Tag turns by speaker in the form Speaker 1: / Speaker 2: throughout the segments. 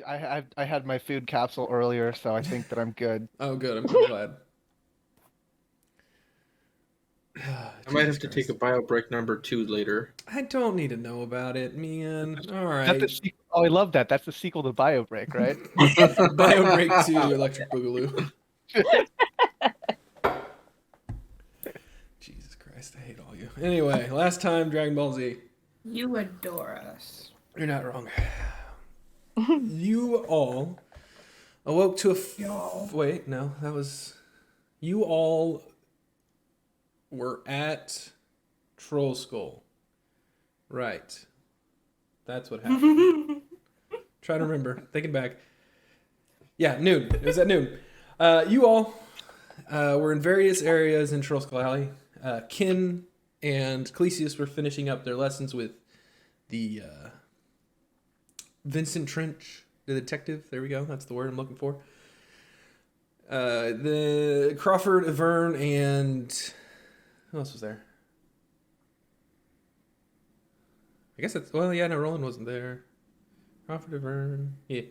Speaker 1: I had my food capsule earlier, so I think that I'm good.
Speaker 2: Oh, good. I'm glad.
Speaker 3: I might have
Speaker 2: Jesus
Speaker 3: to take a
Speaker 2: Christ.
Speaker 3: bio break number 2 later.
Speaker 2: I don't need to know about it, man. All
Speaker 1: That's the
Speaker 2: right.
Speaker 1: sequel. Oh, I love that. That's the sequel to BioBreak, right?
Speaker 2: Bio Break 2, Electric Boogaloo. Jesus Christ, I hate all you. Anyway, last time Dragon Ball Z.
Speaker 4: You adore us.
Speaker 2: You're not wrong. You all awoke to a.
Speaker 4: Y'all.
Speaker 2: Wait, no, that was. You all were at Troll Skull. Right. That's what happened. Trying to remember. Thinking back. Yeah, noon. It was at noon. You all were in various areas in Troll Skull Alley. Kin and Clesius were finishing up their lessons with the Vincent Trench, the detective. There we go. That's the word I'm looking for. The Crawford, Avern, and who else was there? I guess it's no, Roland wasn't there. Crawford, Avern, yeah.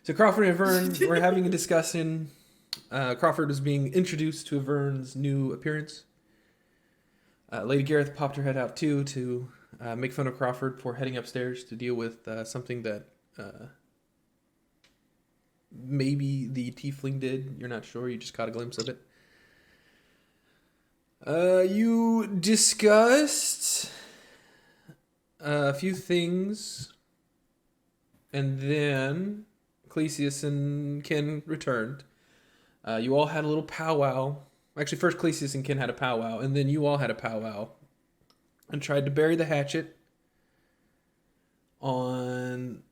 Speaker 2: So Crawford and Avern were having a discussion. Crawford was being introduced to Avern's new appearance. Lady Gareth popped her head out too to make fun of Crawford for heading upstairs to deal with something that maybe the tiefling did. You're not sure. You just caught a glimpse of it. You discussed a few things, and then Clesius and Ken returned. You all had a little powwow. Actually, first Clesius and Ken had a powwow, and then you all had a powwow and tried to bury the hatchet on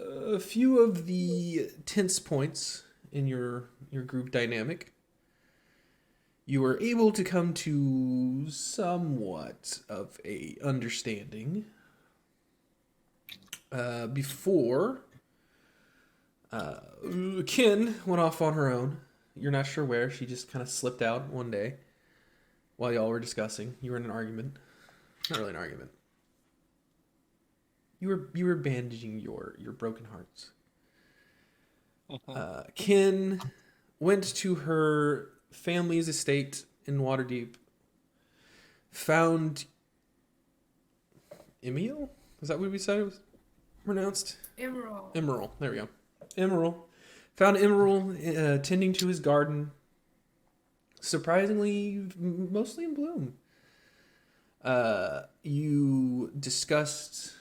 Speaker 2: a few of the tense points in your group dynamic. You were able to come to somewhat of a understanding before Kin went off on her own. You're not sure where. She just kind of slipped out one day while y'all were discussing. You were in an argument. Not really an argument. You were bandaging your broken hearts. Kin went to her family's estate in Waterdeep. Found Emil? Is that what we said it was pronounced?
Speaker 4: Emerald.
Speaker 2: Emerald. There we go. Emerald. Found Emerald tending to his garden. Surprisingly, mostly in bloom. You discussed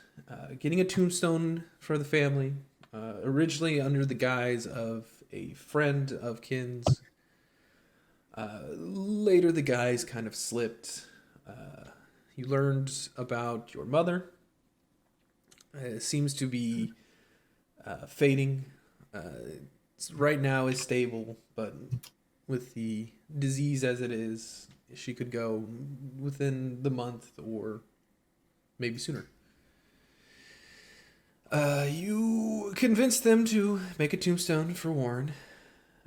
Speaker 2: getting a tombstone for the family, originally under the guise of a friend of Kin's. Later, the guise kind of slipped. You learned about your mother. It seems to be fading. Right now is stable, but with the disease as it is, she could go within the month or maybe sooner. You convinced them to make a tombstone for Warren,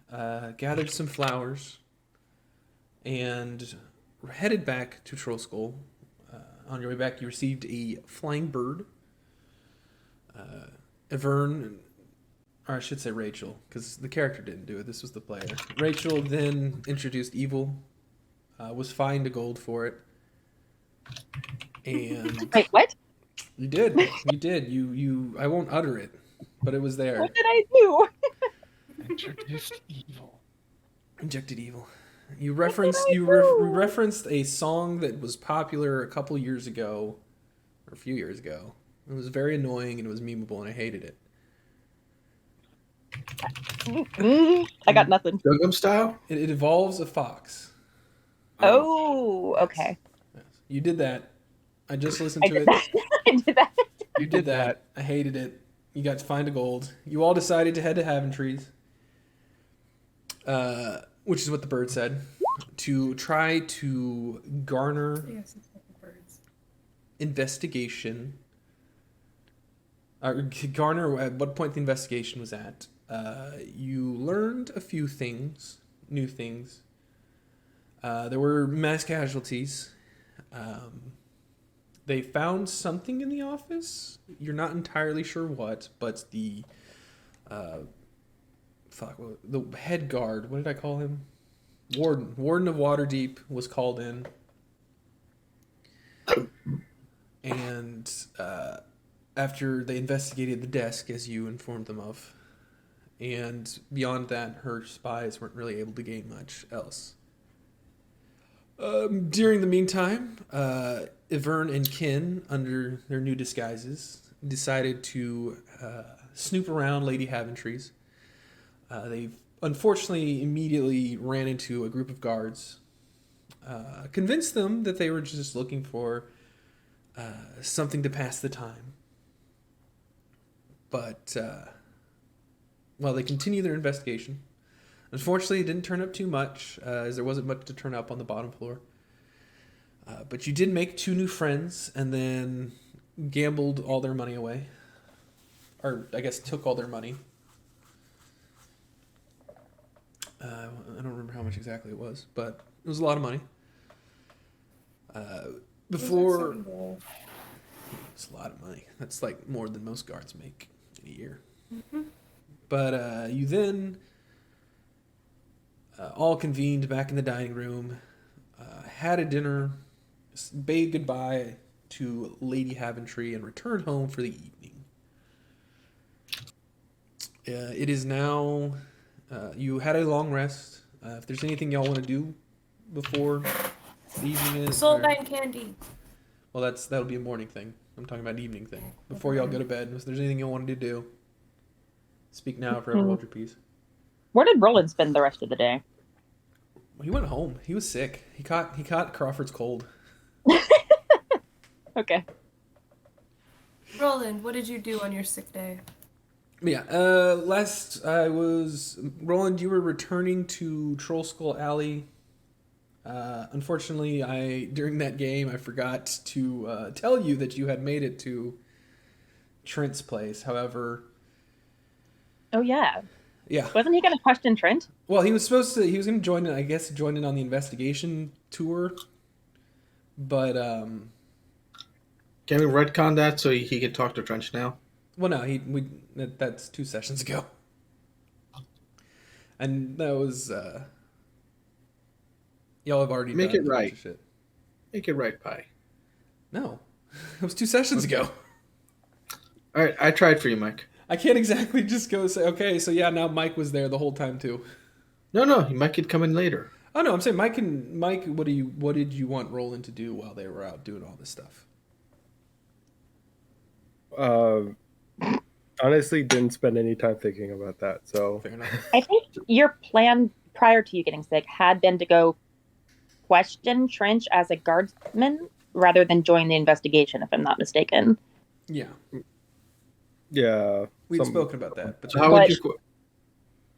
Speaker 2: gathered some flowers, and headed back to Troll Skull. On your way back, you received a flying bird. Avern, or I should say Rachel, because the character didn't do it. This was the player. Rachel then introduced Evil, was fined a gold for it, and
Speaker 5: Wait, what?
Speaker 2: you did. You did. You. I won't utter it, but it was there.
Speaker 5: What did I do?
Speaker 1: Introduced evil.
Speaker 2: Injected evil. You referenced referenced a song that was popular a couple years ago, or a few years ago. It was very annoying and it was memeable, and I hated it.
Speaker 5: I got nothing.
Speaker 3: Gundam style?
Speaker 2: It involves a fox.
Speaker 5: Oh, okay.
Speaker 2: Yes. You did that. I just listened
Speaker 5: I
Speaker 2: to
Speaker 5: did
Speaker 2: it.
Speaker 5: that. I did that.
Speaker 2: You did that. I hated it. You got to find a gold. You all decided to head to Haventrees, which is what the bird said, to try to garner
Speaker 4: Yes, it's like the birds.
Speaker 2: investigation. Garner at what point the investigation was at. You learned a few things, new things. There were mass casualties. They found something in the office. You're not entirely sure what, but the uh, the head guard. What did I call him? Warden of Waterdeep was called in, and after they investigated the desk, as you informed them of, and beyond that, her spies weren't really able to gain much else. During the meantime, Ivern and Kin, under their new disguises, decided to snoop around Lady Haventry's. They unfortunately immediately ran into a group of guards, convinced them that they were just looking for something to pass the time. But, well, they continued their investigation. Unfortunately, it didn't turn up too much, as there wasn't much to turn up on the bottom floor. But you did make 2 new friends, and then gambled all their money away. Or, I guess, took all their money. I don't remember how much exactly it was, but it was a lot of money. Before... It's a lot of money. That's like more than most guards make in a year.
Speaker 4: Mm-hmm.
Speaker 2: But you then... all convened back in the dining room, had a dinner, bade goodbye to Lady Haventry, and returned home for the evening. It is now, you had a long rest. If there's anything y'all want to do before the evening is...
Speaker 4: Soulvine candy.
Speaker 2: Well, that'll be a morning thing. I'm talking about an evening thing. Before y'all go to bed, if there's anything y'all wanted to do, speak now or forever hold your peace.
Speaker 5: Where did Roland spend the rest of the day?
Speaker 2: He went home. He was sick. He caught Crawford's cold.
Speaker 5: Okay.
Speaker 4: Roland, what did you do on your sick day?
Speaker 2: Yeah. Last I was Roland. You were returning to Troll Skull Alley. Unfortunately, during that game I forgot to tell you that you had made it to Trent's place. However.
Speaker 5: Oh yeah.
Speaker 2: Yeah.
Speaker 5: Wasn't he going to question Trent?
Speaker 2: Well, he was supposed to. He was going to join in. I guess join in on the investigation tour. But
Speaker 3: Can we retcon that so he can talk to Trench now?
Speaker 2: well, no, that's 2 sessions ago, and that was y'all have already
Speaker 3: Make
Speaker 2: done
Speaker 3: it
Speaker 2: a bunch
Speaker 3: right.
Speaker 2: of shit.
Speaker 3: Make it right, Pi.
Speaker 2: No, it was 2 sessions ago.
Speaker 3: All right, I tried for you, Mike.
Speaker 2: I can't exactly just go say, okay, so yeah, now Mike was there the whole time too.
Speaker 3: No, Mike could come in later.
Speaker 2: Oh no, I'm saying Mike, what did you want Roland to do while they were out doing all this stuff?
Speaker 6: Honestly, didn't spend any time thinking about that. So
Speaker 2: Fair enough.
Speaker 5: I think your plan prior to you getting sick had been to go question Trench as a guardsman rather than join the investigation, if I'm not mistaken.
Speaker 2: Yeah,
Speaker 6: yeah,
Speaker 2: we'd spoken about that, but
Speaker 3: So how would
Speaker 5: But-
Speaker 3: you?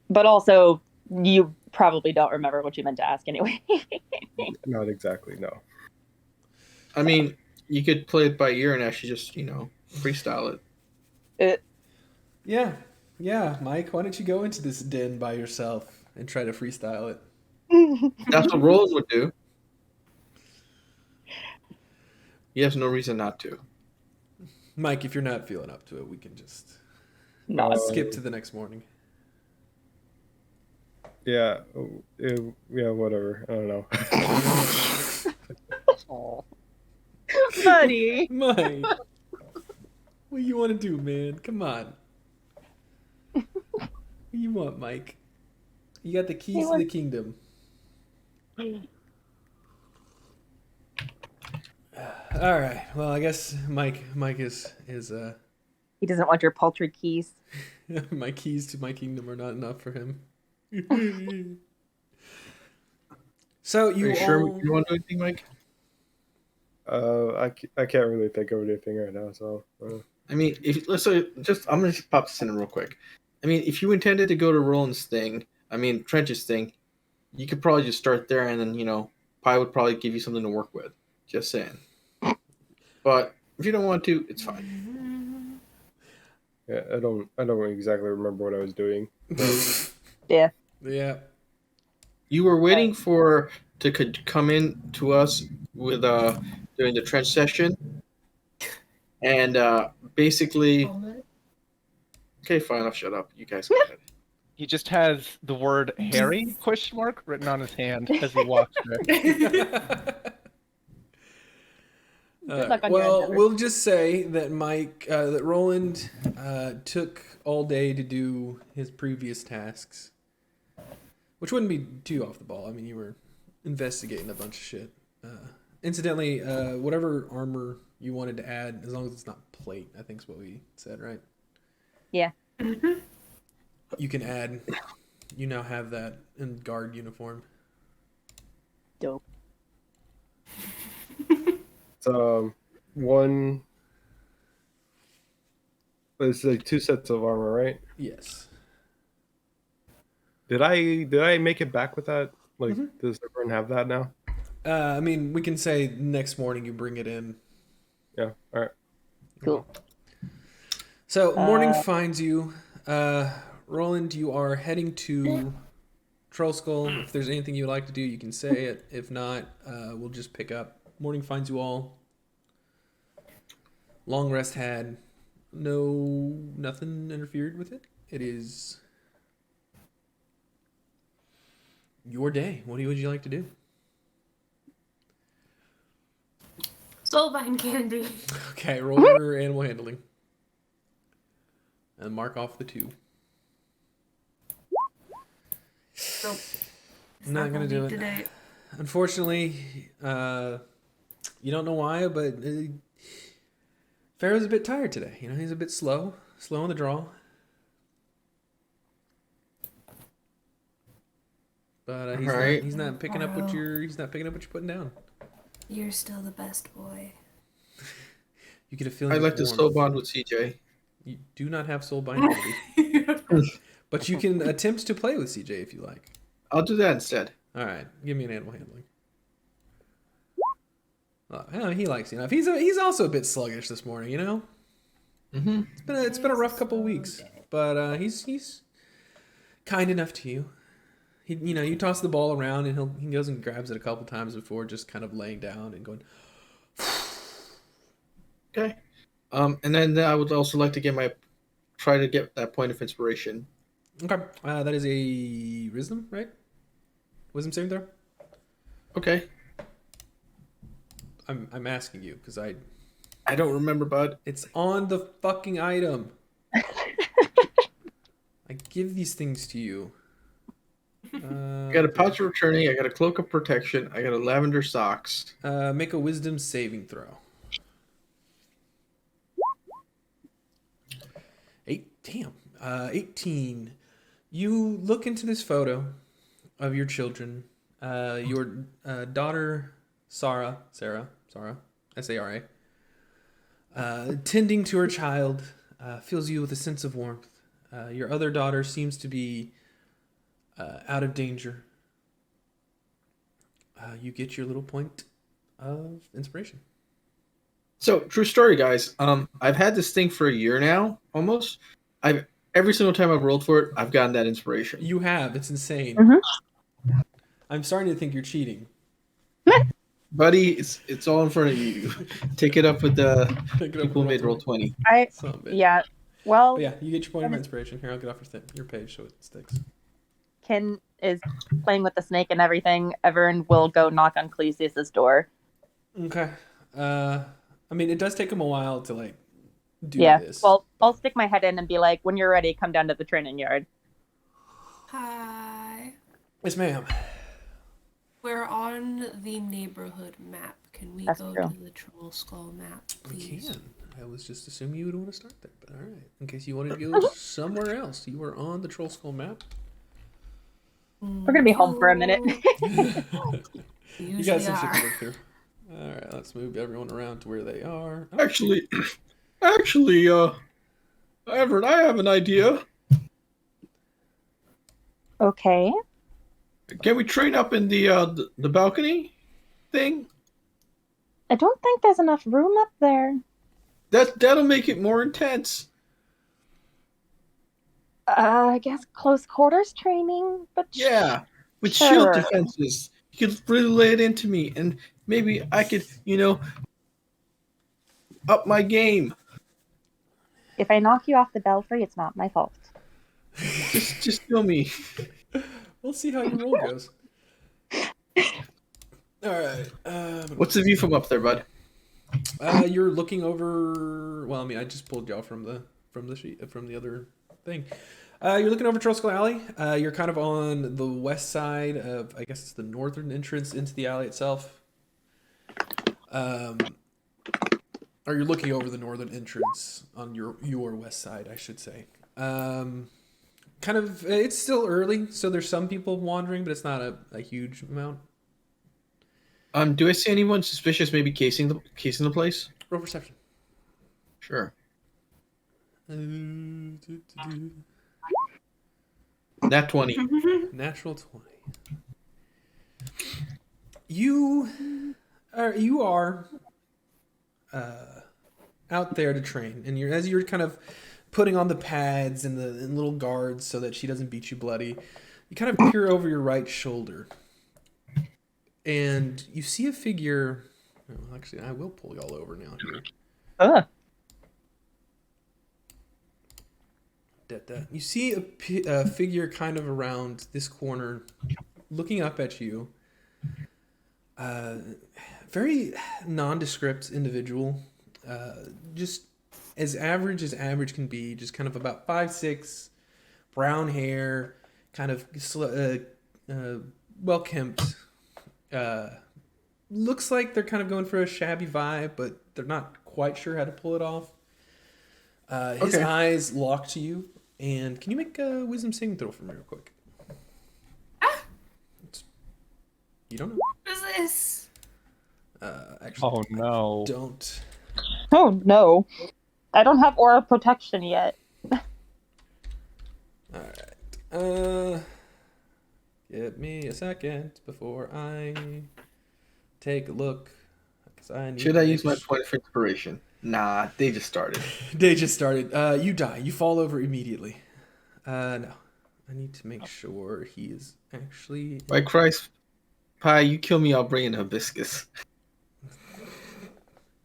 Speaker 5: But also, you probably don't remember what you meant to ask anyway.
Speaker 6: not exactly. No.
Speaker 3: I mean, you could play it by ear and actually just freestyle it.
Speaker 2: yeah, Mike, why don't you go into this den by yourself and try to freestyle it?
Speaker 3: That's what Roland would do. He has no reason not to.
Speaker 2: Mike, if you're not feeling up to it, we can just
Speaker 5: No.
Speaker 2: skip to the next morning.
Speaker 6: Yeah. Yeah. Whatever. I don't know.
Speaker 5: Buddy.
Speaker 2: Mike, what do you want to do, man? Come on. What do you want, Mike? You got the keys to the kingdom. All right. Well, I guess Mike is
Speaker 5: He doesn't want your paltry keys.
Speaker 2: my keys to my kingdom are not enough for him. So
Speaker 3: Are
Speaker 2: you
Speaker 3: you sure
Speaker 2: all...
Speaker 3: you want to do anything, Mike?
Speaker 6: I can't really think of anything right now. So
Speaker 3: I mean, I'm gonna just pop this in real quick. I mean, if you intended to go to Roland's thing, Trench's thing, you could probably just start there, and then Pi would probably give you something to work with. Just saying. But if you don't want to, it's fine.
Speaker 6: yeah, I don't exactly remember what I was doing.
Speaker 5: Yeah.
Speaker 2: Yeah.
Speaker 3: You were waiting could come in to us with during the Trench session, and basically Okay, fine. I'll shut up. You guys go ahead.
Speaker 1: He just has the word Harry written on his hand as he walks there.
Speaker 5: Good luck on your
Speaker 2: Well,
Speaker 5: endeavor.
Speaker 2: we'll just say that that Roland took all day to do his previous tasks, which wouldn't be too off the ball. I mean, you were investigating a bunch of shit. Incidentally, whatever armor you wanted to add, as long as it's not plate, I think is what we said, right?
Speaker 5: Yeah.
Speaker 2: You can add. You now have that in guard uniform.
Speaker 5: Dope.
Speaker 6: It's one. It's like 2 sets of armor, right?
Speaker 2: Yes.
Speaker 6: Did I make it back with that? Like,
Speaker 2: Mhm.
Speaker 6: does everyone have that now?
Speaker 2: I mean, we can say next morning you bring it in.
Speaker 6: Yeah. All right.
Speaker 5: Cool.
Speaker 2: So morning finds you. Roland, you are heading to Troll Skull. If there's anything you'd like to do, you can say it. If not, we'll just pick up. Morning finds you all. Long rest had. Nothing interfered with it. It is your day. What would you like to do?
Speaker 4: Soulvine candy.
Speaker 2: Okay, roll your animal handling. And mark off the 2.
Speaker 4: Nope. It's
Speaker 2: Not gonna do
Speaker 4: be
Speaker 2: it.
Speaker 4: today.
Speaker 2: Unfortunately, you don't know why, but Pharaoh's a bit tired today. You know, he's a bit slow on the draw. But
Speaker 3: Right.
Speaker 2: he's not picking up what
Speaker 4: Pharaoh.
Speaker 2: you're putting down.
Speaker 4: You're still the best boy.
Speaker 2: You get a feeling.
Speaker 3: I'd
Speaker 2: of
Speaker 3: like to
Speaker 2: warmth.
Speaker 3: soul bond with CJ.
Speaker 2: You do not have soul binding, but you can attempt to play with CJ if you like.
Speaker 3: I'll do that instead.
Speaker 2: All right, give me an animal handling. Oh, he likes you enough. He's also a bit sluggish this morning. You know,
Speaker 3: Mm-hmm.
Speaker 2: it's been a rough couple of weeks, but he's kind enough to you. You toss the ball around and he goes and grabs it a couple times before just kind of laying down and going.
Speaker 3: Okay. And then I would also like to try to get that point of inspiration.
Speaker 2: Okay, that is a wisdom, right? Wisdom saving throw.
Speaker 3: Okay.
Speaker 2: I'm asking you because
Speaker 3: I don't remember, bud.
Speaker 2: it's on the fucking item. I give these things to you.
Speaker 3: I got a pouch of returning. I got a cloak of protection. I got a lavender socks.
Speaker 2: Make a wisdom saving throw. 18. You look into this photo of your children. Your daughter, Sarah, Sara, tending to her child, fills you with a sense of warmth. Your other daughter seems to be out of danger. You get your little point of inspiration.
Speaker 3: So, true story, guys. I've had this thing for a year now, almost. Every single time I've rolled for it, I've gotten that inspiration.
Speaker 2: You have. It's insane.
Speaker 5: Mhm.
Speaker 2: I'm starting to think you're cheating.
Speaker 3: Buddy, it's all in front of you. Take it up with the
Speaker 2: Pick it up
Speaker 3: people who
Speaker 2: with
Speaker 3: made roll 20.
Speaker 2: Son of a bitch.
Speaker 5: Yeah. Well,
Speaker 2: But yeah, you get your point of inspiration. Here, I'll get off your page so it sticks.
Speaker 5: Ken is playing with the snake and everything. Everyone will go knock on Clesius's door.
Speaker 2: Okay. I mean, it does take him a while to do
Speaker 5: Yeah.
Speaker 2: this.
Speaker 5: Well, I'll stick my head in and be like, when you're ready, come down to the training yard.
Speaker 4: Hi.
Speaker 2: Yes, ma'am.
Speaker 4: We're on the neighborhood map. Can we
Speaker 5: That's
Speaker 4: go
Speaker 5: true.
Speaker 4: to the Troll Skull map,
Speaker 2: We
Speaker 4: please?
Speaker 2: can. I was just assuming you would want to start there, but all right. In case you wanted to go somewhere else, you are on the Troll Skull map.
Speaker 5: We're gonna be home for a minute.
Speaker 2: You got some shit to
Speaker 4: are.
Speaker 2: look through. All right, let's move everyone around to where they are. Oh,
Speaker 3: Actually, Everett, I have an idea.
Speaker 5: Okay.
Speaker 3: Can we train up in the balcony thing?
Speaker 5: I don't think there's enough room up there.
Speaker 3: That'll make it more intense.
Speaker 5: I guess close quarters training, but
Speaker 3: Yeah, with
Speaker 5: Sure.
Speaker 3: shield defenses. You could really lay it into me, and maybe I could, up my game.
Speaker 5: If I knock you off the belfry, it's not my fault.
Speaker 3: Just kill me.
Speaker 2: We'll see how your roll goes. All right.
Speaker 3: What's the view from up there, bud?
Speaker 2: You're looking over. Well, I mean, I just pulled y'all from the sheet from the other thing. You're looking over Troll Skull Alley. You're kind of on the west side of, I guess it's the northern entrance into the alley itself. Or you're looking over the northern entrance on your west side, I should say. Kind of, it's still early, so there's some people wandering, but it's not a huge amount.
Speaker 3: Do I see anyone suspicious maybe casing the place?
Speaker 2: Roll perception.
Speaker 3: Sure.
Speaker 2: Nat
Speaker 3: Nat 20.
Speaker 2: Natural 20. You are out there to train, and as you're kind of putting on the pads and the little guards so that she doesn't beat you bloody, you kind of peer over your right shoulder, and you see a figure. Oh, actually, I will pull y'all over now here. You see a figure kind of around this corner, looking up at you. Very nondescript individual, just as average can be, just kind of about 5'6", brown hair, kind of well kempt. Looks like they're kind of going for a shabby vibe, but they're not quite sure how to pull it off. His eyes lock to you, and can you make a wisdom saving throw for me real quick? You don't know?
Speaker 4: What is this?
Speaker 2: Actually,
Speaker 1: Oh no.
Speaker 2: don't.
Speaker 5: Oh no. I don't have aura protection yet.
Speaker 2: Alright. Give me a second before I take a look. 'Cause I need
Speaker 3: Should
Speaker 2: to
Speaker 3: I
Speaker 2: make
Speaker 3: use my point of inspiration? Nah, they just started.
Speaker 2: They just started. You die. You fall over immediately. No. I need to make sure he is actually...
Speaker 3: By Christ, Pie, you kill me, I'll bring in hibiscus.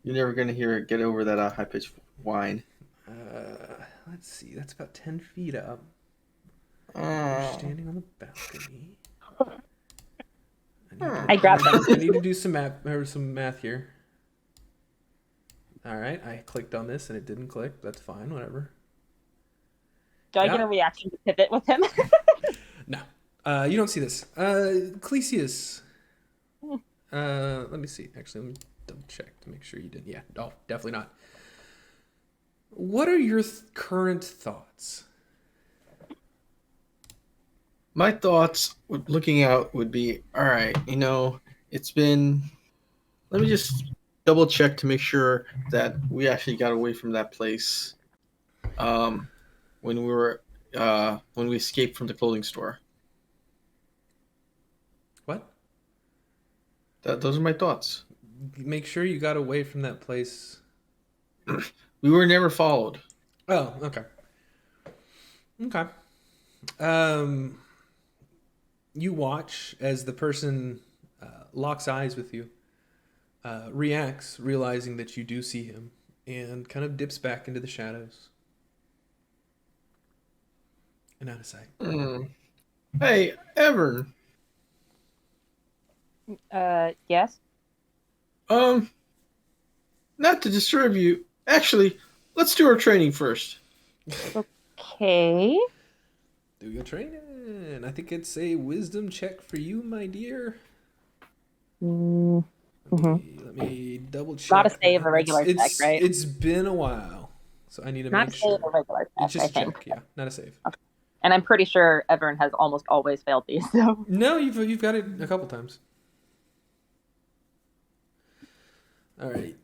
Speaker 3: You're never going to get over that high-pitched whine.
Speaker 2: Let's see. That's about 10 feet up.
Speaker 3: Oh.
Speaker 2: You're standing on the balcony.
Speaker 5: I grabbed them.
Speaker 2: I need to do some math here. All right, I clicked on this and it didn't click. That's fine, whatever.
Speaker 5: Do I get a reaction to pivot with him?
Speaker 2: No, you don't see this. Clesius. Let me see. Actually, let me double check to make sure you didn't. Yeah, no, definitely not. What are your current thoughts?
Speaker 3: My thoughts, looking out, would be, all right, it's been... Let me just double check to make sure that we actually got away from that place when we escaped from the clothing store.
Speaker 2: What?
Speaker 3: Those are my thoughts.
Speaker 2: Make sure you got away from that place.
Speaker 3: We were never followed.
Speaker 2: Oh, okay. Okay. You watch as the person locks eyes with you, reacts, realizing that you do see him, and kind of dips back into the shadows. And out of sight.
Speaker 3: Hey, Evan.
Speaker 5: Yes?
Speaker 3: Not to disturb you. Actually, let's do our training first.
Speaker 5: Okay.
Speaker 2: Do your training. I think it's a wisdom check for you, my dear. Let me double check.
Speaker 5: Not a save, a regular check, right?
Speaker 2: It's been a while, so I need to
Speaker 5: Not
Speaker 2: make
Speaker 5: a
Speaker 2: sure.
Speaker 5: save, a regular check,
Speaker 2: It's just
Speaker 5: I
Speaker 2: a
Speaker 5: think.
Speaker 2: check, yeah, not a save.
Speaker 5: Okay. And I'm pretty sure Evern has almost always failed these, so...
Speaker 2: No, you've got it a couple times. All right.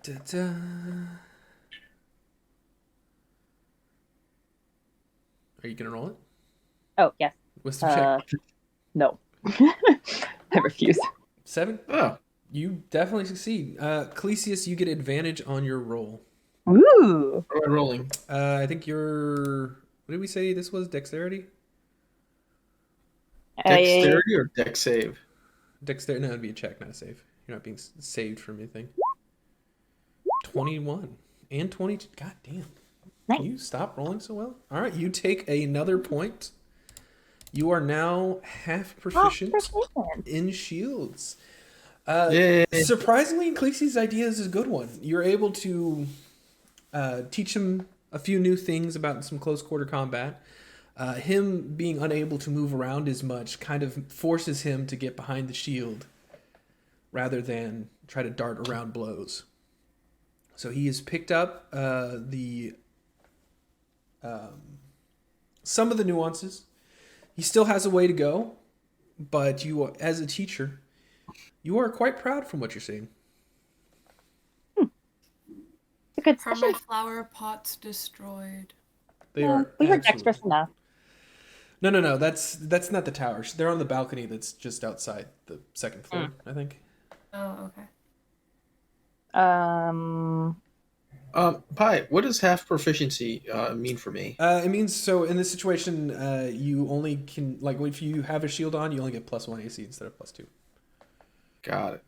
Speaker 2: Da-da. Are you gonna roll it?
Speaker 5: Oh, yes.
Speaker 2: Wisdom check.
Speaker 5: No. I refuse.
Speaker 2: 7.
Speaker 3: Oh,
Speaker 2: You definitely succeed. Clesius, you get advantage on your roll.
Speaker 5: Ooh.
Speaker 3: what am I rolling?
Speaker 2: I think your... What did we say this was? Dexterity?
Speaker 3: Dexterity or dex save?
Speaker 2: Dexterity? No, it'd be a check, not a save. You're not being saved from anything. 21. And 22. God damn.
Speaker 5: Nice.
Speaker 2: Can you stop rolling so well? All right, you take another point. You are now half proficient
Speaker 5: proficient.
Speaker 2: in shields.
Speaker 3: Yay.
Speaker 2: Surprisingly, Ecclesias's idea is a good one. You're able to teach him a few new things about some close quarter combat. Him being unable to move around as much kind of forces him to get behind the shield rather than try to dart around blows. So he has picked up some of the nuances. He still has a way to go, but you, as a teacher, you are quite proud from what you're seeing.
Speaker 5: It's a good
Speaker 4: Are
Speaker 5: session.
Speaker 4: my flower pots destroyed?
Speaker 2: They
Speaker 5: No,
Speaker 2: are.
Speaker 5: we were
Speaker 2: absolutely-
Speaker 5: dexterous enough.
Speaker 2: No. That's not the towers. They're on the balcony that's just outside the second floor, I think.
Speaker 4: Oh, okay.
Speaker 3: Pi, what does half proficiency mean for me?
Speaker 2: It means so in this situation, you only can if you have a shield on, you only get +1 AC instead of +2.
Speaker 3: Got it.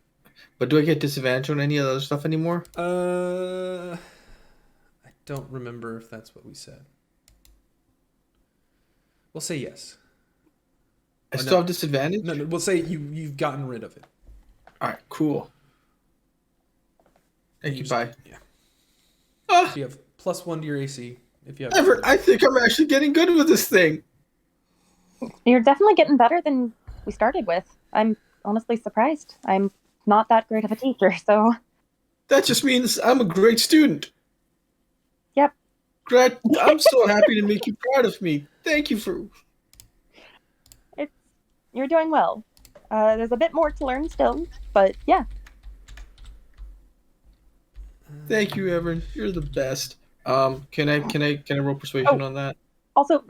Speaker 3: But do I get disadvantage on any of the other stuff anymore?
Speaker 2: I don't remember if that's what we said. We'll say yes.
Speaker 3: I
Speaker 2: Or
Speaker 3: still
Speaker 2: no.
Speaker 3: have disadvantage?
Speaker 2: No, we'll say you've gotten rid of it.
Speaker 3: Alright, cool. Thank you, Pi.
Speaker 2: Yeah.
Speaker 3: Ah,
Speaker 2: So you have +1 to your AC if you have.
Speaker 3: Everett, I think I'm actually getting good with this thing.
Speaker 5: You're definitely getting better than we started with. I'm honestly surprised. I'm not that great of a teacher, so
Speaker 3: That just means I'm a great student.
Speaker 5: Yep.
Speaker 3: I'm so happy to make you proud of me. Thank you for...
Speaker 5: you're doing well. There's a bit more to learn still, but yeah.
Speaker 3: Thank you, Everett. You're the best. Can I roll persuasion on that?
Speaker 5: Also,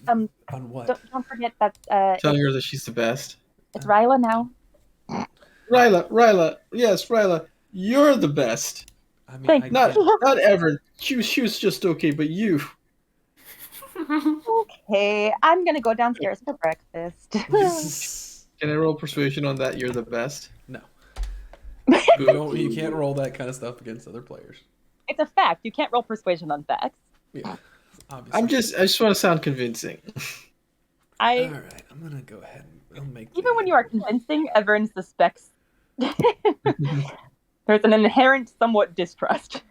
Speaker 2: On what?
Speaker 5: don't forget that
Speaker 3: Telling her that she's the best.
Speaker 5: it's Ryla now.
Speaker 3: Ryla, yes, Ryla, you're the best.
Speaker 2: I mean,
Speaker 5: Thank
Speaker 2: I
Speaker 3: Not
Speaker 2: get-
Speaker 3: not Everett. She was just okay, but you.
Speaker 5: Okay, I'm gonna go downstairs for breakfast.
Speaker 3: Can I roll persuasion on that? You're the best.
Speaker 2: No.
Speaker 3: Good.
Speaker 2: You can't roll that kind of stuff against other players.
Speaker 5: It's a fact. You can't roll persuasion on facts.
Speaker 2: Yeah, obviously.
Speaker 3: I just want to sound convincing.
Speaker 2: All right, I'm gonna go ahead and I'll make.
Speaker 5: Even when you are convincing, Everin suspects there's an inherent somewhat distrust.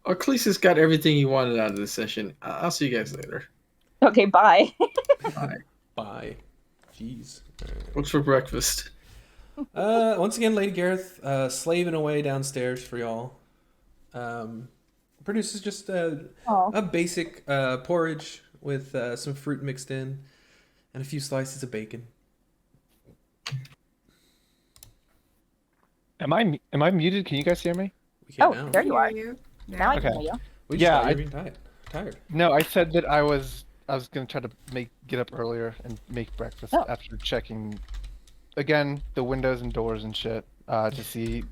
Speaker 3: Ecclesias got everything he wanted out of this session. I'll see you guys later.
Speaker 5: Okay, bye.
Speaker 3: Bye.
Speaker 2: Bye. Jeez.
Speaker 3: What's for breakfast?
Speaker 2: Once again, Lady Gareth, slaving away downstairs for y'all. Produces just a basic porridge with some fruit mixed in and a few slices of bacon.
Speaker 1: Am I muted? Can you guys hear me?
Speaker 2: We can't
Speaker 5: Oh,
Speaker 2: now.
Speaker 5: there you are.
Speaker 4: You?
Speaker 5: Now I can
Speaker 1: Okay.
Speaker 5: hear you.
Speaker 2: We just
Speaker 1: Yeah,
Speaker 2: thought you
Speaker 1: I-
Speaker 2: were being tired.
Speaker 1: No, I said that I was gonna try to get up earlier and make breakfast
Speaker 5: Oh.
Speaker 1: after checking again the windows and doors and shit to see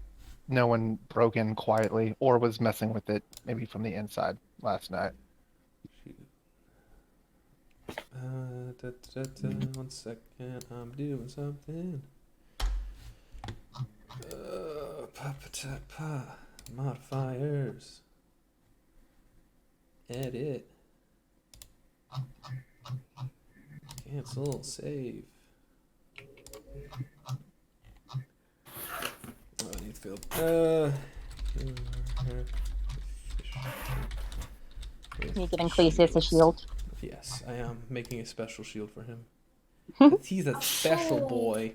Speaker 1: no one broke in quietly or was messing with it maybe from the inside last night.
Speaker 2: One second, I'm doing something. Modifiers. Edit. Cancel. Save. Oh, I need field.
Speaker 5: Can you get Ecclesias a shield?
Speaker 2: Yes, I am making a special shield for him. 'Cause he's a special boy.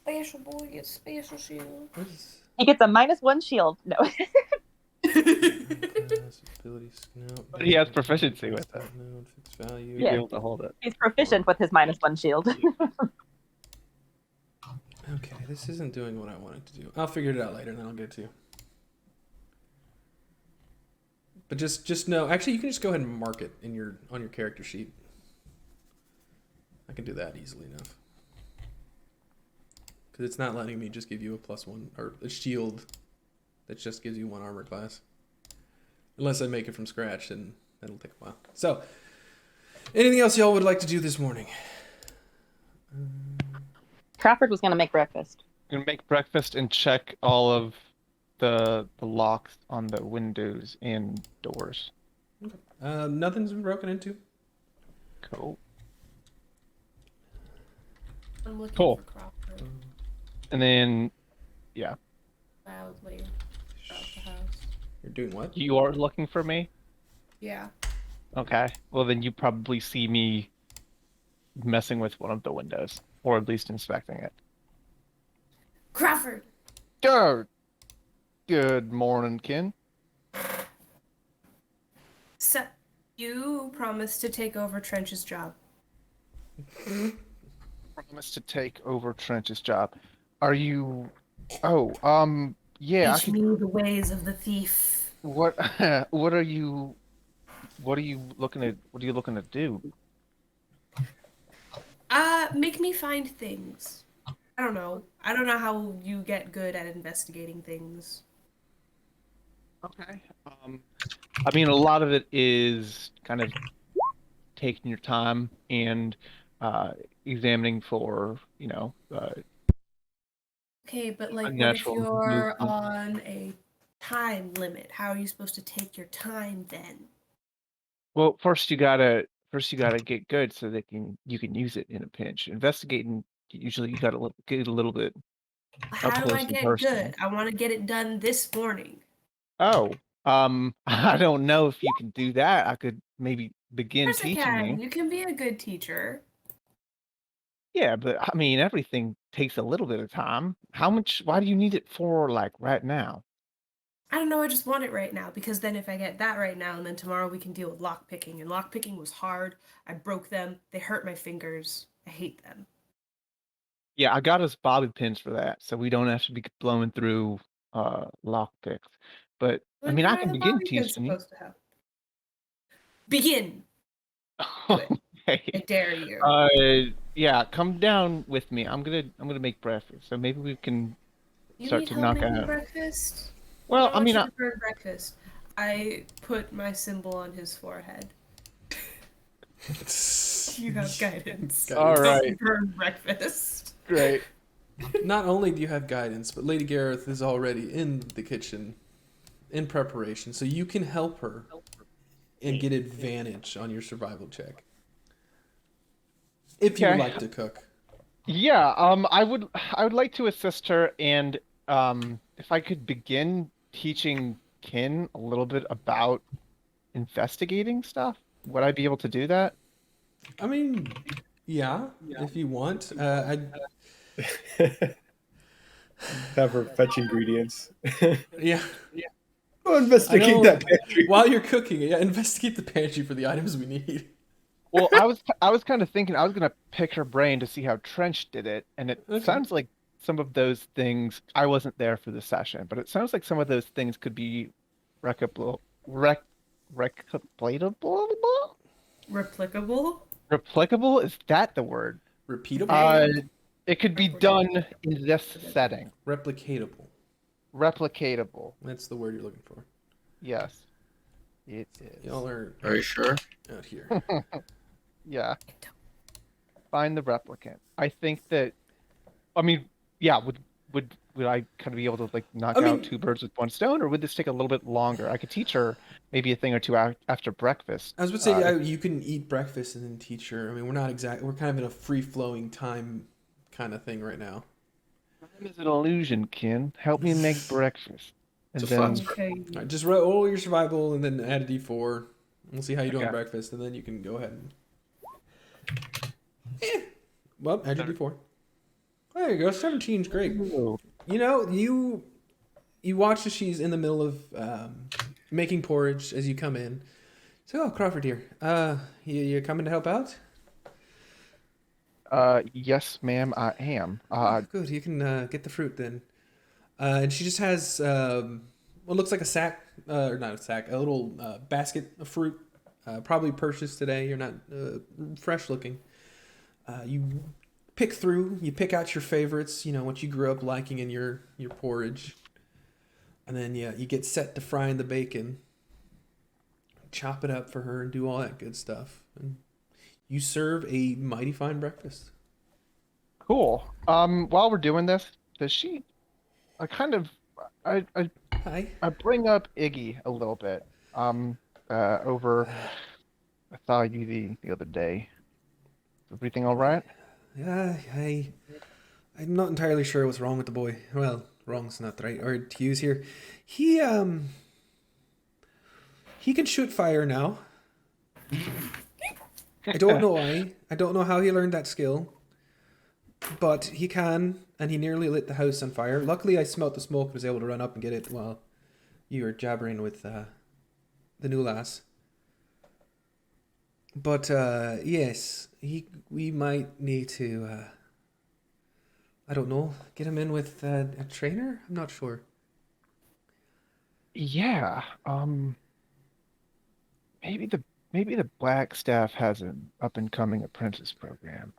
Speaker 4: Special boy gets special shield.
Speaker 2: What is
Speaker 5: He gets a -1 shield. No.
Speaker 1: But he has proficiency with it.
Speaker 2: No, fixed value.
Speaker 1: You'd
Speaker 5: Yeah.
Speaker 1: be able to hold it.
Speaker 5: He's proficient with his -1 shield.
Speaker 2: Okay, this isn't doing what I wanted to do. I'll figure it out later, and then I'll get it to you. But just know. Actually, you can just go ahead and mark it on your character sheet. I can do that easily enough. Because it's not letting me just give you a +1 or a shield that just gives you 1 armor class. Unless I make it from scratch, then that'll take a while. So, anything else y'all would like to do this morning?
Speaker 5: Crawford was gonna make breakfast.
Speaker 1: Gonna make breakfast and check all of the locks on the windows and doors.
Speaker 2: Nothing's been broken into.
Speaker 1: Cool.
Speaker 4: I'm looking
Speaker 1: Cool.
Speaker 4: for Crawford
Speaker 1: And then, yeah,
Speaker 4: loudly throughout the house.
Speaker 2: You're doing what?
Speaker 1: you are looking for me?
Speaker 4: Yeah.
Speaker 1: Okay. Well, then you probably see me messing with one of the windows, or at least inspecting it.
Speaker 4: Crawford!
Speaker 1: Good morning, Ken.
Speaker 4: So, you promised to take over Trench's job.
Speaker 1: Promise to take over Trench's job. Are you? Oh, yeah. I
Speaker 4: Teach
Speaker 1: could.
Speaker 4: me the ways of the thief.
Speaker 1: What? What are you? What are you looking at? What are you looking to do?
Speaker 4: Make me find things. I don't know. I don't know how you get good at investigating things.
Speaker 1: Okay. I mean, a lot of it is kind of taking your time and examining for,
Speaker 4: Okay, but like, what if
Speaker 1: unnatural
Speaker 4: you're
Speaker 1: movement.
Speaker 4: on a time limit? How are you supposed to take your time then?
Speaker 1: Well, first you gotta get good so that you can use it in a pinch. Investigating, usually you gotta get a little bit up
Speaker 4: How do I
Speaker 1: close and
Speaker 4: get
Speaker 1: personal.
Speaker 4: good? I want to get it done this morning.
Speaker 1: Oh, I don't know if you can do that. I could maybe begin
Speaker 4: Of course I
Speaker 1: teaching
Speaker 4: can.
Speaker 1: you.
Speaker 4: You can be a good teacher.
Speaker 1: Yeah, but I mean, everything takes a little bit of time. Why do you need it for like right now?
Speaker 4: I don't know, I just want it right now because then if I get that right now and then tomorrow we can deal with lockpicking. And lockpicking was hard. I broke them. They hurt my fingers. I hate them.
Speaker 1: Yeah, I got us bobby pins for that, so we don't have to be blowing through lock picks. But I
Speaker 4: What
Speaker 1: mean, I
Speaker 4: kind
Speaker 1: can
Speaker 4: of
Speaker 1: begin
Speaker 4: bobby pin
Speaker 1: teaching you.
Speaker 4: supposed to have? Begin. Do it. I
Speaker 1: Okay.
Speaker 4: dare you.
Speaker 1: Yeah, come down with me. I'm gonna make breakfast, so maybe we can
Speaker 4: You
Speaker 1: start
Speaker 4: need
Speaker 1: to
Speaker 4: help
Speaker 1: knock
Speaker 4: making
Speaker 1: out.
Speaker 4: breakfast?
Speaker 1: Well,
Speaker 4: I
Speaker 1: I
Speaker 4: want
Speaker 1: mean,
Speaker 4: you to burn breakfast. I put my symbol on his forehead. You have guidance.
Speaker 1: All
Speaker 2: Guidance.
Speaker 1: right,
Speaker 4: Burn breakfast.
Speaker 1: great.
Speaker 2: Not only do you have guidance, but Lady Gareth is already in the kitchen in preparation, so you can help her and get advantage on your survival check. If you
Speaker 1: Okay.
Speaker 2: like to cook.
Speaker 1: Yeah, I would like to assist her, and if I could begin teaching Kin a little bit about investigating stuff, would I be able to do that?
Speaker 2: I mean, yeah, if you want.
Speaker 6: Have her fetch ingredients.
Speaker 2: Yeah.
Speaker 6: Go
Speaker 2: I
Speaker 6: investigate
Speaker 2: know.
Speaker 6: that pantry.
Speaker 2: While you're cooking, yeah, investigate the pantry for the items we need.
Speaker 1: Well, I was kind of thinking I was gonna pick her brain to see how Trench did it, and it
Speaker 2: Okay.
Speaker 1: sounds like some of those things I wasn't there for the session, but it sounds like some of those things could be replicable, replicatable,
Speaker 4: Replicable?
Speaker 1: replicable. Is that the word?
Speaker 2: Repeatable?
Speaker 1: It could be done in this setting.
Speaker 2: Replicatable.
Speaker 1: Replicatable.
Speaker 2: That's the word you're looking for.
Speaker 1: Yes, it is.
Speaker 2: Y'all are
Speaker 3: Are you sure?
Speaker 2: out here.
Speaker 1: Yeah. Find the replicant. I think that. I mean, yeah. Would I kind of be able to like knock
Speaker 2: I mean-
Speaker 1: out two birds with one stone, or would this take a little bit longer? I could teach her maybe a thing or two after breakfast.
Speaker 2: I was about to say, yeah, you can eat breakfast and then teach her. I mean, we're not exact. We're kind of in a free-flowing time kind of thing right now.
Speaker 1: Time is an illusion, Kin. Help me make breakfast, and
Speaker 3: It's a
Speaker 1: then
Speaker 3: flat
Speaker 4: Okay.
Speaker 2: All right, just roll your survival and then add a d4. We'll see how you do on
Speaker 1: Okay.
Speaker 2: breakfast, and then you can go ahead and. Well, add your d4. There you go. 17's great.
Speaker 1: Ooh.
Speaker 2: You know, you watch as she's in the middle of making porridge as you come in. So, oh, Crawford here. You coming to help out?
Speaker 1: Yes, ma'am, I am.
Speaker 2: Good. You can get the fruit then. And she just has what looks like a sack, or not a sack, a little basket of fruit, probably purchased today. You're not fresh looking. You pick through. You pick out your favorites. You know what you grew up liking in your porridge, and then you get set to frying the bacon. Chop it up for her and do all that good stuff. And you serve a mighty fine breakfast.
Speaker 1: Cool. While we're doing this, does she? I
Speaker 2: Hi.
Speaker 1: I bring up Iggy a little bit. Over I saw you the other day. Is everything all right?
Speaker 2: Yeah, I'm not entirely sure what's wrong with the boy. Well, wrong's not the right word to use here. He he can shoot fire now. I don't know why. I don't know how he learned that skill. But he can, and he nearly lit the house on fire. Luckily, I smelt the smoke and was able to run up and get it while you were jabbering with the new lass. But yes, we might need to. I don't know. Get him in with a trainer. I'm not sure.
Speaker 1: Yeah. Maybe the Black Staff has an up and coming apprentice program.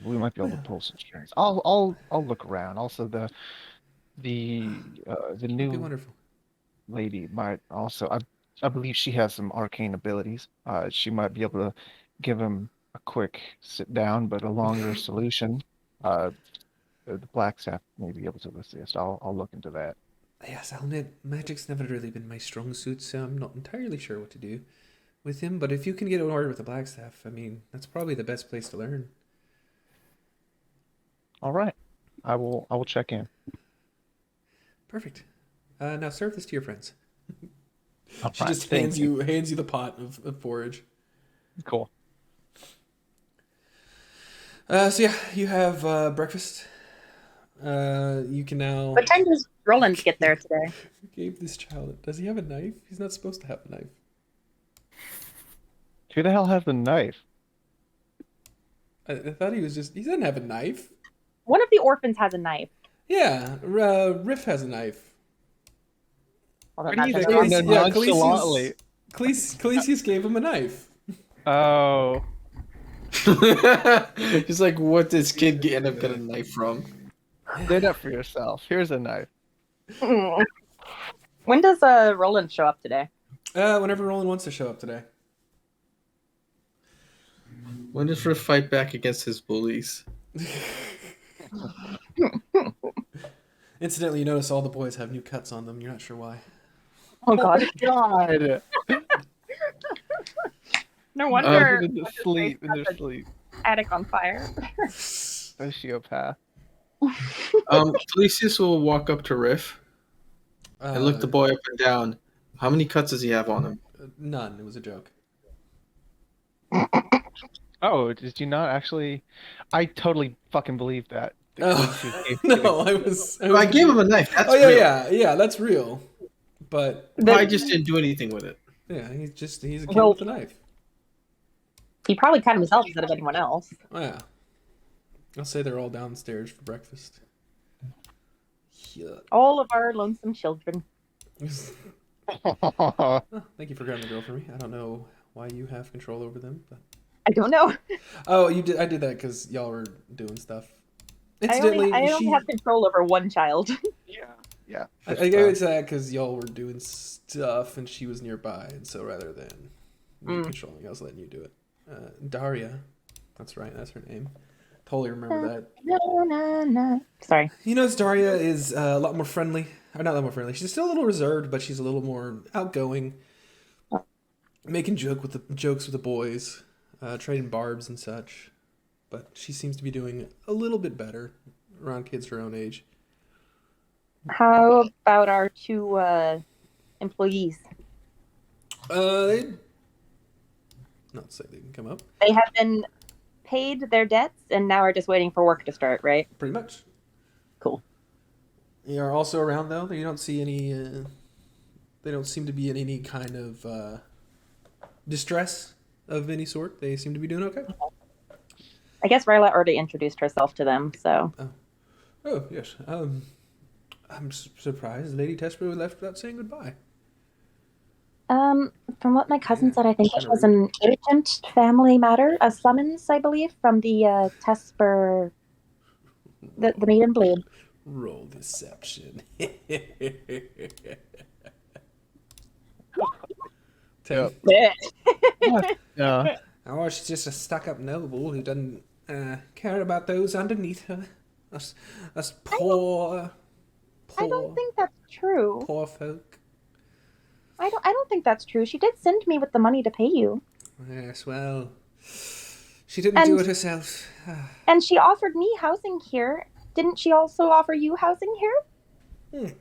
Speaker 1: We might be able to pull some strings. I'll look around. Also, the
Speaker 2: That'd be
Speaker 1: new
Speaker 2: wonderful.
Speaker 1: lady might also. I believe she has some arcane abilities. She might be able to give him a quick sit down, but a longer solution. Uh, the Black Staff may be able to assist. I'll look into that.
Speaker 2: Yes, I'll admit, magic's never really been my strong suit, so I'm not entirely sure what to do with him. But if you can get an order with the Blackstaff, I mean, that's probably the best place to learn.
Speaker 1: All right. I will check in.
Speaker 2: Perfect. Now serve this to your friends.
Speaker 1: All
Speaker 2: She
Speaker 1: right,
Speaker 2: just
Speaker 1: thank
Speaker 2: hands you the pot of porridge.
Speaker 1: Cool.
Speaker 2: So yeah, you have breakfast. You can now.
Speaker 5: What time does Roland get there today?
Speaker 2: Who gave this child? Does he have a knife? He's not supposed to have a knife.
Speaker 1: Who the hell has the knife?
Speaker 2: I thought he was just. He doesn't have a knife.
Speaker 5: One of the orphans has a knife.
Speaker 2: Yeah, Riff has a knife.
Speaker 5: Well,
Speaker 1: What
Speaker 5: then
Speaker 1: are you
Speaker 5: that's
Speaker 1: doing
Speaker 5: just-
Speaker 2: Yeah,
Speaker 1: nonchalantly?
Speaker 2: Calisius gave him a knife.
Speaker 1: Oh,
Speaker 3: He's like, what this kid end up getting a knife from?
Speaker 1: stand up for yourself. Here's a knife.
Speaker 5: When does Roland show up today?
Speaker 2: Whenever Roland wants to show up today.
Speaker 3: When does Riff fight back against his bullies?
Speaker 2: Incidentally, you notice all the boys have new cuts on them. You're not sure why.
Speaker 5: Oh God!
Speaker 1: God.
Speaker 5: No
Speaker 1: Oh,
Speaker 5: wonder
Speaker 1: in their sleep. In their
Speaker 5: the
Speaker 1: sleep.
Speaker 5: attic on fire.
Speaker 1: Sociopath.
Speaker 3: Felicius will walk up to Riff and look the boy up and down. How many cuts does he have on him?
Speaker 2: None. It was a joke.
Speaker 1: Oh, did you not actually? I totally fucking believe that.
Speaker 2: Oh, no, I was.
Speaker 3: I gave him a knife. That's
Speaker 2: Oh yeah,
Speaker 3: real.
Speaker 2: yeah, that's real. But
Speaker 3: I just didn't do anything with it.
Speaker 2: yeah, he's a kid
Speaker 5: Well-
Speaker 2: with a knife.
Speaker 5: He probably cut himself instead of anyone else.
Speaker 2: Oh yeah. I'll say they're all downstairs for breakfast. Yeah.
Speaker 5: All of our lonesome children.
Speaker 2: Oh, thank you for grabbing the girl for me. I don't know why you have control over them, but
Speaker 5: I don't know.
Speaker 2: oh, you did. I did that because y'all were doing stuff.
Speaker 5: I
Speaker 2: Incidentally,
Speaker 5: only have control over one child.
Speaker 1: Yeah.
Speaker 2: I gave it to that because y'all were doing stuff and she was nearby, and so rather than me controlling, I was letting you do it. Daria, that's right, that's her name. Totally remember that.
Speaker 5: No. Sorry.
Speaker 2: You know, Daria is a lot more friendly. Or not a lot more friendly. She's still a little reserved, but she's a little more outgoing. Making jokes with the boys, trading barbs and such. But she seems to be doing a little bit better around kids her own age.
Speaker 5: How about our two employees?
Speaker 2: They not say they can come up.
Speaker 5: They have been paid their debts and now are just waiting for work to start, right?
Speaker 2: Pretty much.
Speaker 5: Cool.
Speaker 2: They are also around though. You don't see any. They don't seem to be in any kind of distress of any sort. They seem to be doing okay.
Speaker 5: I guess Ryla already introduced herself to them, so.
Speaker 2: Oh yes. I'm surprised Lady Tesper left without saying goodbye.
Speaker 5: From what my cousin said, I think it was an urgent family matter, a summons, I believe, from the Tesper, the Maiden Blade.
Speaker 2: Roll deception. 10.
Speaker 1: Yeah.
Speaker 2: Oh, she's just a stuck-up noble who doesn't care about those underneath her. Us poor.
Speaker 5: I don't think that's true.
Speaker 2: Poor folk.
Speaker 5: I don't think that's true. She did send me with the money to pay you.
Speaker 2: Yes, well, she didn't do it herself.
Speaker 5: And she offered me housing here. Didn't she also offer you housing here?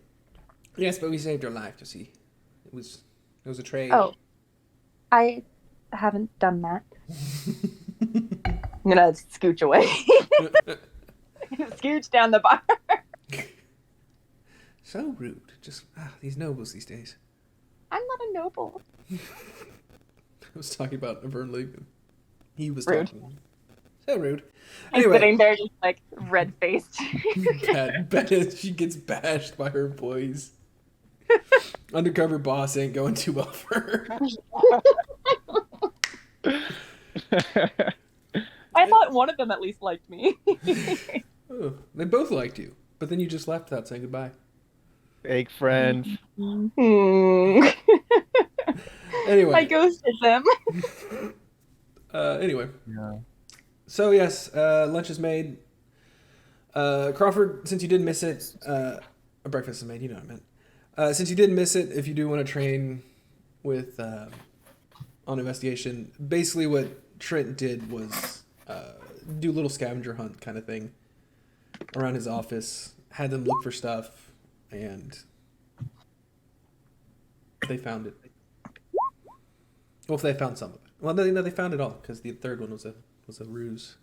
Speaker 2: Yes, but we saved her life, you see. It was a trade.
Speaker 5: Oh. I haven't done that. I'm gonna scooch away. Scooch down the bar.
Speaker 2: So rude. Just these nobles these days.
Speaker 5: I'm not a noble.
Speaker 2: I was talking about Avernley. He was
Speaker 5: Rude.
Speaker 2: talking. So rude.
Speaker 5: He's
Speaker 2: Anyway,
Speaker 5: sitting there just like red faced.
Speaker 2: Bennett, she gets bashed by her employees. Undercover boss ain't going too well for her.
Speaker 5: I thought one of them at least liked me.
Speaker 2: Oh, they both liked you, but then you just left without saying goodbye.
Speaker 1: Fake friends.
Speaker 2: Anyway.
Speaker 5: I ghosted them.
Speaker 2: Anyway.
Speaker 1: Yeah.
Speaker 2: So yes, lunch is made. Crawford, since you did miss it, breakfast is made. You know what I meant. Since you did miss it, if you do want to train with on investigation, basically what Trent did was do a little scavenger hunt kind of thing around his office. Had them look for stuff, and they found it. Well, if they found some of it. Well, no, they found it all because the third one was a ruse.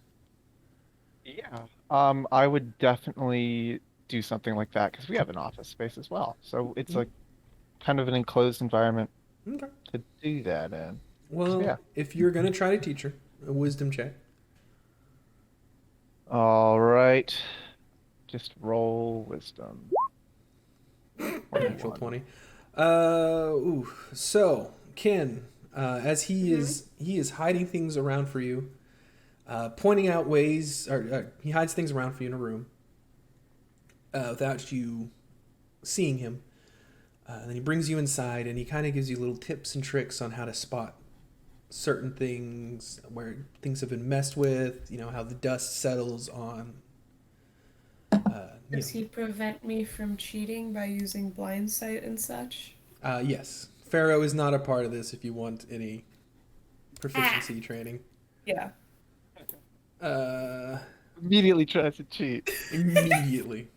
Speaker 1: Yeah. I would definitely do something like that because we have an office space as well. So it's like kind of an enclosed environment
Speaker 2: Okay.
Speaker 1: to do that in.
Speaker 2: Well,
Speaker 1: Yeah.
Speaker 2: if you're gonna try to teach her, a wisdom check.
Speaker 1: All right. Just roll wisdom.
Speaker 2: Natural 20. So Ken, as he is hiding things around for you, pointing out ways, or he hides things around for you in a room without you seeing him. Then he brings you inside and he kind of gives you little tips and tricks on how to spot certain things, where things have been messed with, how the dust settles on.
Speaker 4: Does he prevent me from cheating by using blind sight and such?
Speaker 2: Yes. Pharaoh is not a part of this if you want any proficiency training.
Speaker 4: Yeah.
Speaker 1: Immediately tries to cheat.
Speaker 2: Immediately.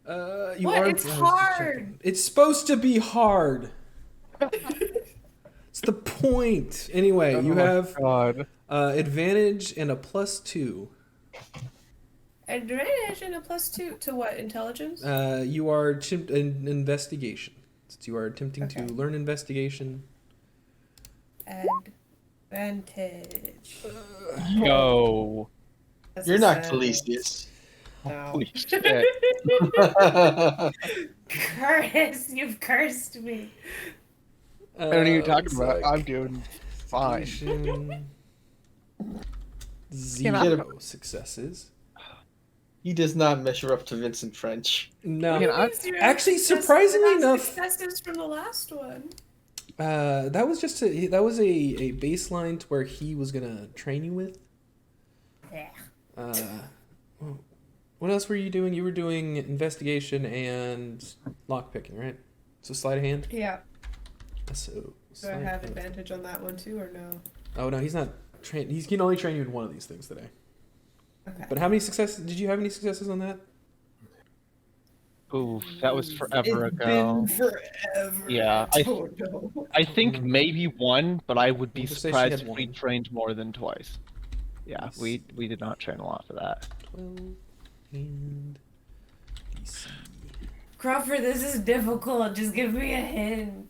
Speaker 4: It's hard.
Speaker 2: It's supposed to be hard. It's the point. Anyway, you have advantage and a +2.
Speaker 4: Advantage and a +2 to what? Intelligence?
Speaker 2: You are an investigation. Since you are attempting to learn investigation.
Speaker 4: Advantage.
Speaker 1: Yo.
Speaker 3: You're not Calisius.
Speaker 4: No.
Speaker 1: Holy shit.
Speaker 4: Curtis, you've cursed me.
Speaker 1: I don't know what you're talking
Speaker 2: it's
Speaker 1: about.
Speaker 2: like
Speaker 1: I'm doing fine.
Speaker 2: investigation. 0 successes.
Speaker 3: He does not measure up to Vincent French.
Speaker 2: No,
Speaker 4: Zero
Speaker 2: actually,
Speaker 4: successes
Speaker 2: surprisingly
Speaker 4: from the
Speaker 2: enough,
Speaker 4: successes from the last one.
Speaker 2: that was just a baseline to where he was gonna train you with.
Speaker 4: Yeah.
Speaker 2: What else were you doing? You were doing investigation and lockpicking, right? So sleight of hand.
Speaker 4: Yeah.
Speaker 2: So.
Speaker 4: Do I
Speaker 2: sleight
Speaker 4: have
Speaker 2: of-
Speaker 4: advantage on that one too, or no?
Speaker 2: Oh no, he's not trained. He can only train you in one of these things today.
Speaker 4: Okay.
Speaker 2: But how many successes? Did you have any successes on that?
Speaker 1: Oof, that was forever
Speaker 4: It's
Speaker 1: ago.
Speaker 4: been forever.
Speaker 1: Yeah,
Speaker 4: I don't know.
Speaker 1: I think maybe one, but I would be
Speaker 2: We'll just say she
Speaker 1: surprised
Speaker 2: had
Speaker 1: if we
Speaker 2: one.
Speaker 1: trained more than twice. Yeah,
Speaker 2: Yes.
Speaker 1: we did not train a lot for that.
Speaker 2: 12 and DC.
Speaker 4: Crawford, this is difficult. Just give me a hint.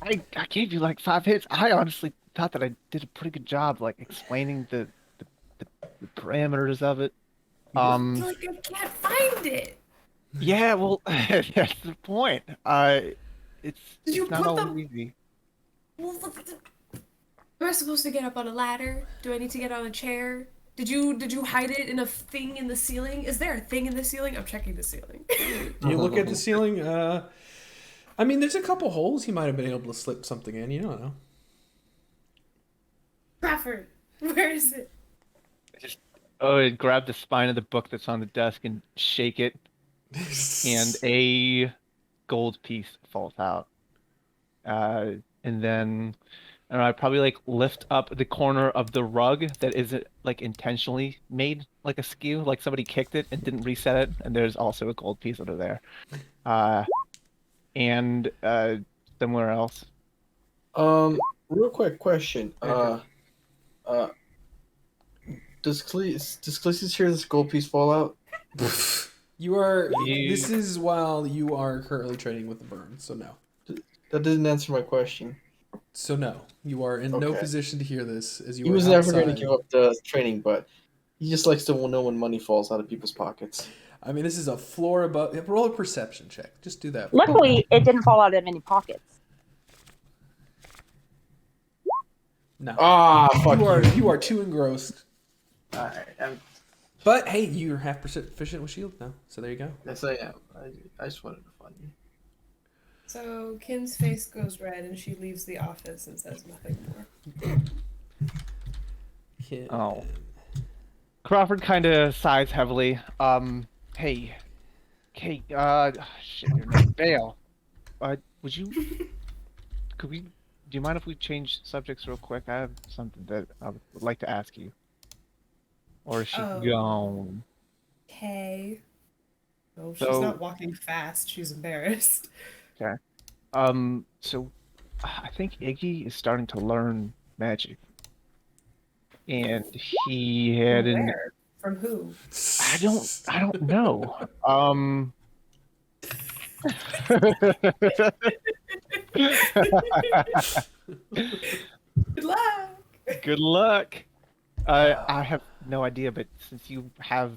Speaker 1: I gave you like 5 hits. I honestly thought that I did a pretty good job like explaining the parameters of it.
Speaker 4: Like I can't find it.
Speaker 1: Yeah, well, that's the point. It's
Speaker 4: Did you
Speaker 1: not
Speaker 4: put
Speaker 1: always
Speaker 4: them-
Speaker 1: easy.
Speaker 4: Well, am I supposed to get up on a ladder? Do I need to get on a chair? Did you hide it in a thing in the ceiling? Is there a thing in the ceiling? I'm checking the ceiling.
Speaker 2: You look at the ceiling. I mean, there's a couple holes he might have been able to slip something in. You don't know.
Speaker 4: Crawford, where is it?
Speaker 1: Grab the spine of the book that's on the desk and shake it, and a gold piece falls out. And then I don't know, I'd probably like lift up the corner of the rug that isn't like intentionally made like askew, like somebody kicked it and didn't reset it, and there's also a gold piece under there. Uh, and somewhere else.
Speaker 3: Real quick question.
Speaker 2: Okay.
Speaker 3: Does Cleese hear this gold piece fall out?
Speaker 2: You are.
Speaker 1: You-
Speaker 2: This is while you are currently training with the burn, so no.
Speaker 3: That didn't answer my question.
Speaker 2: So no, you are in no
Speaker 3: Okay.
Speaker 2: position to hear this as you
Speaker 3: He
Speaker 2: are
Speaker 3: was never going to
Speaker 2: outside.
Speaker 3: give up the training, but he just likes to know when money falls out of people's pockets.
Speaker 2: I mean, this is a floor above. Roll a perception check. Just do that.
Speaker 5: Luckily, it didn't fall out of any pockets.
Speaker 2: No.
Speaker 3: Ah, fuck
Speaker 2: You are too engrossed.
Speaker 3: Alright,
Speaker 2: But hey, you're half proficient with shield now, so there you go.
Speaker 3: yes I am. I just wanted to fund you.
Speaker 4: So Kin's face goes red and she leaves the office and says nothing more.
Speaker 1: Oh. Crawford kind of sighs heavily. Hey, Kate, shit, your name, Bale. Would you, do you mind if we change subjects real quick? I have something that I would like to ask you. Or is she
Speaker 4: Oh.
Speaker 1: gone?
Speaker 4: Okay. Oh, she's
Speaker 1: So-
Speaker 4: not walking fast. She's embarrassed.
Speaker 1: So I think Iggy is starting to learn magic. And he had an
Speaker 4: Where? From who?
Speaker 1: I don't know.
Speaker 4: Good luck.
Speaker 1: Good luck. I have no idea, but since you have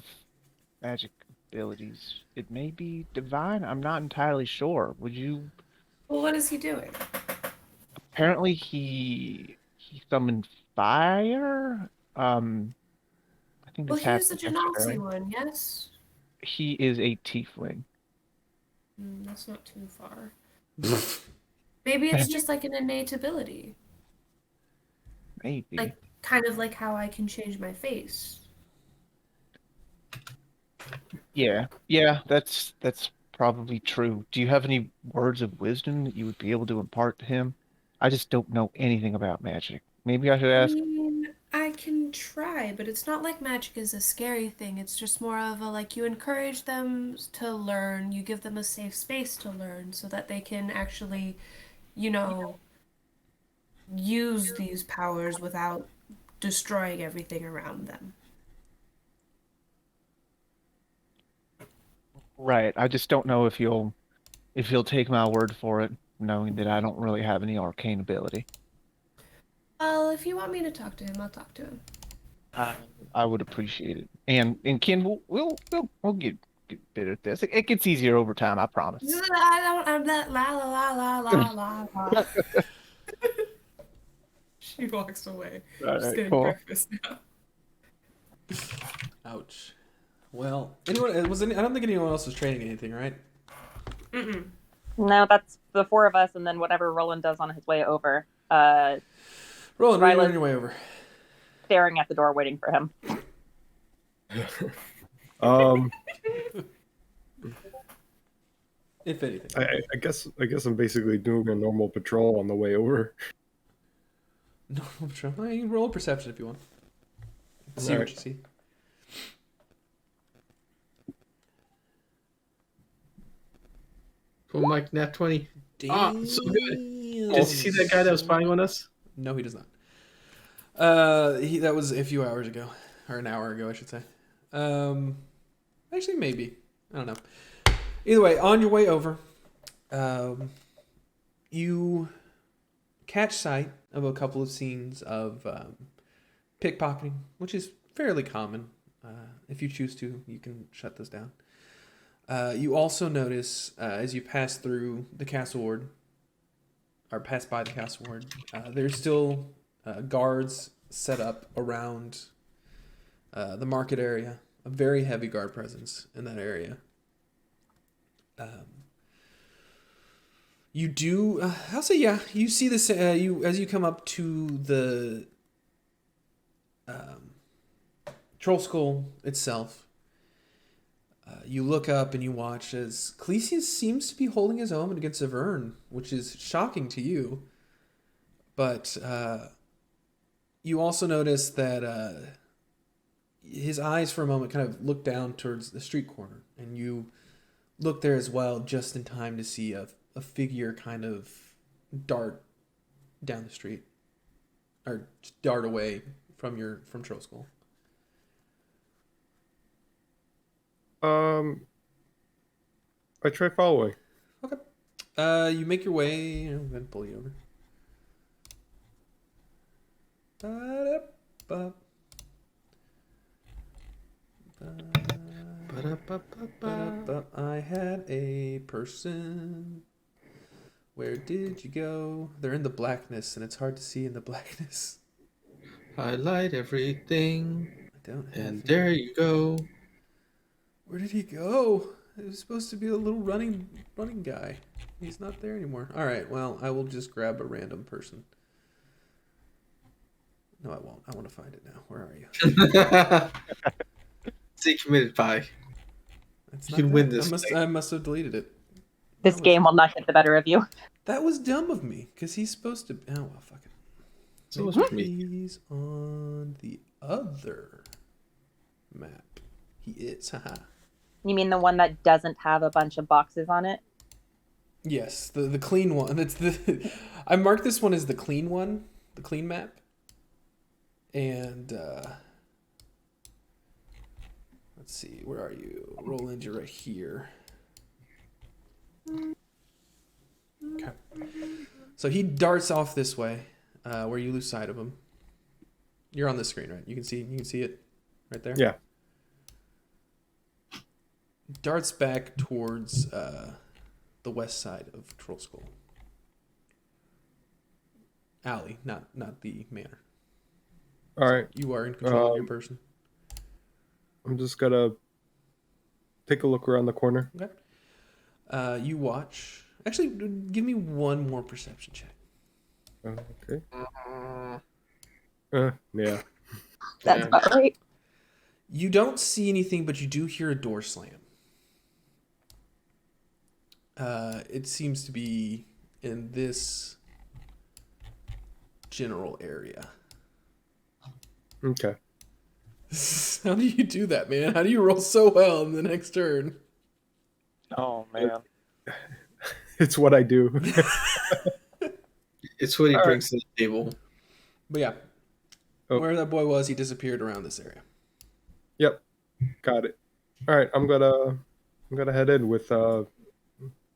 Speaker 1: magic abilities, it may be divine. I'm not entirely sure. Would you?
Speaker 4: Well, what is he doing?
Speaker 1: Apparently, he summoned fire. I think
Speaker 4: Well,
Speaker 1: this
Speaker 4: he was
Speaker 1: happened
Speaker 4: the Genasi
Speaker 1: yesterday.
Speaker 4: one, yes?
Speaker 1: He is a tiefling.
Speaker 4: That's not too far. Maybe it's just like an innate ability.
Speaker 1: Maybe.
Speaker 4: Like, kind of like how I can change my face.
Speaker 1: Yeah, that's probably true. Do you have any words of wisdom that you would be able to impart to him? I just don't know anything about magic. Maybe I should
Speaker 4: I
Speaker 1: ask.
Speaker 4: mean, I can try, but it's not like magic is a scary thing. It's just more of a like you encourage them to learn, you give them a safe space to learn so that they can actually, you know, use these powers without destroying everything around them.
Speaker 1: Right. I just don't know if you'll take my word for it, knowing that I don't really have any arcane ability.
Speaker 4: Well, if you want me to talk to him, I'll talk to him.
Speaker 1: I would appreciate it. And Ken, we'll get better at this. It gets easier over time, I promise.
Speaker 4: I'm not la la la la la la. She walks away.
Speaker 1: All
Speaker 4: She's
Speaker 1: right,
Speaker 4: getting
Speaker 1: cool.
Speaker 4: breakfast now.
Speaker 2: Ouch. Well, I don't think anyone else was training anything, right?
Speaker 4: Mm-mm.
Speaker 5: No, that's the four of us, and then whatever Roland does on his way over.
Speaker 2: Roland, what are you doing
Speaker 5: Rylan-
Speaker 2: on your way over?
Speaker 5: Staring at the door, waiting for him.
Speaker 2: If anything.
Speaker 6: I guess I'm basically doing a normal patrol on the way over.
Speaker 2: No, I'm sure. Well, you can roll a perception if you want. See what
Speaker 6: Alright.
Speaker 2: you see.
Speaker 3: Cool, Mike, nat 20. Ah, so good.
Speaker 2: Damn.
Speaker 3: Did you see that guy that was spying on us?
Speaker 2: No, he does not. That was a few hours ago, or an hour ago, I should say. Actually, maybe. I don't know. Either way, on your way over, you catch sight of a couple of scenes of pickpocketing, which is fairly common. If you choose to, you can shut this down. You also notice as you pass through the castle ward, or pass by the castle ward, there's still guards set up around the market area. A very heavy guard presence in that area. You do. I'll say yeah. You see this. You as you come up to the Troll Skull itself. You look up and you watch as Clesius seems to be holding his own against Avern, which is shocking to you. But you also notice that his eyes for a moment kind of look down towards the street corner, and you look there as well, just in time to see a figure kind of dart down the street, or dart away from Trollskull.
Speaker 6: I try following.
Speaker 2: Okay. You make your way. I'm gonna pull you over. Ba-da-ba. Ba-da-ba. I had a person. Where did you go? They're in the blackness, and it's hard to see in the blackness.
Speaker 3: Highlight everything.
Speaker 2: I don't have
Speaker 3: And
Speaker 2: him.
Speaker 3: there you go.
Speaker 2: Where did he go? It was supposed to be a little running guy. He's not there anymore. All right, well, I will just grab a random person. No, I won't. I want to find it now. Where are you?
Speaker 3: See, committed pie.
Speaker 2: It's
Speaker 3: You
Speaker 2: not
Speaker 3: can
Speaker 2: that.
Speaker 3: win this.
Speaker 2: I must have deleted it.
Speaker 5: This game will not get the better of you.
Speaker 2: That was dumb of me, because he's supposed to... Oh, well, fuck it.
Speaker 3: So
Speaker 2: Maybe
Speaker 3: was for me.
Speaker 2: he's on the other map. He is, haha.
Speaker 5: You mean the one that doesn't have a bunch of boxes on it?
Speaker 2: Yes, the clean one. That's the... I marked this one as the clean one, the clean map. And, let's see, where are you? Roland, you're right here. Okay. So he darts off this way, where you lose sight of him. You're on the screen, right? You can see it right there?
Speaker 6: Yeah.
Speaker 2: Darts back towards the west side of Trollskull. Alley, not the manor.
Speaker 6: All right.
Speaker 2: You are in control of your person.
Speaker 6: I'm just gonna take a look around the corner.
Speaker 2: Okay. You watch. Actually, give me one more perception check.
Speaker 6: Okay. Yeah.
Speaker 5: That's about right.
Speaker 2: You don't see anything, but you do hear a door slam. It seems to be in this general area.
Speaker 6: Okay.
Speaker 2: How do you do that, man? How do you roll so well in the next turn?
Speaker 1: Oh man.
Speaker 6: It's what I do.
Speaker 3: It's what he
Speaker 6: All
Speaker 3: brings to the table.
Speaker 2: But yeah, where that boy was, he disappeared around this area.
Speaker 6: Yep. Got it. All right. I'm gonna head in with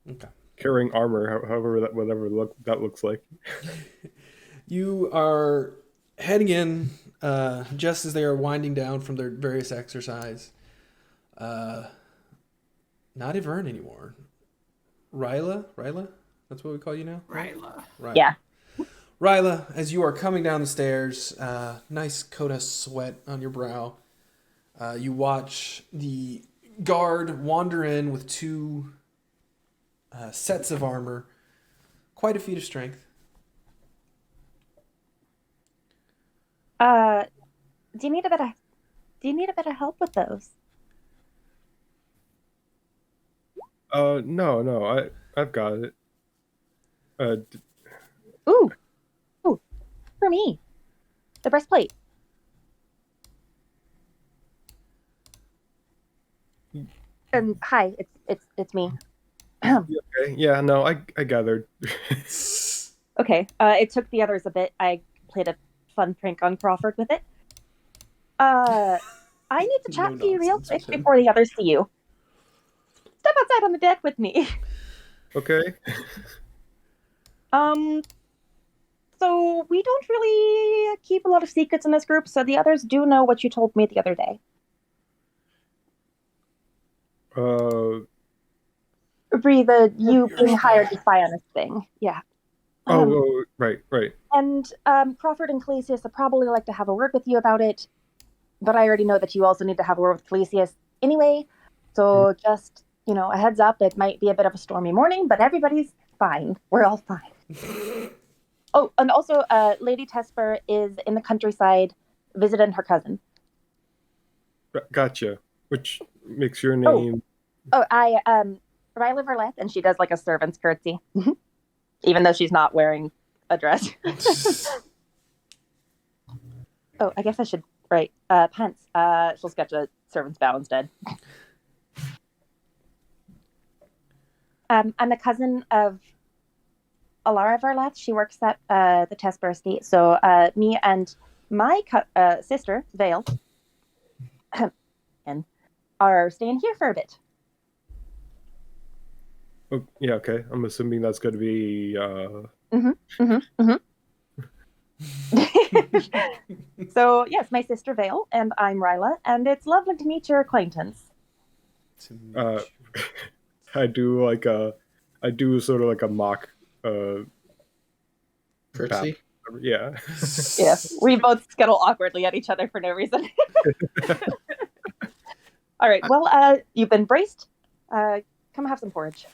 Speaker 2: Okay.
Speaker 6: carrying armor, however that looks like.
Speaker 2: You are heading in just as they are winding down from their various exercise. Not Ivern anymore. Ryla? That's what we call you now?
Speaker 1: Ryla.
Speaker 2: Ryla.
Speaker 5: Yeah.
Speaker 2: Ryla, as you are coming down the stairs, nice coat of sweat on your brow, you watch the guard wander in with two sets of armor. Quite a feat of strength.
Speaker 5: Do you need a bit of help with those?
Speaker 6: No, I've got it.
Speaker 5: Ooh, for me, the breastplate. And hi, it's me.
Speaker 6: Okay. Yeah, no, I gathered.
Speaker 5: Okay, it took the others a bit. I played a fun prank on Crawford with it. I need to chat to you real
Speaker 2: nonsense
Speaker 5: quick
Speaker 2: with him.
Speaker 5: before the others see you. Step outside on the deck with me.
Speaker 6: Okay.
Speaker 5: So we don't really keep a lot of secrets in this group, so the others do know what you told me the other day. You being hired to spy on this thing. Yeah.
Speaker 6: Right.
Speaker 5: And Crawford and Calesius would probably like to have a word with you about it, but I already know that you also need to have a word with Calesius anyway, so just, a heads up, it might be a bit of a stormy morning, but everybody's fine. We're all fine. Oh, and also, Lady Tesper is in the countryside visiting her cousin.
Speaker 6: Gotcha. Which makes your name.
Speaker 5: I Ryla Verleth, and she does like a servant's curtsy, even though she's not wearing a dress. Oh, I guess I should write Pence. She'll sketch a servant's bow instead. I'm the cousin of Alara Verleth. She works at the Tesper estate. So me and my sister, Vale, are staying here for a bit.
Speaker 6: Oh, yeah, okay. I'm assuming that's going to be.
Speaker 5: So yes, my sister Vale and I'm Ryla, and it's lovely to meet your acquaintance.
Speaker 6: I do I do sort of like a mock.
Speaker 3: Curtsy.
Speaker 6: Yeah.
Speaker 5: Yeah, we both scuttle awkwardly at each other for no reason. All right. Well, you've been braced. Come have some porridge.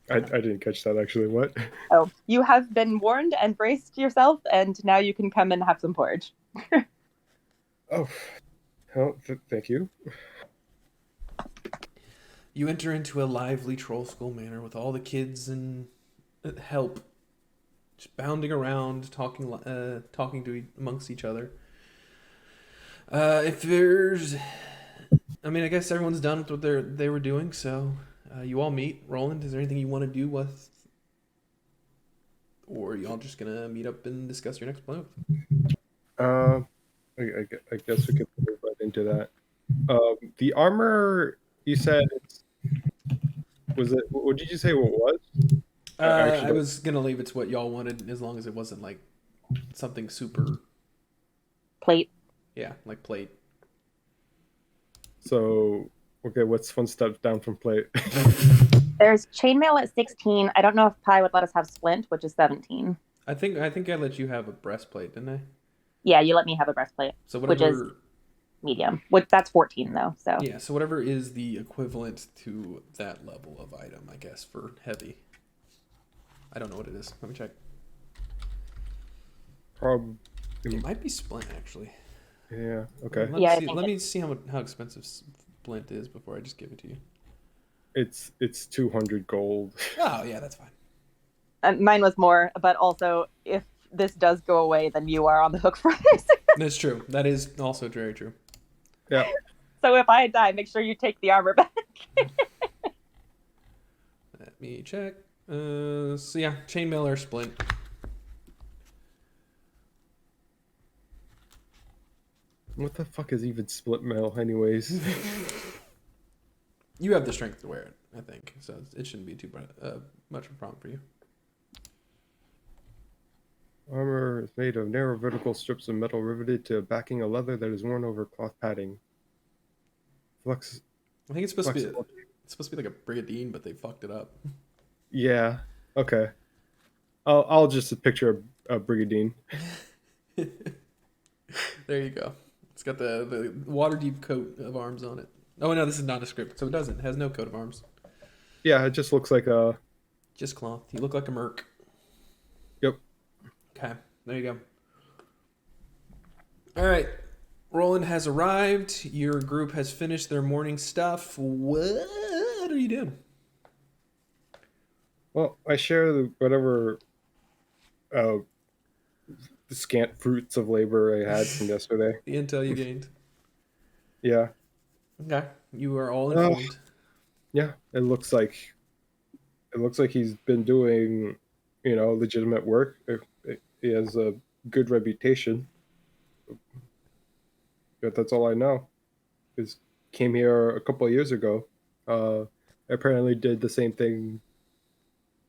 Speaker 6: I didn't catch that actually. What?
Speaker 5: Oh, you have been warned and braced yourself, and now you can come and have some porridge.
Speaker 6: Oh, thank you.
Speaker 2: You enter into a lively troll school manor with all the kids and help just bounding around, talking to amongst each other. If there's, I mean, I guess everyone's done with what they were doing, so you all meet. Roland, is there anything you want to do with, or are y'all just gonna meet up and discuss your next move?
Speaker 6: I guess we could move right into that. The armor, you said, was it? What did you say? What it was?
Speaker 2: I was gonna leave it to what y'all wanted, as long as it wasn't like something super.
Speaker 5: Plate.
Speaker 2: Yeah, like plate.
Speaker 6: So, okay, what's fun steps down from plate?
Speaker 5: There's chainmail at 16. I don't know if Pi would let us have splint, which is 17.
Speaker 2: I think I let you have a breastplate, didn't I?
Speaker 5: Yeah, you let me have a breastplate,
Speaker 2: So whatever.
Speaker 5: which is medium. Which that's 14 though. So
Speaker 2: Yeah, so whatever is the equivalent to that level of item, I guess, for heavy. I don't know what it is. Let me check. It might be splint, actually.
Speaker 6: Yeah. Okay.
Speaker 2: Let me see how expensive splint is before I just give it to you.
Speaker 6: It's 200 gold.
Speaker 2: Oh yeah, that's fine.
Speaker 5: mine was more, but also if this does go away, then you are on the hook for this.
Speaker 2: That's true. That is also very true.
Speaker 6: Yeah.
Speaker 5: So if I die, make sure you take the armor back.
Speaker 2: Let me check. So yeah, chainmail or splint.
Speaker 6: What the fuck is even split mail, anyways?
Speaker 2: You have the strength to wear it, I think, so it shouldn't be too much of a problem for you.
Speaker 6: Armor is made of narrow vertical strips of metal riveted to a backing of leather that is worn over cloth padding.
Speaker 2: I think it's supposed to be like a brigandine, but they fucked it up.
Speaker 6: Yeah. Okay. I'll just picture a brigandine.
Speaker 2: There you go. It's got the water deep coat of arms on it. Oh no, this is nondescript, so it doesn't. It has no coat of arms.
Speaker 6: Yeah, it just looks like a.
Speaker 2: Just cloth. You look like a merc.
Speaker 6: Yep.
Speaker 2: Okay, there you go. All right, Roland has arrived. Your group has finished their morning stuff. What are you doing?
Speaker 6: Well, I share whatever the scant fruits of labor I had from yesterday.
Speaker 2: The intel you gained.
Speaker 6: Yeah.
Speaker 2: Okay, you are all informed.
Speaker 6: Yeah, it looks like he's been doing, legitimate work. He has a good reputation. But that's all I know. He came here a couple of years ago. Apparently did the same thing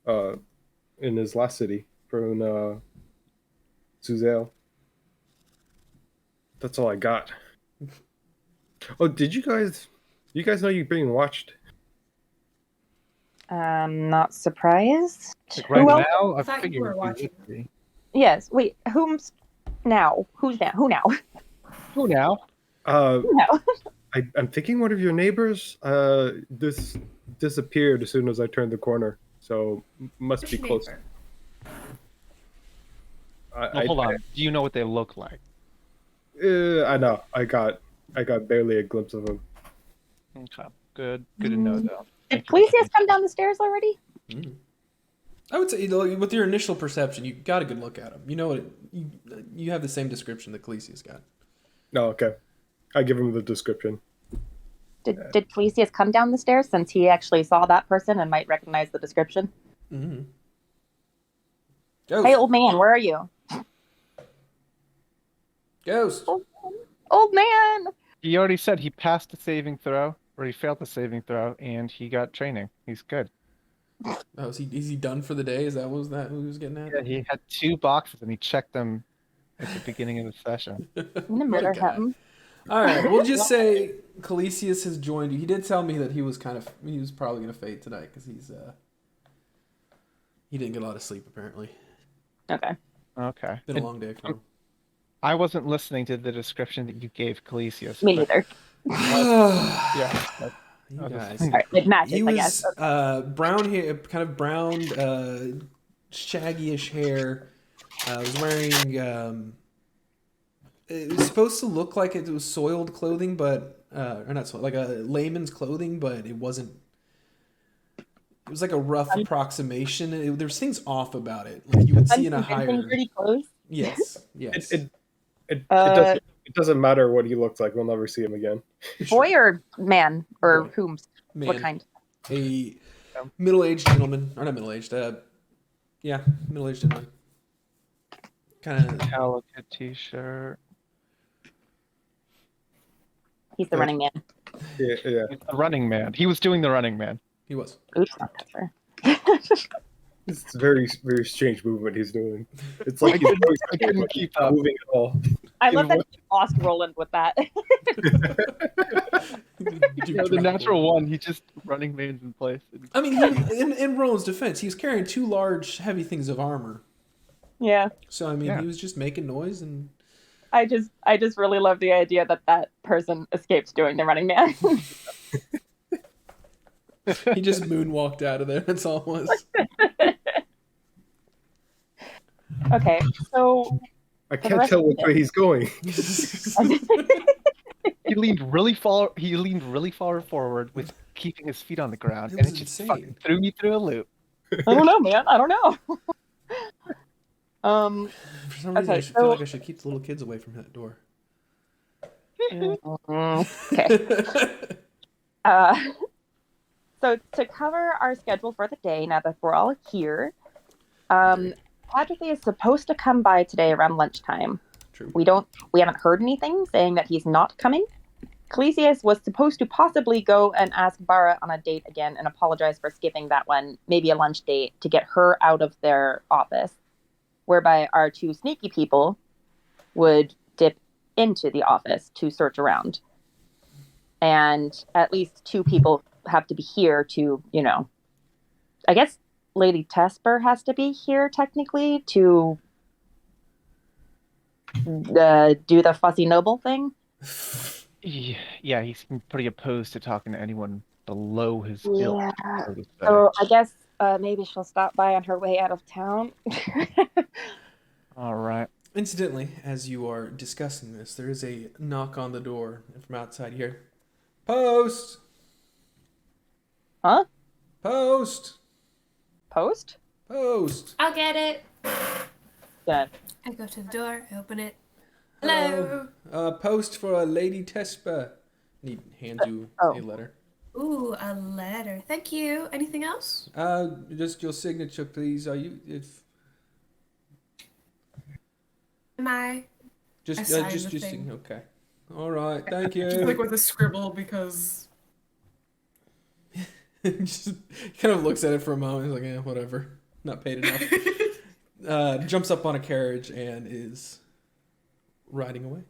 Speaker 6: in his last city, from Suzelle. That's all I got. Oh, did you guys know you're being watched?
Speaker 5: Not surprised.
Speaker 1: Like right now, I
Speaker 4: thought you
Speaker 1: figured
Speaker 4: were
Speaker 1: you
Speaker 4: watching.
Speaker 1: would be.
Speaker 5: Yes. Wait. Who's now? Who's now? Who now?
Speaker 1: Who now?
Speaker 5: Who now?
Speaker 6: I'm thinking one of your neighbors disappeared as soon as I turned the corner, so must be
Speaker 4: Which
Speaker 6: close.
Speaker 4: neighbor?
Speaker 1: Hold on. Do you know what they look like?
Speaker 6: I know. I got barely a glimpse of him.
Speaker 1: Okay. Good to know, though.
Speaker 5: Did
Speaker 1: Thank you for
Speaker 5: Clesius come down the stairs already?
Speaker 2: I would say, with your initial perception, you got a good look at him. You know what? You have the same description that Clesius got.
Speaker 6: No, okay. I give him the description.
Speaker 5: Did Clesius come down the stairs since he actually saw that person and might recognize the description?
Speaker 2: Mm-hmm.
Speaker 5: Hey, old man, where are you?
Speaker 2: Ghost.
Speaker 5: Old man!
Speaker 1: He already said he passed the saving throw, or he failed the saving throw, and he got training. He's good.
Speaker 2: Oh, is he done for the day? Is that what he was getting at?
Speaker 1: Yeah, he had 2 boxes, and he checked them at the beginning of the session.
Speaker 5: I'm gonna
Speaker 2: What a
Speaker 5: murder
Speaker 2: guy.
Speaker 5: him.
Speaker 2: All right, we'll just say Calesius has joined you. He did tell me that he was probably going to fade tonight because he didn't get a lot of sleep apparently.
Speaker 5: Okay.
Speaker 1: Okay.
Speaker 2: Been a long day for him.
Speaker 1: I wasn't listening to the description that you gave Calesius.
Speaker 5: Me
Speaker 1: but-
Speaker 5: neither.
Speaker 1: Yeah. but-
Speaker 2: You
Speaker 1: I was
Speaker 2: guys.
Speaker 1: listening.
Speaker 5: All right, it matches,
Speaker 2: He
Speaker 5: I
Speaker 2: was
Speaker 5: guess.
Speaker 2: brown hair, kind of brown, shaggy-ish hair. Was wearing. It was supposed to look like it was soiled clothing, but or not soiled, like a layman's clothing, but it wasn't. It was like a rough approximation. There's things off about it. Like you would see in a higher.
Speaker 5: Pretty close.
Speaker 2: Yes. Yes.
Speaker 6: It doesn't matter what he looks like. We'll never see him again.
Speaker 5: Boy or man or
Speaker 2: Boy.
Speaker 5: whom?
Speaker 2: Man.
Speaker 5: What kind?
Speaker 2: A middle-aged gentleman, or not middle-aged. Yeah, middle-aged gentleman. Kind of.
Speaker 1: Calico t-shirt.
Speaker 5: He's the running man.
Speaker 6: Yeah.
Speaker 1: He's the running man. He was doing the running man.
Speaker 2: He was.
Speaker 5: Oops, not Pepper.
Speaker 6: It's a very, very strange movement he's doing. It's like he's
Speaker 1: I couldn't keep up.
Speaker 6: moving at all.
Speaker 5: I love that he lost Roland with that.
Speaker 1: The natural one, he just running man's in place.
Speaker 2: I mean, in Roland's defense, he was carrying 2 large, heavy things of armor.
Speaker 5: Yeah.
Speaker 2: So I mean,
Speaker 1: Yeah.
Speaker 2: he was just making noise, and
Speaker 5: I just really love the idea that person escaped doing the running man.
Speaker 2: he just moonwalked out of there. That's all it was.
Speaker 5: Okay, so
Speaker 6: I
Speaker 5: the
Speaker 6: can't
Speaker 5: rest
Speaker 6: tell
Speaker 5: of
Speaker 6: which
Speaker 5: it-
Speaker 6: way he's going.
Speaker 1: He leaned really far forward with keeping his feet on the ground,
Speaker 2: It
Speaker 1: and
Speaker 2: was
Speaker 1: it just
Speaker 2: insane.
Speaker 1: fucking threw me through a loop.
Speaker 5: I don't know, man. I don't know.
Speaker 2: For some reason,
Speaker 5: Okay,
Speaker 2: I should feel
Speaker 5: so-
Speaker 2: like I should keep the little kids away from that door.
Speaker 5: Okay. So to cover our schedule for the day, now that we're all here, Patrick is supposed to come by today around lunchtime.
Speaker 2: True.
Speaker 5: We haven't heard anything saying that he's not coming. Clesius was supposed to possibly go and ask Bara on a date again and apologize for skipping that one, maybe a lunch date, to get her out of their office, whereby our 2 sneaky people would dip into the office to search around. And at least 2 people have to be here to, I guess Lady Tesper has to be here technically to do the fussy noble thing.
Speaker 1: Yeah, he seemed pretty opposed to talking to anyone below his ilk.
Speaker 5: Yeah.
Speaker 1: So to say.
Speaker 5: So I guess maybe she'll stop by on her way out of town.
Speaker 1: All right.
Speaker 2: Incidentally, as you are discussing this, there is a knock on the door from outside here. Post!
Speaker 5: Huh?
Speaker 2: Post!
Speaker 5: Post?
Speaker 2: Post!
Speaker 4: I'll get it.
Speaker 5: Good.
Speaker 4: I go to the door, I open it. Hello.
Speaker 2: Post for a Lady Tespa. Need hand you
Speaker 5: Oh.
Speaker 2: a letter.
Speaker 4: Ooh, a letter. Thank you. Anything else?
Speaker 2: Just your signature, please. Are you
Speaker 4: Am I?
Speaker 2: just
Speaker 4: I signed
Speaker 2: just
Speaker 4: the
Speaker 2: just
Speaker 4: thing.
Speaker 2: okay? All right, thank you.
Speaker 7: Just like with a scribble because
Speaker 2: Just kind of looks at it for a moment. He's like, yeah, whatever. Not paid enough. Jumps up on a carriage and is riding away.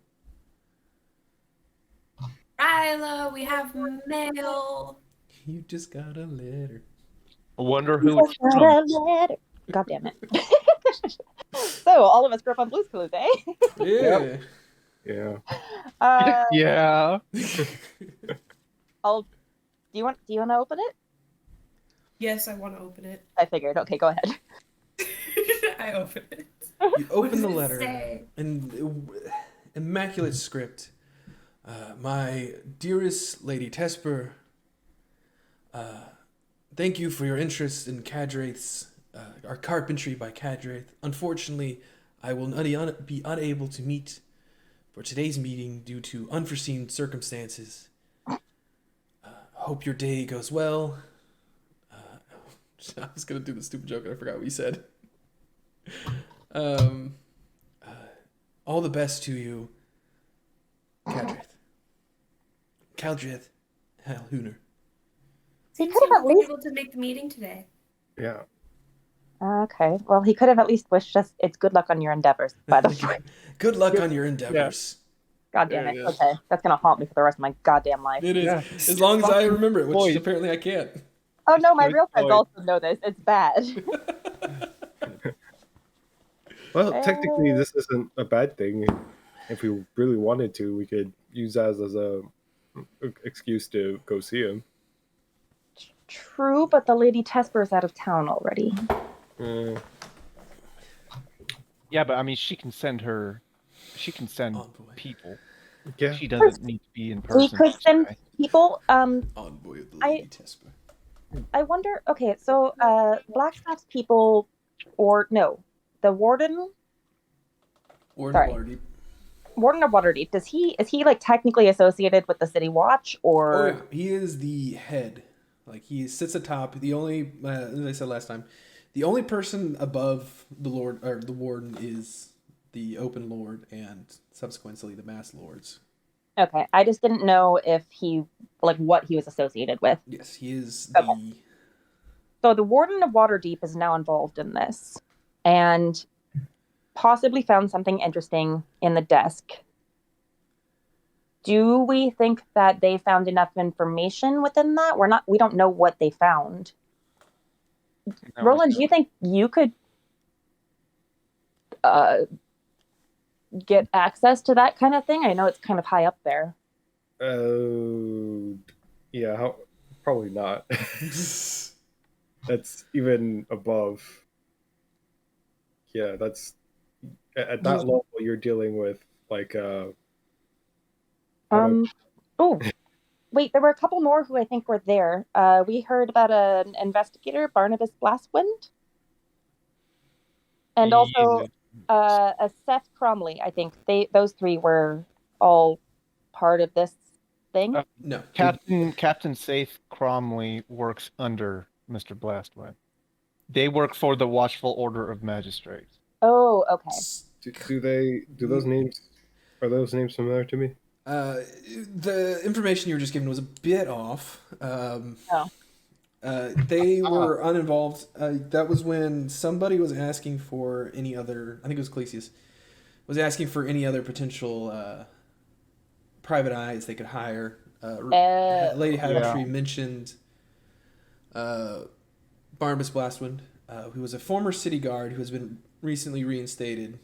Speaker 4: Ryla, we have mail.
Speaker 2: You just got a letter.
Speaker 1: I wonder who it's from.
Speaker 5: God damn it. So all of us grew up on Blue's Clues, eh?
Speaker 2: Yeah.
Speaker 6: Yeah.
Speaker 1: Yeah.
Speaker 5: Do you want to open it?
Speaker 4: Yes, I want to open it.
Speaker 5: I figured. Okay, go ahead.
Speaker 4: I open it.
Speaker 2: You open the
Speaker 4: What does it
Speaker 2: letter,
Speaker 4: say?
Speaker 2: and immaculate script. My dearest Lady Tesper, thank you for your interest in Cadraith's, our carpentry by Cadraith. Unfortunately, I will be unable to meet for today's meeting due to unforeseen circumstances. Hope your day goes well. I was gonna do the stupid joke and I forgot what you said. All the best to you, Cadraith. Caldrith Halhooner.
Speaker 5: He
Speaker 4: Seems
Speaker 5: could have
Speaker 4: like
Speaker 5: at
Speaker 4: we were
Speaker 5: least.
Speaker 4: able to make the meeting today.
Speaker 6: Yeah.
Speaker 5: Okay. Well, he could have at least wished us it's good luck on your endeavors. By the way,
Speaker 2: Good luck on your endeavors.
Speaker 5: God damn it.
Speaker 6: Yeah.
Speaker 5: Okay, that's gonna haunt me for the rest of my goddamn life.
Speaker 2: It is.
Speaker 1: Yeah.
Speaker 2: As long as I
Speaker 1: Fucking
Speaker 2: remember it, which
Speaker 1: boy.
Speaker 2: apparently I can't.
Speaker 5: Oh no, my
Speaker 6: Good
Speaker 5: real friends
Speaker 6: point.
Speaker 5: also know this. It's bad.
Speaker 6: Well, technically, this isn't a bad thing. If we really wanted to, we could use that as a excuse to go see him.
Speaker 5: True, but the Lady Tesper's out of town already.
Speaker 1: Yeah, but I mean, she can send
Speaker 2: Envoy.
Speaker 1: people.
Speaker 6: Yeah.
Speaker 1: She doesn't need to be in
Speaker 5: We
Speaker 1: person.
Speaker 5: could send people.
Speaker 2: Envoy of the Lady Tesper.
Speaker 5: I wonder. Okay, so Blackstaff's people, or no, the warden
Speaker 2: Warden
Speaker 5: of Waterdeep. Is he like technically associated with the City Watch, or?
Speaker 2: Oh, yeah. He is the head. Like, he sits atop. The only, as I said last time, the only person above the Lord or the Warden is the Open Lord and subsequently the Mass Lords.
Speaker 5: Okay, I just didn't know if he like what he was associated with.
Speaker 2: Yes, he is
Speaker 5: Okay.
Speaker 2: the.
Speaker 5: So the Warden of Waterdeep is now involved in this, and possibly found something interesting in the desk. Do we think that they found enough information within that? We don't know what they found.
Speaker 1: No,
Speaker 5: Roland, do you think you could get access to that kind of thing? I know it's kind of high up there.
Speaker 6: Yeah, probably not. That's even above. Yeah, that's at that level you're dealing with like
Speaker 5: Oh, wait, there were a couple more who I think were there. We heard about an investigator, Barnabas Blastwind, and also a Seth Cromley. I think those three were all part of this thing.
Speaker 2: No.
Speaker 1: Captain Safe Cromley works under Mr. Blastwind. They work for the Watchful Order of Magistrates.
Speaker 5: Oh, okay.
Speaker 6: do those names are those names familiar to me?
Speaker 2: The information you were just given was a bit off. They were uninvolved. That was when somebody was asking for any other. I think it was Clesius. Was asking for any other potential private eyes they could hire. Lady Havertree mentioned Barnabas Blastwind, who was a former city guard who has been recently reinstated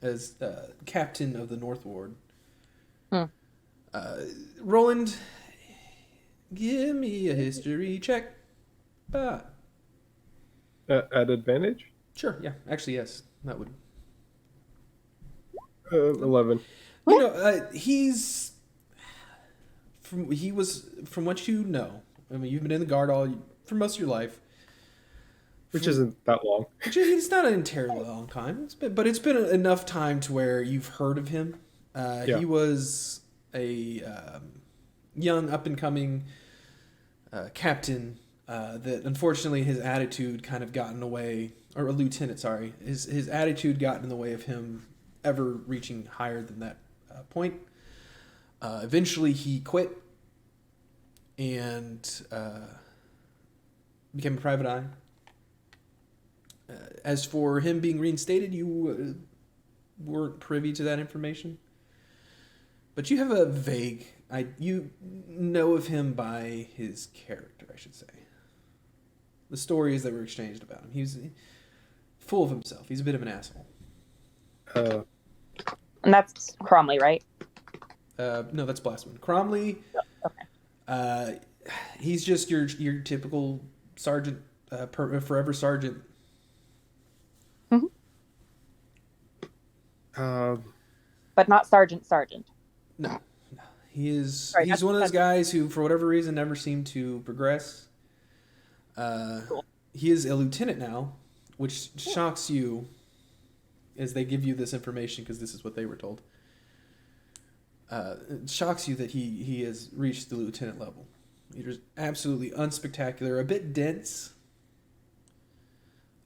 Speaker 2: as captain of the North Ward. Roland, give me a history check.
Speaker 6: At advantage?
Speaker 2: Sure, yeah. Actually, yes. That would...
Speaker 6: 11.
Speaker 2: You know, he's... From what you know, I mean, you've been in the guard for most of your life.
Speaker 6: Which isn't that long.
Speaker 2: It's not an entirely long time. But it's been enough time to where you've heard of him.
Speaker 6: Yeah.
Speaker 2: He was a young, up-and-coming captain that unfortunately his attitude kind of got in the way, or a lieutenant, sorry. His attitude got in the way of him ever reaching higher than that point. Eventually he quit and became a private eye. As for him being reinstated, you weren't privy to that information. But you have a vague... you know of him by his character, I should say. The stories that were exchanged about him. He was full of himself. He's a bit of an asshole.
Speaker 5: And that's Cromley, right?
Speaker 2: No, that's Blastman. Cromley...
Speaker 5: Okay.
Speaker 2: He's just your typical sergeant, forever sergeant.
Speaker 5: Mm-hmm. but not sergeant. Sergeant.
Speaker 2: No. He's
Speaker 5: Sorry,
Speaker 2: he's one of those guys who, for whatever reason, never seemed to progress.
Speaker 5: Cool.
Speaker 2: He is a lieutenant now, which shocks you as they give you this information because this is what they were told. It shocks you that he has reached the lieutenant level. He's absolutely unspectacular, a bit dense.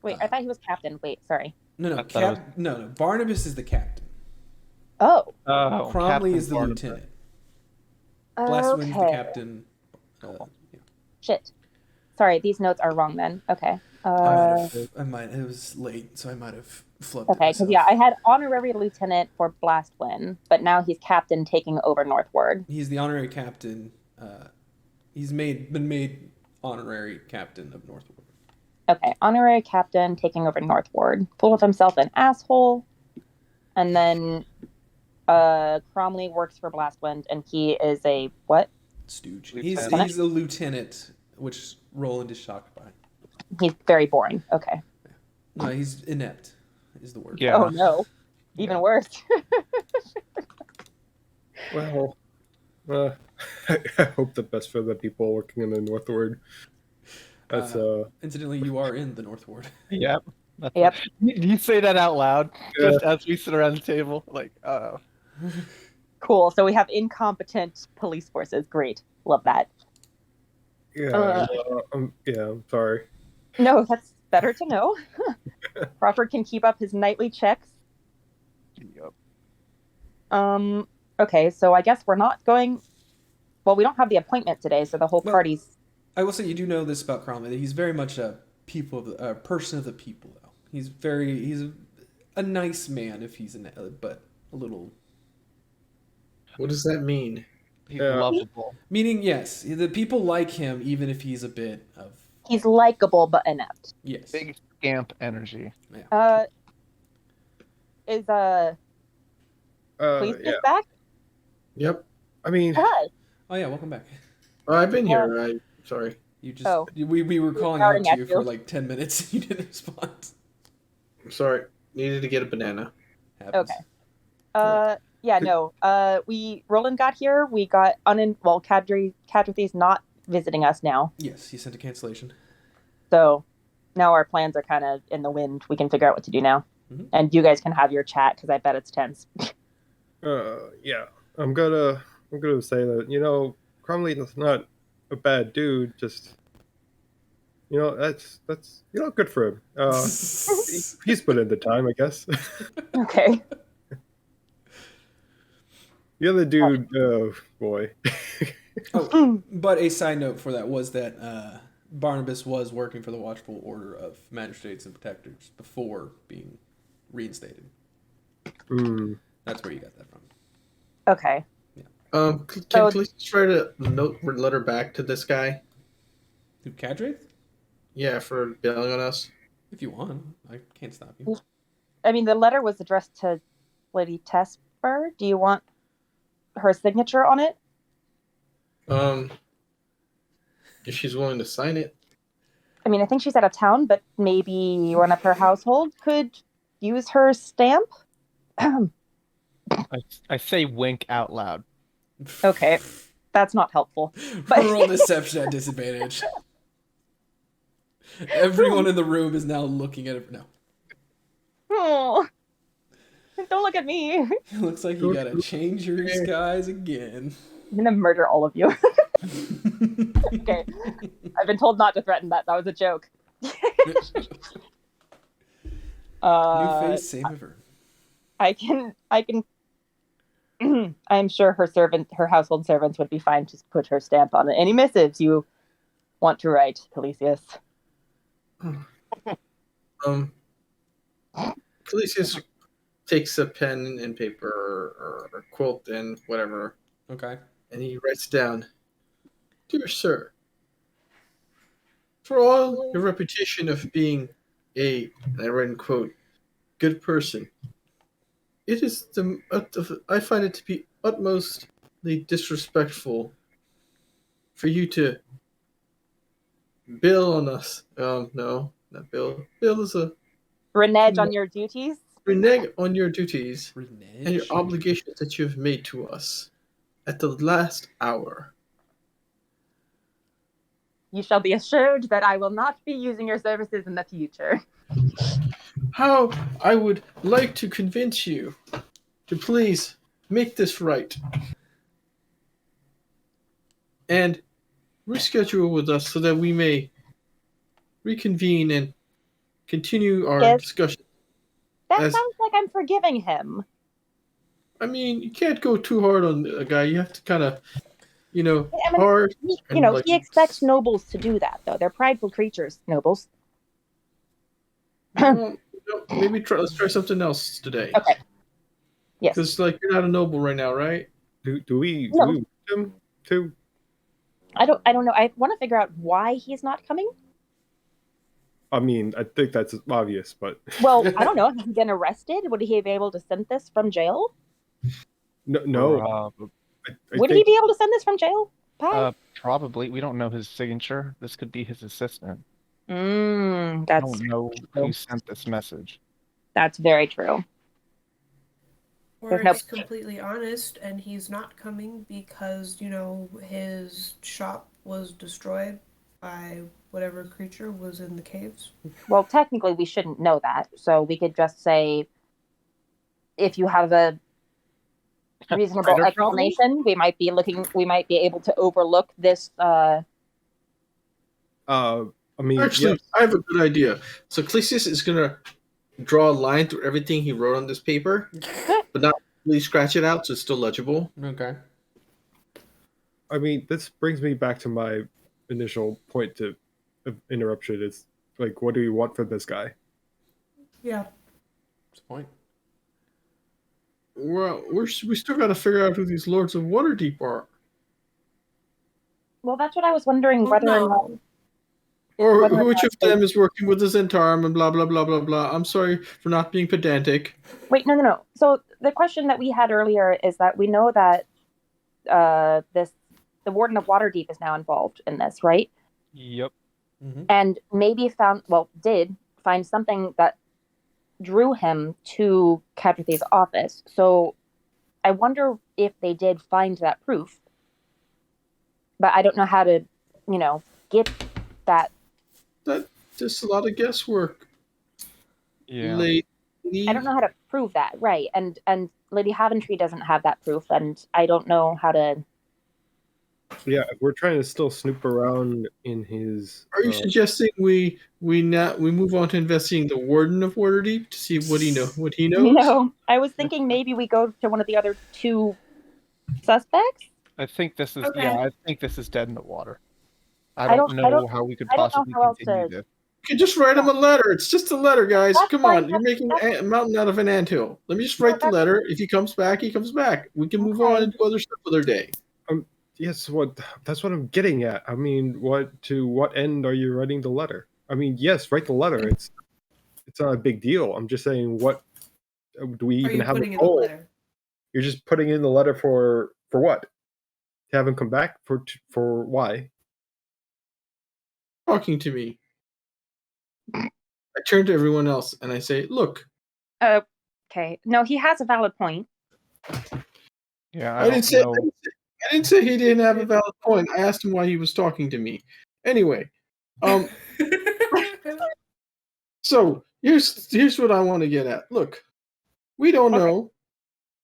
Speaker 5: Wait, I thought he was captain. Wait, sorry.
Speaker 2: No.
Speaker 1: I thought it
Speaker 2: No. Barnabas is the captain.
Speaker 5: Oh.
Speaker 1: Oh,
Speaker 2: Cromley
Speaker 1: Captain
Speaker 2: is the
Speaker 1: Barnabas.
Speaker 2: lieutenant. Blastwind's the
Speaker 5: Okay.
Speaker 2: captain. Yeah.
Speaker 5: Shit. Sorry, these notes are wrong then. Okay.
Speaker 2: I might. It was late, so I might have flubbed it
Speaker 5: Okay, because
Speaker 2: myself.
Speaker 5: yeah, I had honorary lieutenant for Blastwind, but now he's captain taking over Northward.
Speaker 2: He's the honorary captain. He's been made honorary captain of Northwood.
Speaker 5: Okay, honorary captain taking over Northward. Full of himself an asshole. And then Cromley works for Blastwind, and he is a what?
Speaker 2: Stooge.
Speaker 1: Lieutenant.
Speaker 2: He's a lieutenant, which Roland is shocked by.
Speaker 5: He's very boring. Okay.
Speaker 2: No, he's inept, is the word.
Speaker 1: Yeah.
Speaker 5: Oh no. Even worse.
Speaker 6: Well, I hope the best for the people working in the Northward. That's
Speaker 2: Incidentally, you are in the Northward.
Speaker 1: Yep. That's
Speaker 5: Yep.
Speaker 1: You say that out loud,
Speaker 6: Yeah.
Speaker 1: just as we sit around the table, like,
Speaker 5: Cool. So we have incompetent police forces. Great. Love that.
Speaker 6: yeah. I'm sorry.
Speaker 5: No, that's better to know. Crawford can keep up his nightly checks.
Speaker 1: yep.
Speaker 5: Okay, so I guess we're not going. Well, we don't have the appointment today, so the whole
Speaker 2: Well-
Speaker 5: party's.
Speaker 2: I will say you do know this about Cromley, that he's very much a person of the people, though. He's a nice man if he's but a little.
Speaker 3: What does that mean?
Speaker 1: He's
Speaker 6: Yeah.
Speaker 1: lovable.
Speaker 2: Meaning, yes, the people like him, even if he's a bit of
Speaker 5: He's likable but inept.
Speaker 2: yes.
Speaker 1: Big scamp energy.
Speaker 5: Is police
Speaker 6: Yeah.
Speaker 5: back?
Speaker 3: Yep.
Speaker 6: I mean,
Speaker 5: Hi.
Speaker 2: Oh yeah, welcome back.
Speaker 3: Oh, I've been here. Sorry.
Speaker 2: You just
Speaker 5: Oh.
Speaker 2: we were calling
Speaker 5: Shouting
Speaker 2: out
Speaker 5: at
Speaker 2: to you
Speaker 5: you.
Speaker 2: for like 10 minutes and you didn't respond.
Speaker 3: I'm sorry. Needed to get a banana.
Speaker 2: Happens.
Speaker 5: Okay. Yeah, no. Roland got here. We got Cadrethy's not visiting us now.
Speaker 2: Yes, he sent a cancellation.
Speaker 5: So now our plans are kind of in the wind. We can figure out what to do now.
Speaker 2: Mhm.
Speaker 5: And you guys can have your chat because I bet it's tense.
Speaker 6: yeah. I'm gonna say that Cromley is not a bad dude. Just that's good for him. He's put in the time, I guess.
Speaker 5: Okay.
Speaker 6: The other dude, oh boy.
Speaker 2: Oh, but a side note for that was that Barnabas was working for the Watchful Order of Magistrates and Protectors before being reinstated. That's where you got that from.
Speaker 5: Okay.
Speaker 3: Can
Speaker 5: So-
Speaker 3: police try to letter back to this guy?
Speaker 2: Who, Cadraith?
Speaker 3: Yeah, for bailing on us.
Speaker 2: If you want, I can't stop you.
Speaker 5: I mean, the letter was addressed to Lady Tesper. Do you want her signature on it?
Speaker 3: If she's willing to sign it.
Speaker 5: I mean, I think she's out of town, but maybe one of her household could use her stamp.
Speaker 1: I say wink out loud.
Speaker 5: Okay, that's not helpful. But-
Speaker 2: Roll deception at disadvantage. Everyone in the room is now looking at it. No.
Speaker 5: Oh, don't look at me. I'm
Speaker 2: It looks like you gotta change your disguise again.
Speaker 5: gonna murder all of you. Okay, I've been told not to threaten that. That was a joke.
Speaker 2: New face, same ever.
Speaker 5: I can. I'm sure her household servants would be fine to put her stamp on it. Any missives you want to write, Calisius?
Speaker 3: Calisius takes a pen and paper or quilt and whatever,
Speaker 2: Okay.
Speaker 3: and he writes down, "Dear sir, for all your reputation of being and I write in quote, good person, it is I find it to be utmostly disrespectful for you to bail on us. No, not bail. Bail is a
Speaker 5: Renege on your duties.
Speaker 3: renege on your duties
Speaker 2: Renege.
Speaker 3: and your obligations that you have made to us at the last hour.
Speaker 5: You shall be assured that I will not be using your services in the future.
Speaker 3: How I would like to convince you to please make this right and reschedule with us so that we may reconvene and continue our
Speaker 5: Yes.
Speaker 3: discussion.
Speaker 5: That
Speaker 3: As-
Speaker 5: sounds like I'm forgiving him.
Speaker 3: I mean, you can't go too hard on a guy. You have to kind of,
Speaker 5: I mean,
Speaker 3: hard.
Speaker 5: He expects nobles to do that, though. They're prideful creatures, nobles.
Speaker 3: Well, maybe let's try something else today.
Speaker 5: Okay. Yes.
Speaker 3: Because you're not a noble right now, right?
Speaker 6: Do we
Speaker 5: No.
Speaker 6: want him to?
Speaker 5: I don't know. I want to figure out why he's not coming.
Speaker 6: I mean, I think that's obvious, but
Speaker 5: Well, I don't know. Has he been arrested? Would he be able to send this from jail?
Speaker 6: no.
Speaker 5: Would he be able to send this from jail?
Speaker 1: Probably. We don't know his signature. This could be his assistant. I
Speaker 5: That's
Speaker 1: don't know who sent this message.
Speaker 5: that's very true.
Speaker 4: Or
Speaker 5: There's no-
Speaker 4: it's completely honest and he's not coming because, his shop was destroyed by whatever creature was in the caves.
Speaker 5: Well, technically, we shouldn't know that, so we could just say, if you have a reasonable
Speaker 1: Spider problem?
Speaker 5: explanation, we might be able to overlook this.
Speaker 6: I mean,
Speaker 3: Actually,
Speaker 6: yes.
Speaker 3: I have a good idea. So Clesius is going to draw a line through everything he wrote on this paper, but not really scratch it out so it's still legible.
Speaker 2: Okay.
Speaker 6: I mean, this brings me back to my initial point to interruption. It's like, what do you want from this guy?
Speaker 4: Yeah.
Speaker 2: What's the point?
Speaker 3: Well, we still got to figure out who these Lords of Waterdeep are.
Speaker 5: Well, that's what I was wondering, whether or not.
Speaker 3: Or
Speaker 5: Whether or
Speaker 3: which
Speaker 5: not
Speaker 3: of them is working with the Zentarum and blah, blah, blah, blah, blah. I'm sorry for not being pedantic.
Speaker 5: Wait, no. So the question that we had earlier is that we know that the Warden of Waterdeep is now involved in this, right?
Speaker 1: Yep.
Speaker 2: Mm-hmm.
Speaker 5: And maybe did find something that drew him to Cadrathy's office. So I wonder if they did find that proof. But I don't know how to, get that.
Speaker 3: That's just a lot of guesswork.
Speaker 1: Yeah.
Speaker 3: Lady.
Speaker 5: I don't know how to prove that, right? And Lady Haventry doesn't have that proof, and I don't know how to.
Speaker 6: Yeah, if we're trying to still snoop around in his.
Speaker 3: Are you suggesting we move on to investigating the Warden of Waterdeep to see what he knows?
Speaker 5: No, I was thinking maybe we go to one of the other two suspects.
Speaker 1: I think this is
Speaker 4: Okay.
Speaker 1: I think this is dead in the water. I don't know how we could
Speaker 5: I don't know
Speaker 1: possibly
Speaker 5: how else
Speaker 1: continue
Speaker 5: to-
Speaker 1: this.
Speaker 3: You can just write him a letter. It's just a letter, guys.
Speaker 5: That's
Speaker 3: Come
Speaker 5: fine.
Speaker 3: on. You're making
Speaker 5: That's-
Speaker 3: a mountain out of an anthill. Let me just
Speaker 5: No,
Speaker 3: write the
Speaker 5: that's-
Speaker 3: letter. If he comes back, he comes back. We can move
Speaker 5: Okay.
Speaker 3: on and do other stuff with our day.
Speaker 6: Yes, that's what I'm getting at. I mean, to what end are you writing the letter? I mean, yes, write the letter. It's not a big deal. I'm just saying, what do we
Speaker 4: Are
Speaker 6: even
Speaker 4: you
Speaker 6: have
Speaker 4: putting
Speaker 6: a
Speaker 4: in the
Speaker 6: goal?
Speaker 4: letter?
Speaker 6: You're just putting in the letter for what? To have him come back for why?
Speaker 3: Talking to me. I turn to everyone else and I say, look,
Speaker 5: Okay. No, he has a valid point.
Speaker 1: Yeah,
Speaker 3: I didn't say he didn't have a valid point. I asked him why he was talking to me. Anyway, so here's what I want to get at. Look, we don't know.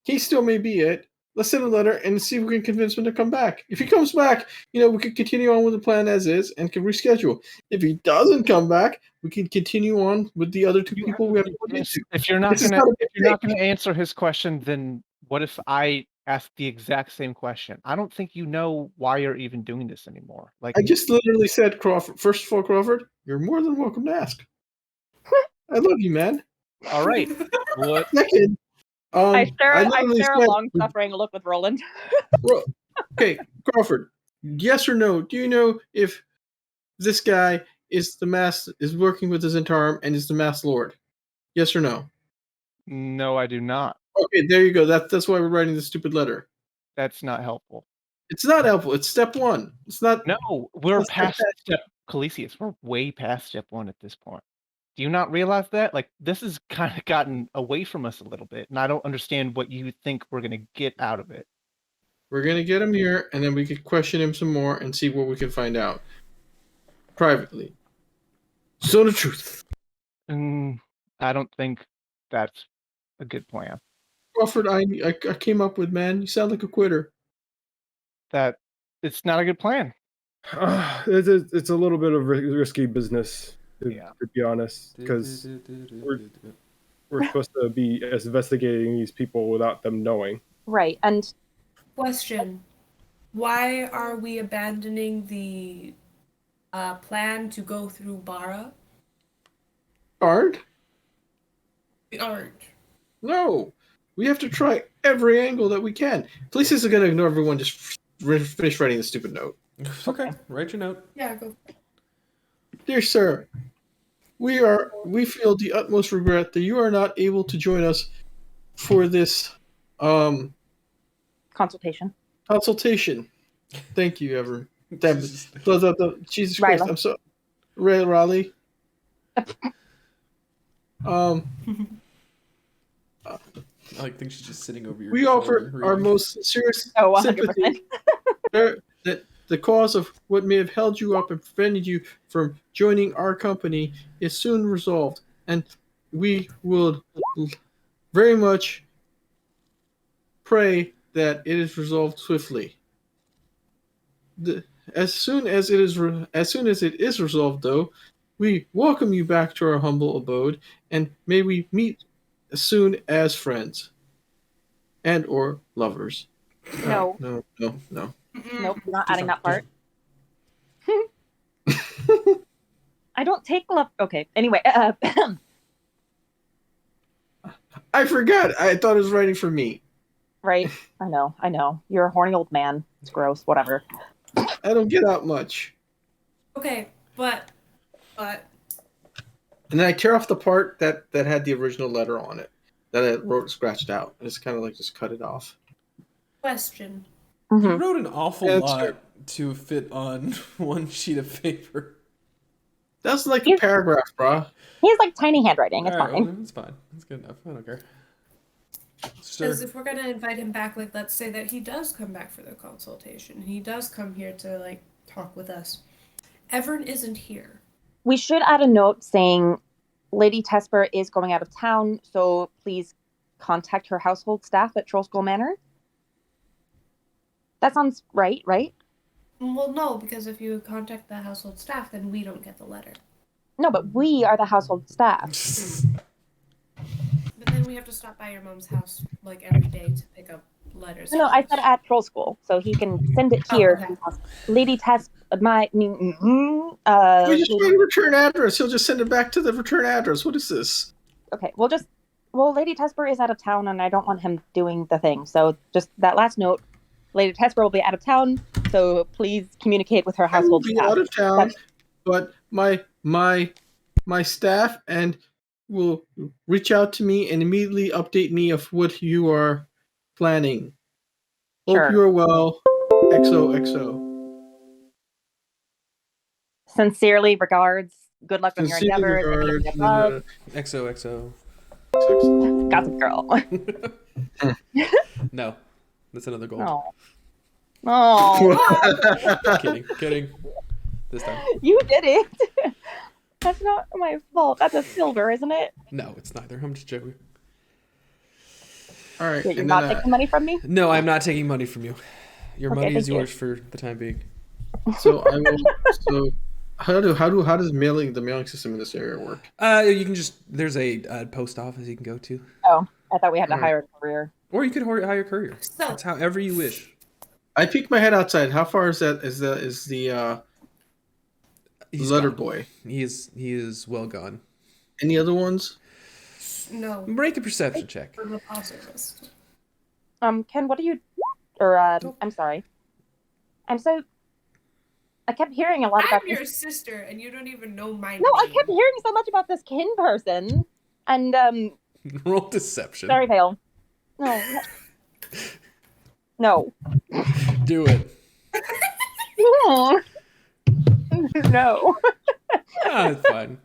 Speaker 3: He still may be it. Let's send a letter and see if we can convince him to come back. If he comes back, we could continue on with the plan as is and can reschedule. If he doesn't come back, we can continue on with the other two people we have to put into.
Speaker 1: If you're not
Speaker 3: This is
Speaker 1: gonna
Speaker 3: not a
Speaker 1: if you're not gonna answer his question, then what if I ask the exact same question? I don't think you know why you're even doing this anymore. Like
Speaker 3: I just literally said, Crawford. First of all, Crawford, you're more than welcome to ask. I love you, man.
Speaker 1: all right. What
Speaker 3: Second,
Speaker 5: I share
Speaker 3: literally
Speaker 5: a
Speaker 3: said-
Speaker 5: long-suffering look with Roland.
Speaker 3: Okay, Crawford, yes or no? Do you know if this guy is working with the Zentarum and is the Mass Lord? Yes or no?
Speaker 1: no, I do not.
Speaker 3: Okay, there you go. That's why we're writing this stupid letter.
Speaker 1: That's not helpful.
Speaker 3: It's not helpful. It's step one. It's not.
Speaker 1: No, we're
Speaker 3: Let's
Speaker 1: past
Speaker 3: get
Speaker 1: step Calisius. We're way past step 1 at this point. Do you not realize that? Like, this has kind of gotten away from us a little bit, and I don't understand what you think we're gonna get out of it.
Speaker 3: We're gonna get him here, and then we could question him some more and see what we can find out privately. So the truth,
Speaker 1: I don't think that's a good plan.
Speaker 3: Crawford. I came up with, man. You sound like a quitter.
Speaker 1: That it's not a good plan.
Speaker 6: It's a little bit of risky business,
Speaker 1: Yeah.
Speaker 6: to be honest, because we're supposed to be investigating these people without them knowing.
Speaker 5: Right. And
Speaker 4: Question: why are we abandoning the plan to go through Bara?
Speaker 3: Hard?
Speaker 7: We aren't.
Speaker 3: No. We have to try every angle that we can. Police isn't gonna ignore everyone. Just finish writing the stupid note.
Speaker 2: Okay, write your note.
Speaker 4: Yeah, go.
Speaker 3: Dear sir, we feel the utmost regret that you are not able to join us for this
Speaker 5: consultation.
Speaker 3: consultation. Thank you, Ever. Jesus Christ,
Speaker 5: Ryla.
Speaker 3: I'm so Raleigh.
Speaker 2: I think she's just sitting over your
Speaker 3: We
Speaker 2: shoulder
Speaker 3: offer our
Speaker 2: reading.
Speaker 3: most serious
Speaker 5: Oh, 100%.
Speaker 3: sympathy that the cause of what may have held you up and prevented you from joining our company is soon resolved, and we would very much pray that it is resolved swiftly. As soon as it is resolved, though, we welcome you back to our humble abode, and may we meet soon as friends and or lovers.
Speaker 5: No.
Speaker 3: No.
Speaker 5: Nope, I'm not adding that part. I don't take love. Okay, anyway.
Speaker 3: I forgot. I thought it was writing for me.
Speaker 5: Right. I know. You're a horny old man. It's gross. Whatever.
Speaker 3: I don't get out much.
Speaker 4: Okay, but
Speaker 3: And then I tear off the part that had the original letter on it that I wrote scratched out. And it's kind of like just cut it off.
Speaker 4: question.
Speaker 2: You
Speaker 5: Mhm.
Speaker 2: wrote an awful
Speaker 3: Yeah, that's
Speaker 2: lot to fit on one sheet of paper.
Speaker 3: That's like a paragraph, bro.
Speaker 5: He has like tiny handwriting. It's
Speaker 2: All right,
Speaker 5: fine.
Speaker 2: well, it's fine. It's good enough. I don't care. Sure.
Speaker 4: Because if we're gonna invite him back, like let's say that he does come back for the consultation, he does come here to like talk with us. Evern isn't here.
Speaker 5: We should add a note saying Lady Tesper is going out of town, so please contact her household staff at Troll School Manor. That sounds right?
Speaker 4: Well, no, because if you contact the household staff, then we don't get the letter.
Speaker 5: No, but we are the household staff.
Speaker 4: But then we have to stop by your mom's house like every day to pick up letters.
Speaker 5: No, I said at Troll School, so he can send it here.
Speaker 4: Oh, okay.
Speaker 5: Lady Tesper,
Speaker 3: We just write a return address. He'll just send it back to the return address. What is this?
Speaker 5: okay, Lady Tesper is out of town, and I don't want him doing the thing. So just that last note, Lady Tesper will be out of town, so please communicate with her
Speaker 3: I will
Speaker 5: household
Speaker 3: be
Speaker 5: staff.
Speaker 3: out of town, but my staff and will reach out to me and immediately update me of what you are planning. Hope
Speaker 5: Sure.
Speaker 3: you are well. XOXO.
Speaker 5: Sincerely, regards. Good luck on your
Speaker 3: Sincerely
Speaker 5: endeavors. Any of the
Speaker 3: regards,
Speaker 5: above.
Speaker 2: XOXO.
Speaker 5: Gossip Girl.
Speaker 2: No, that's another gold.
Speaker 5: Oh. Oh,
Speaker 2: Kidding. This time.
Speaker 5: you did it. That's not my fault. That's a silver, isn't it?
Speaker 2: No, it's neither. I'm just joking.
Speaker 3: All right.
Speaker 5: Wait, you're
Speaker 3: and
Speaker 5: not
Speaker 3: then,
Speaker 5: taking money from me?
Speaker 2: No, I'm not taking money from you. Your
Speaker 5: Okay,
Speaker 2: money is
Speaker 5: thank you.
Speaker 2: yours for the time being.
Speaker 3: so I will. So how does the mailing system in this area work?
Speaker 2: You can just there's a post office you can go to,
Speaker 5: Oh, I thought we had to
Speaker 3: Alright.
Speaker 5: hire a career.
Speaker 2: or you could hire a courier.
Speaker 4: So
Speaker 2: It's however you wish.
Speaker 3: I peek my head outside. How far is that? Is the
Speaker 2: He's
Speaker 3: letter
Speaker 2: gone.
Speaker 3: boy?
Speaker 2: He is well gone.
Speaker 3: Any other ones?
Speaker 4: no,
Speaker 2: Make a perception check.
Speaker 4: for the positivist.
Speaker 5: Ken, what are you? Or I'm sorry. I kept hearing a lot about
Speaker 4: I'm
Speaker 5: this.
Speaker 4: your sister, and you don't even know my
Speaker 5: No, I
Speaker 4: name.
Speaker 5: kept hearing so much about this kin person, and
Speaker 2: Roll deception.
Speaker 5: sorry, Vale. No.
Speaker 2: Do it.
Speaker 5: No. No.
Speaker 2: Ah, it's fine.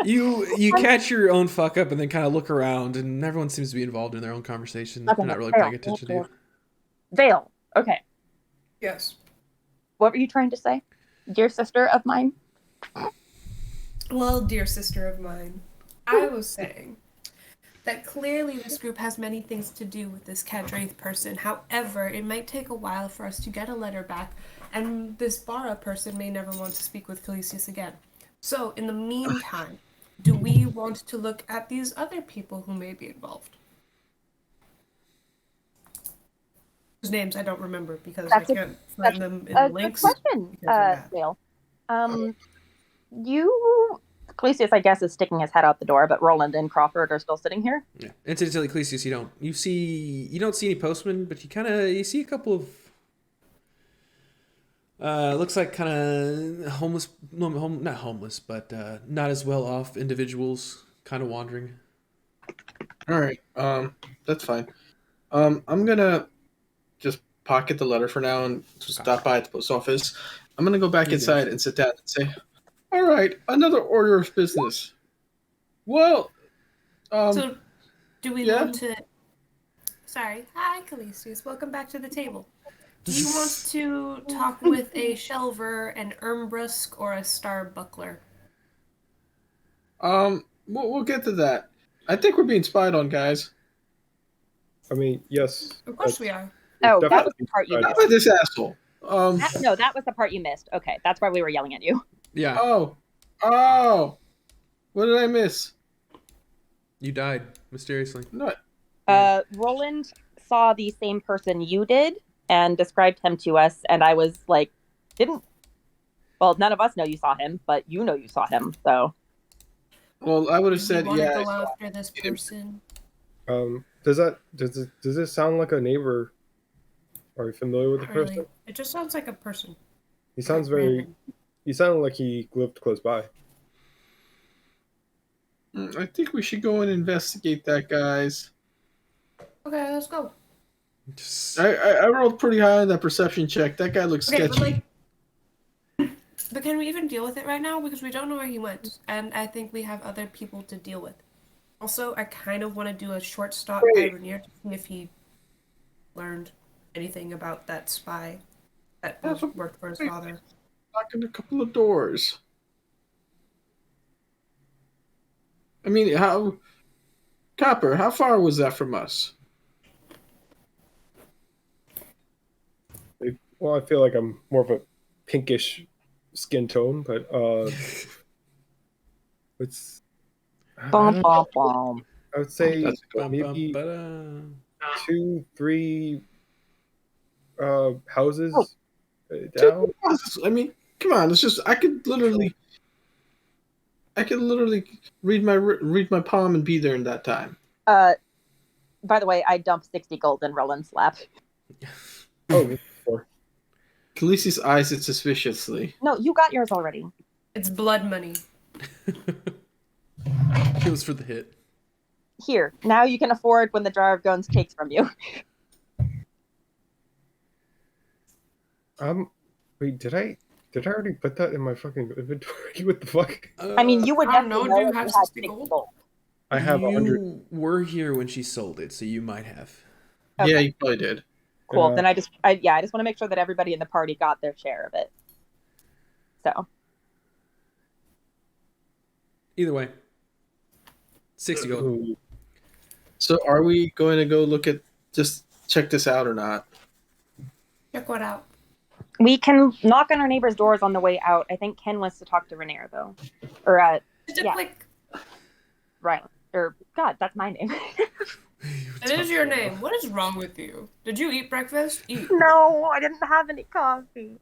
Speaker 2: You catch your own fuck up and then kind of look around, and everyone seems to be involved in their own conversation.
Speaker 5: Okay,
Speaker 2: They're not really
Speaker 5: Vale,
Speaker 2: paying attention to you.
Speaker 5: Vale. Okay.
Speaker 7: Yes.
Speaker 5: What were you trying to say? Dear sister of mine?
Speaker 4: Well, dear sister of mine, I was saying that clearly this group has many things to do with this Cadraith person. However, it might take a while for us to get a letter back, and this Bara person may never want to speak with Calisius again. So, in the meantime, do we want to look at these other people who may be involved? Whose names I don't remember because
Speaker 5: That's
Speaker 4: I can't find them in the
Speaker 5: Good
Speaker 4: links.
Speaker 5: question,
Speaker 4: because of that.
Speaker 5: Vale. Calisius, I guess, is sticking his head out the door, but Roland and Crawford are still sitting here.
Speaker 2: Yeah. Incidentally, Ecclesias, you don't see any postmen, but you see a couple of looks like kind of homeless, not homeless, but not as well off individuals kind of wandering.
Speaker 3: All right. That's fine. I'm gonna just pocket the letter for now and stop by at the post office. I'm gonna go back
Speaker 2: Easy
Speaker 3: inside
Speaker 2: enough.
Speaker 3: and sit down and say, "All right, another order of business." Well,
Speaker 4: So, do we
Speaker 3: yeah.
Speaker 4: want to... Sorry. Hi, Calisius. Welcome back to the table. Do you want to talk with a Shelver, an Ermbrusk, or a Starbuckler?
Speaker 3: We'll get to that. I think we're being spied on, guys.
Speaker 6: I mean, yes.
Speaker 4: Of course we are.
Speaker 5: Oh, that
Speaker 6: definitely
Speaker 5: was the part you
Speaker 6: right.
Speaker 3: How about this asshole?
Speaker 5: that was the part you missed. Okay, that's why we were yelling at you.
Speaker 2: Yeah,
Speaker 3: Oh, what did I miss?
Speaker 2: you died mysteriously.
Speaker 3: No,
Speaker 5: Roland saw the same person you did and described him to us, and I was like, well, none of us know you saw him, but you know you saw him, so.
Speaker 3: well, I would have said,
Speaker 4: want to
Speaker 3: yeah.
Speaker 4: go after this person?
Speaker 6: Does this sound like a neighbor? Are you familiar with the
Speaker 4: Not
Speaker 6: person?
Speaker 4: really. It just sounds like a person.
Speaker 6: He sounds
Speaker 4: Random.
Speaker 6: He sounded like he lived close by.
Speaker 3: I think we should go and investigate that, guys.
Speaker 4: Okay, let's go.
Speaker 2: Just,
Speaker 3: I rolled pretty high on that perception check. That guy looks
Speaker 4: Okay,
Speaker 3: sketchy.
Speaker 4: but can we even deal with it right now? Because we don't know where he went, and I think we have other people to deal with. Also, I kind of want to do a short stop by
Speaker 3: Wait.
Speaker 4: Rainier to see if he learned anything about that spy that
Speaker 3: That's what-
Speaker 4: worked for his
Speaker 3: wait.
Speaker 4: father.
Speaker 3: Knocking a couple of doors. I mean, Copper, how far was that from us?
Speaker 6: Well, I feel like I'm more of a pinkish skin tone, but it's. I don't know. I would say
Speaker 3: That's cool.
Speaker 6: maybe
Speaker 2: bum.
Speaker 6: 2-3 houses down.
Speaker 3: I mean, come on. It's just I could literally read my palm and be there in that time.
Speaker 5: By the way, I dumped 60 gold in Roland's lap.
Speaker 6: Oh, before.
Speaker 3: Khaleesi's eyes it suspiciously.
Speaker 5: No, you got yours already.
Speaker 4: It's blood money.
Speaker 2: It was for the hit.
Speaker 5: Here, now you can afford when the Jar of Bones takes from you.
Speaker 6: Wait, did I already put that in my fucking inventory? What the fuck?
Speaker 5: I mean, you would
Speaker 4: I don't
Speaker 5: definitely
Speaker 4: know, do you
Speaker 5: if
Speaker 4: have
Speaker 5: had
Speaker 4: 60 gold?
Speaker 6: I have 100.
Speaker 2: You were here when she sold it, so you might have.
Speaker 5: Okay.
Speaker 3: Yeah, you probably did.
Speaker 5: Cool.
Speaker 6: Yeah.
Speaker 5: Then I just want to make sure that everybody in the party got their share of it. So
Speaker 2: Either way, 60 gold.
Speaker 6: Ooh.
Speaker 3: So, are we going to go just check this out or not?
Speaker 4: Check what out.
Speaker 5: we can knock on our neighbors' doors on the way out. I think Ken wants to talk to Rainier though, or
Speaker 4: Is it
Speaker 5: Yeah.
Speaker 4: like
Speaker 5: Rylan. Or God, that's my name.
Speaker 4: it is your name? What is wrong with you? Did you eat breakfast? Eat.
Speaker 5: No, I didn't have any coffee.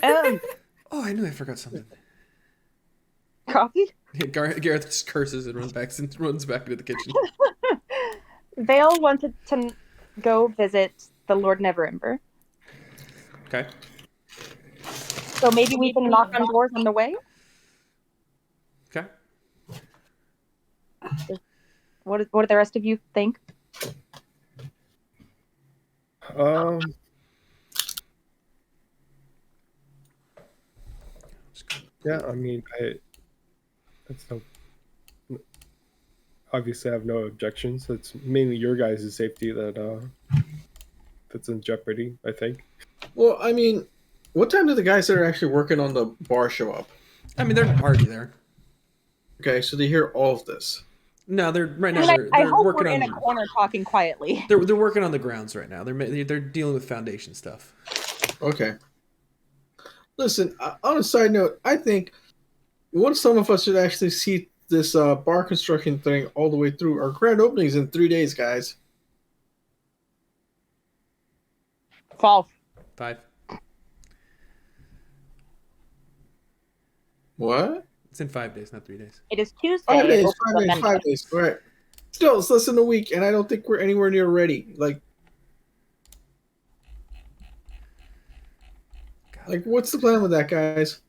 Speaker 2: Oh, I knew I forgot something.
Speaker 5: Coffee?
Speaker 2: Yeah, Gareth just curses and runs back into the kitchen.
Speaker 5: Vale wanted to go visit the Lord Neverember.
Speaker 2: Okay.
Speaker 5: So maybe we can knock on doors on the way?
Speaker 2: Okay.
Speaker 5: What do the rest of you think?
Speaker 6: Yeah, I mean, That's no. Obviously, I have no objections. It's mainly your guys' safety that's in jeopardy. I think.
Speaker 3: Well, I mean, what time do the guys that are actually working on the bar show up?
Speaker 2: I mean, they're already there.
Speaker 3: Okay, so they hear all of this.
Speaker 2: No, they're right
Speaker 5: I
Speaker 2: now.
Speaker 5: mean, I
Speaker 2: They're
Speaker 5: hope
Speaker 2: working
Speaker 5: we're in a
Speaker 2: on.
Speaker 5: corner talking quietly.
Speaker 2: They're working on the grounds right now. They're dealing with foundation stuff.
Speaker 3: Okay. Listen, on a side note, I think what some of us should actually see this bar construction thing all the way through. Our grand opening is in 3 days, guys.
Speaker 5: False.
Speaker 2: 5.
Speaker 3: What?
Speaker 2: It's in 5 days, not 3 days.
Speaker 5: It is Tuesday.
Speaker 3: 5 days,
Speaker 5: It
Speaker 3: 5
Speaker 5: opens
Speaker 3: days,
Speaker 5: on
Speaker 3: 5
Speaker 5: Monday.
Speaker 3: days. All right. Still, it's less than a week, and I don't think we're anywhere near ready. Like, what's the plan with that, guys?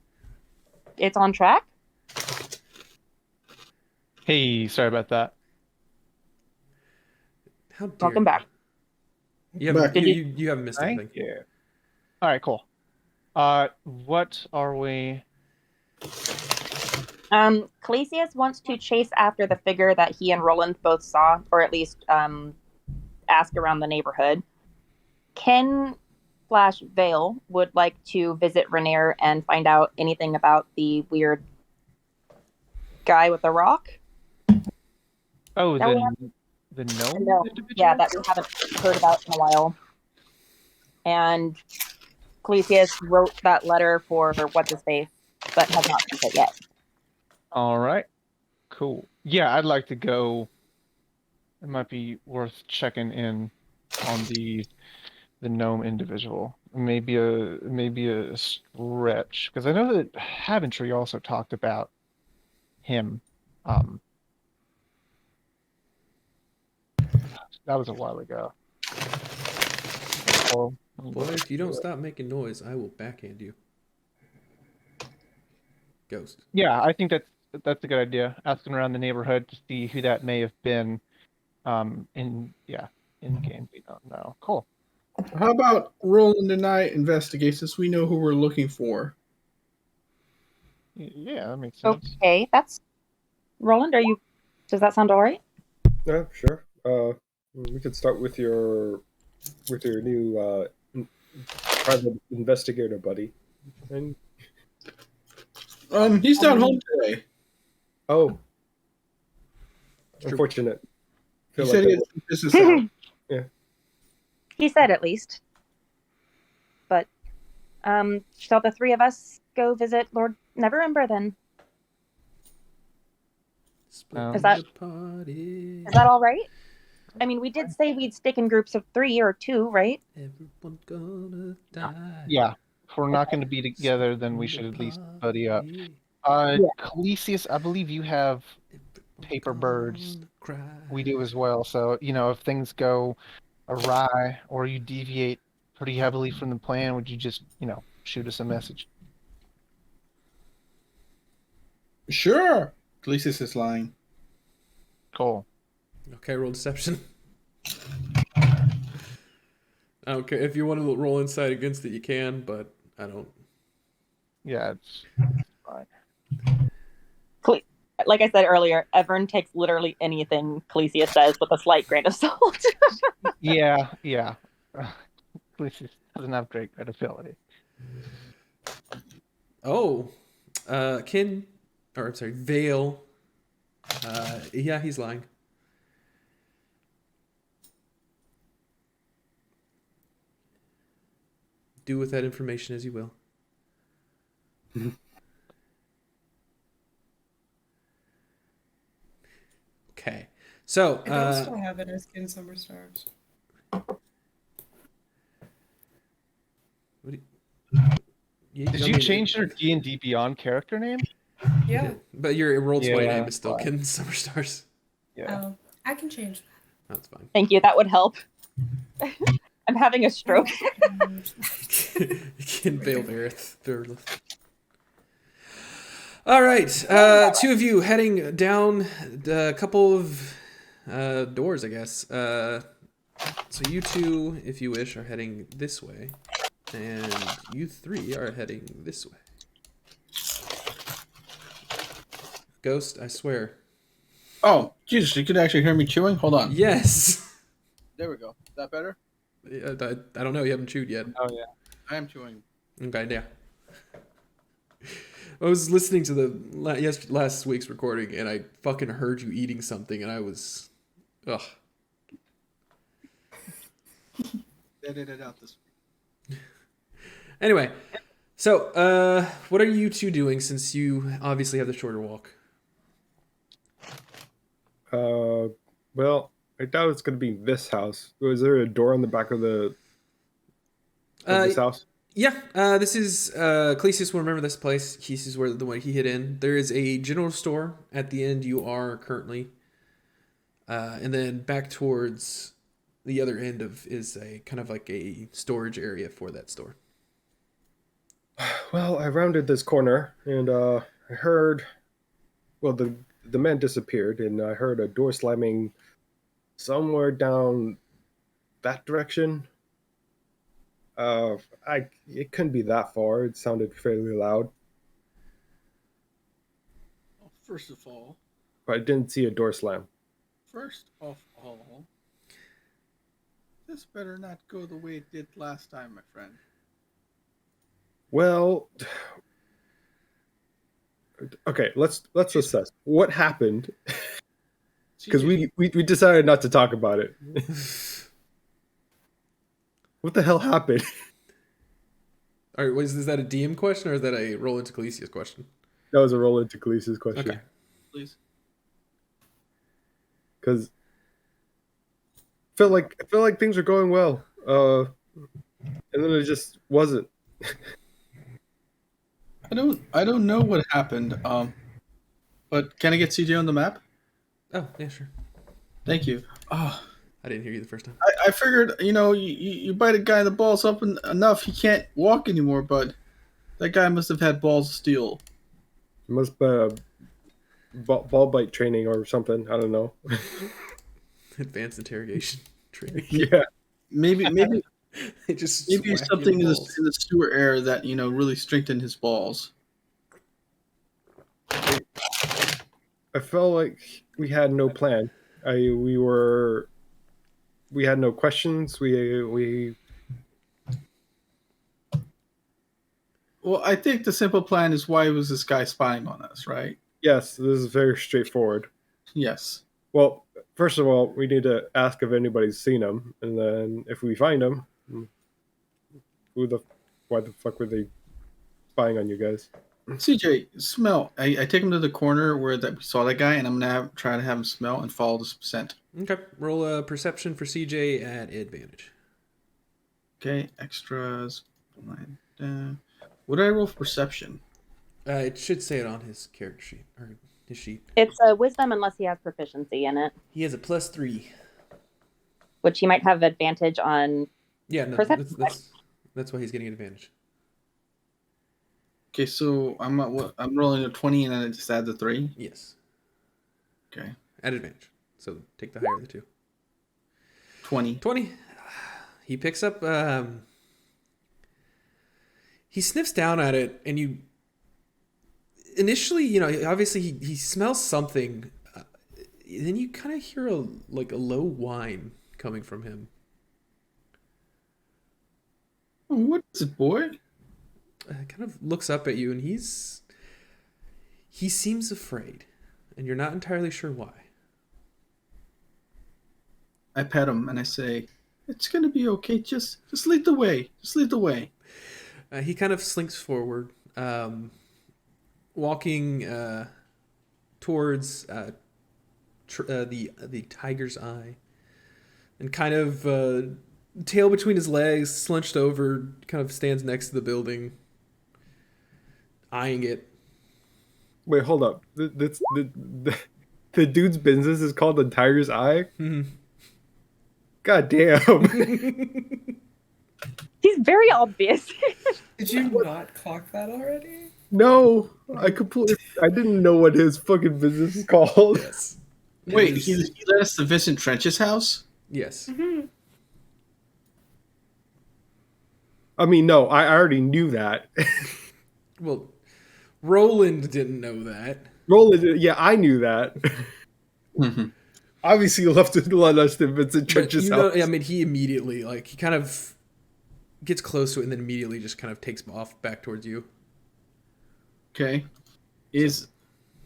Speaker 5: It's on track.
Speaker 1: Hey, sorry about that.
Speaker 2: How dare
Speaker 5: Welcome
Speaker 2: you.
Speaker 5: back.
Speaker 2: You haven't,
Speaker 3: Back.
Speaker 2: you haven't missed
Speaker 1: Thank
Speaker 2: anything.
Speaker 1: you. All right, cool. What are we?
Speaker 5: Calesius wants to chase after the figure that he and Roland both saw, or at least ask around the neighborhood. Ken / Vale would like to visit Rainier and find out anything about the weird guy with the rock.
Speaker 1: Oh,
Speaker 5: That we
Speaker 1: the gnome
Speaker 5: No,
Speaker 1: individual?
Speaker 5: yeah, that we haven't heard about in a while. And Calesius wrote that letter for what's his face, but has not sent it yet.
Speaker 1: All right, cool. Yeah, I'd like to go. It might be worth checking in on the gnome individual. Maybe a stretch, because I know that Haventry also talked about him. That was a while ago. Oh,
Speaker 2: Boy, if you don't stop making noise, I will backhand you. Ghost.
Speaker 1: yeah, I think that's a good idea. Asking around the neighborhood to see who that may have been. In game we don't know. Cool.
Speaker 3: How about Roland and I investigate since we know who we're looking for?
Speaker 1: Yeah, that makes sense.
Speaker 5: Okay, that's Roland. Does that sound all right?
Speaker 6: Yeah, sure. We could start with your new private investigator buddy. And
Speaker 3: He's not home today.
Speaker 6: oh,
Speaker 2: True.
Speaker 6: unfortunate.
Speaker 3: He
Speaker 6: Feel
Speaker 3: said
Speaker 6: like
Speaker 3: he
Speaker 6: I
Speaker 3: had some business out.
Speaker 5: He said at least. But shall the three of us go visit Lord Neverember then?
Speaker 2: Split
Speaker 5: Is that-
Speaker 2: the party.
Speaker 5: Is that all right? I mean, we did say we'd stick in groups of 3 or 2, right?
Speaker 2: Everyone gonna die.
Speaker 1: Yeah, if we're not going to be together, then we should at least buddy up. Calesius, I believe you have paper birds. We do as well. So, if things go awry or you deviate pretty heavily from the plan, would you just, shoot us a message?
Speaker 3: Sure. Gleasus is lying.
Speaker 1: Cool.
Speaker 2: Okay, roll deception. I don't care. If you want to roll insight against it, you can, but I don't.
Speaker 1: Yeah, it's fine.
Speaker 5: Like I said earlier, Evern takes literally anything Calesius says with a slight grain of salt.
Speaker 1: Yeah. Calesius doesn't have great credibility.
Speaker 2: Oh, Vale. Yeah, he's lying. Do with that information as you will. Okay, so
Speaker 7: I don't still have it as in Summer Stars.
Speaker 1: Did you change your D&D Beyond character name?
Speaker 7: Yeah.
Speaker 2: But your roll 20
Speaker 1: Yeah,
Speaker 2: name is still
Speaker 1: fine.
Speaker 2: Kin Summer Stars.
Speaker 1: Yeah.
Speaker 7: Oh, I can change that.
Speaker 2: That's fine.
Speaker 5: Thank you. That would help. I'm having a stroke.
Speaker 2: Kin Vale Verith. All right, two of you heading down a couple of doors, I guess. So you two, if you wish, are heading this way, and you three are heading this way. Ghost, I swear.
Speaker 3: Oh, Jesus, you could actually hear me chewing? Hold on.
Speaker 2: Yes.
Speaker 3: There we go. Is that better?
Speaker 2: I don't know. You haven't chewed yet.
Speaker 6: Oh yeah.
Speaker 3: I am chewing.
Speaker 2: Okay, yeah. I was listening to the last week's recording, and I fucking heard you eating something, and I was, ugh.
Speaker 3: Edit it out this week.
Speaker 2: Anyway, so what are you two doing since you obviously have the shorter walk?
Speaker 6: Well, I doubt it's gonna be this house. Was there a door on the back of this house?
Speaker 2: Yeah, this is Clesius will remember this place. This is where the one he hid in. There is a general store at the end you are currently, and then back towards the other end is a kind of like a storage area for that store.
Speaker 6: Well, I rounded this corner and I heard. Well, the man disappeared, and I heard a door slamming somewhere down that direction. It couldn't be that far. It sounded fairly loud,
Speaker 3: Well, first of all,
Speaker 6: but I didn't see a door slam.
Speaker 3: this better not go the way it did last time, my friend.
Speaker 6: Well, okay, let's assess what happened because we decided not to talk about it. What the hell happened?
Speaker 2: All right, is that a DM question or is that a roll into Clesius question?
Speaker 6: That was a roll into Khaleesi's question.
Speaker 2: Okay.
Speaker 3: Please.
Speaker 6: Because I felt like things were going well, and then it just wasn't.
Speaker 3: I don't know what happened. But can I get CJ on the map?
Speaker 2: Oh, yeah, sure.
Speaker 3: Thank you. Oh,
Speaker 2: I didn't hear you the first time.
Speaker 3: I figured, you bite a guy in the balls up enough, he can't walk anymore, but that guy must have had balls of steel.
Speaker 6: It must be ball bite training or something. I don't know.
Speaker 2: Advanced interrogation training.
Speaker 6: Yeah.
Speaker 3: Maybe
Speaker 2: It just
Speaker 3: maybe
Speaker 2: whack you
Speaker 3: something
Speaker 2: in
Speaker 3: in
Speaker 2: the
Speaker 3: the,
Speaker 2: balls.
Speaker 3: in the sewer air that, really strengthened his balls.
Speaker 6: I felt like we had no plan. We had no questions. We
Speaker 3: Well, I think the simple plan is why was this guy spying on us, right?
Speaker 6: yes, this is very straightforward.
Speaker 3: Yes.
Speaker 6: Well, first of all, we need to ask if anybody's seen him, and then if we find him, why the fuck were they spying on you guys?
Speaker 3: CJ, smell. I take him to the corner where that we saw that guy, and I'm gonna try to have him smell and follow the scent.
Speaker 2: Okay, roll a perception for CJ at advantage.
Speaker 3: Okay, extras. What did I roll for perception?
Speaker 2: It should say it on his character sheet or his sheet.
Speaker 5: It's a wisdom unless he has proficiency in it,
Speaker 2: He has a +3.
Speaker 5: which he might have advantage on.
Speaker 2: Yeah, no,
Speaker 5: Perception.
Speaker 2: that's why he's getting advantage.
Speaker 3: Okay, so I'm rolling a 20, and then I just add the 3.
Speaker 2: Yes,
Speaker 3: Okay,
Speaker 2: at advantage. So take the higher of the two.
Speaker 3: 20.
Speaker 2: 20. He picks up. He sniffs down at it, and you. Initially, obviously he smells something. Then you kind of hear a low whine coming from him.
Speaker 3: Oh, what is it, boy?
Speaker 2: Kind of looks up at you, and he seems afraid, and you're not entirely sure why.
Speaker 3: I pet him and I say, "It's gonna be okay. Just lead the way. Just lead the way."
Speaker 2: He kind of slinks forward, walking towards the tiger's eye, and kind of tail between his legs, slunched over, kind of stands next to the building, eyeing it.
Speaker 6: Wait, hold up. The dude's business is called the Tiger's Eye. God damn.
Speaker 5: He's very obvious.
Speaker 7: Did you not clock that already?
Speaker 6: No, I didn't know what his fucking business is called.
Speaker 2: Yes.
Speaker 3: Wait, he led us to Vincent Trench's house?
Speaker 2: Yes.
Speaker 6: I mean, no, I already knew that.
Speaker 2: Well, Roland didn't know that.
Speaker 6: Roland, yeah, I knew that.
Speaker 3: Mhm.
Speaker 6: Obviously, you'll have to let us to Vincent
Speaker 2: But
Speaker 6: Trench's
Speaker 2: you know,
Speaker 6: house.
Speaker 2: I mean, he immediately he kind of gets close to it and then immediately just kind of takes off back towards you.
Speaker 3: Okay. So